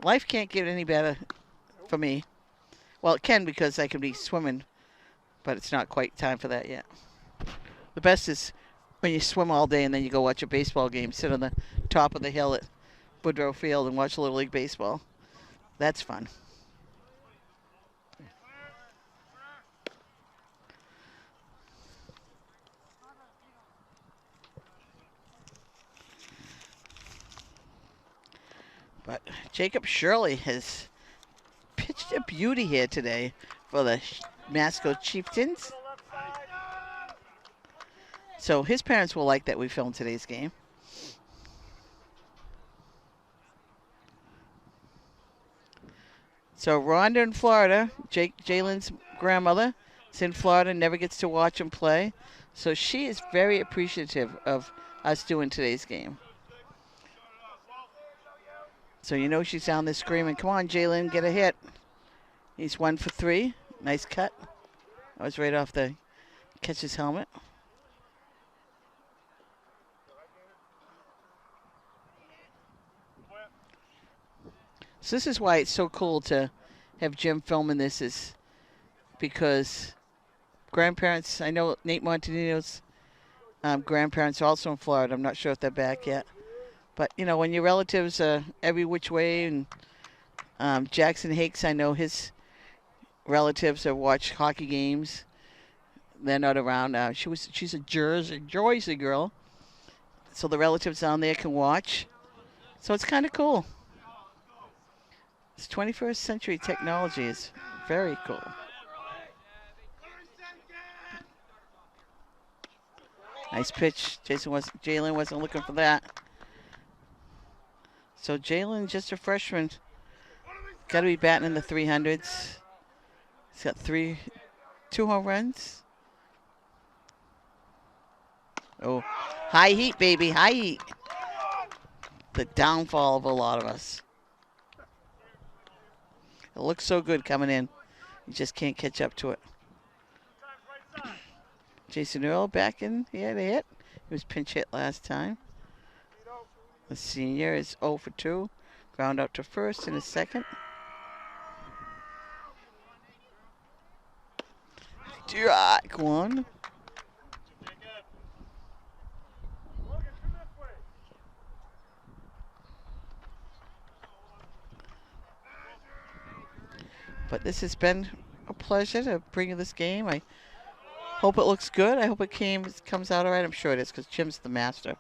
S1: Life can't get any better for me. Well, it can because I could be swimming, but it's not quite time for that yet. The best is when you swim all day and then you go watch a baseball game, sit on the top of the hill at Woodrow Field and watch Little League Baseball. That's fun. But Jacob Shirley has pitched a beauty here today for the Masconomet Chieftains. So his parents will like that we filmed today's game. So Rhonda in Florida, Jalen's grandmother, is in Florida, never gets to watch him play. So she is very appreciative of us doing today's game. So you know she's down there screaming, come on, Jalen, get a hit. He's 1 for 3. Nice cut. That was right off the catcher's helmet. So this is why it's so cool to have Jim filming this, is because grandparents, I know Nate Montanino's grandparents are also in Florida. I'm not sure if they're back yet. But, you know, when your relatives are every which way, and Jackson Hakes, I know his relatives have watched hockey games. They're not around now. She's a Jersey girl. So the relatives down there can watch. So it's kind of cool. This 21st century technology is very cool. Nice pitch. Jalen wasn't looking for that. So Jalen, just a freshman, got to be batting in the 300s. He's got 2 home runs. Oh, high heat, baby, high heat. The downfall of a lot of us. It looks so good coming in. You just can't catch up to it. Jason Earl back in. He had a hit. He was pinch hit last time. The senior is 0 for 2. Ground out to first in a second. Strike one. But this has been a pleasure to bring you this game. I hope it looks good. I hope it comes out all right. I'm sure it is because Jim's the master.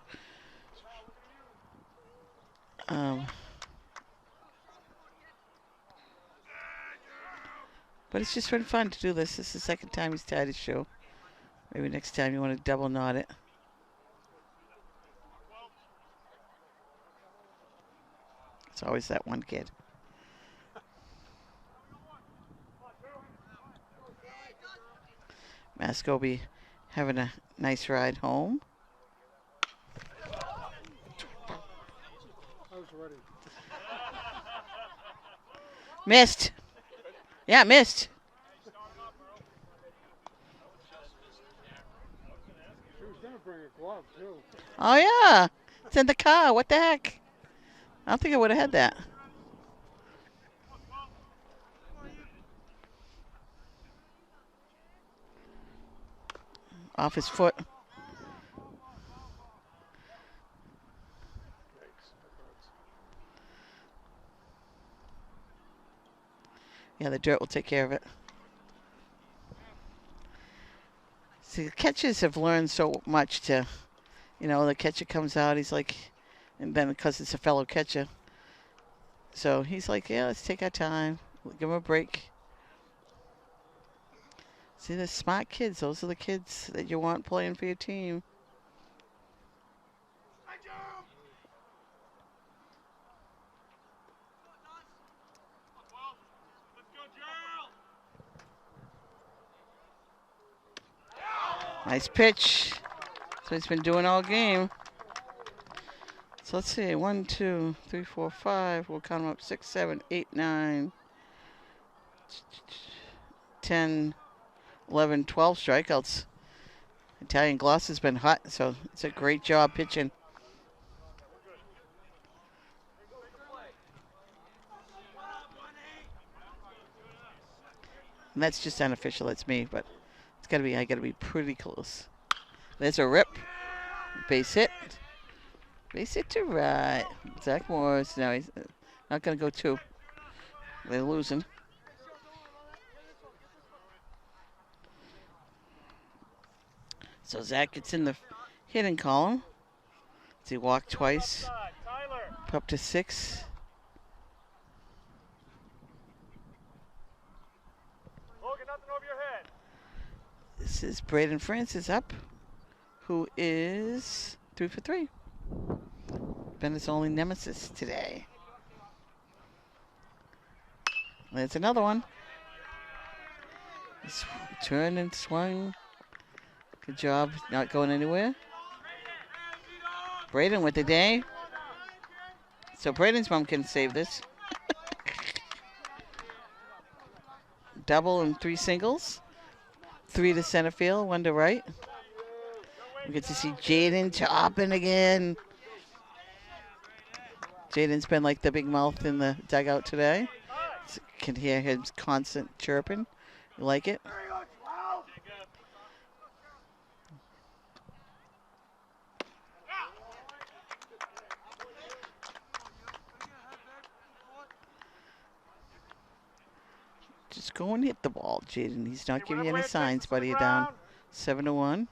S1: But it's just been fun to do this. This is the second time he's tied his shoe. Maybe next time you want to double knot it. It's always that one kid. Masco will be having a nice ride home. Missed. Yeah, missed.
S2: She was gonna bring a glove too.
S1: Oh yeah, it's in the car. What the heck? I don't think I would have had that. Off his foot. Yeah, the dirt will take care of it. See, the catchers have learned so much to, you know, the catcher comes out, he's like, and then because it's a fellow catcher, so he's like, yeah, let's take our time. We'll give him a break. See, the smart kids, those are the kids that you want playing for your team. Nice pitch. That's what he's been doing all game. So let's see. 1, 2, 3, 4, 5. We'll count them up. 6, 7, 8, 9, 10, 11, 12 strikeouts. Italian Gloucester's been hot, so it's a great job pitching. And that's just unofficial. That's me, but it's gotta be. I gotta be pretty close. There's a rip. Base hit. Base hit to right. Zach Morris. Now he's not gonna go 2. They're losing. So Zach gets in the hitting column. He walked twice. Up to 6. This is Braden Francis up, who is 3 for 3. Been his only nemesis today. There's another one. Turn and swung. Good job, not going anywhere. Braden with the day. So Braden's mom can save this. Double and 3 singles. 3 to center field, 1 to right. We get to see Jaden chopping again. Jaden's been like the big mouth in the dugout today. So can hear his constant chirping. You like it? Just go and hit the ball, Jaden. He's not giving you any signs, buddy. You're down 7 to 1.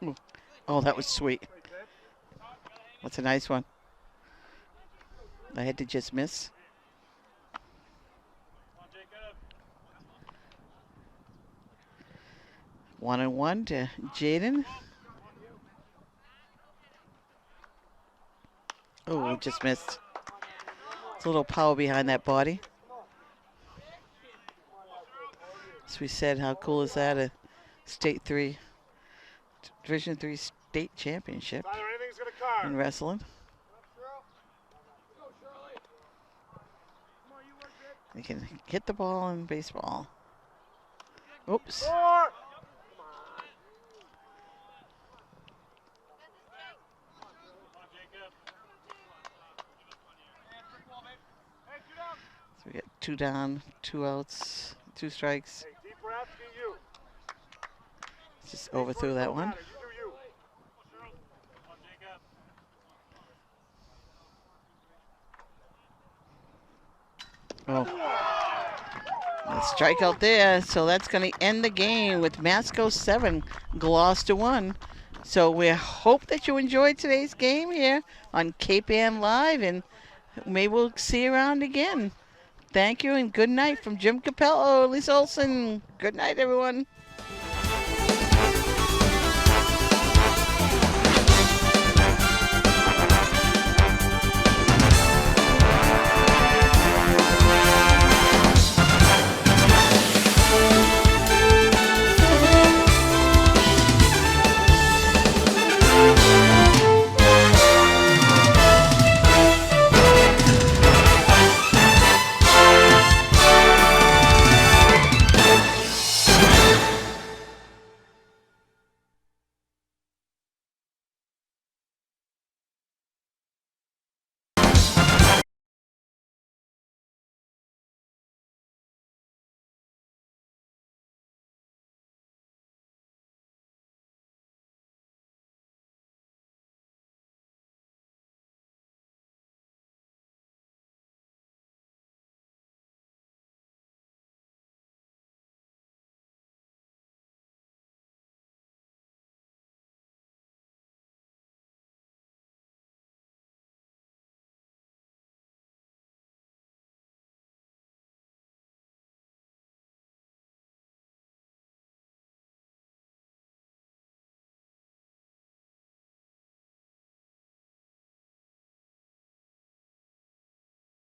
S1: Ooh. Oh, that was sweet. That's a nice one. I had to just miss. One and 1 to Jaden. Oh, just missed. It's a little power behind that body. As we said, how cool is that? A State 3, Division 3 state championship in wrestling. They can hit the ball in baseball. Oops. So we got 2 down, 2 outs, 2 strikes. Just overthrew that one. Oh. A strikeout there. So that's going to end the game with Masco 7, Gloucester 1. So we hope that you enjoyed today's game here on Cape Ann Live, and maybe we'll see you around again. Thank you and good night from Jim Capello, Lisa Olson. Good night, everyone.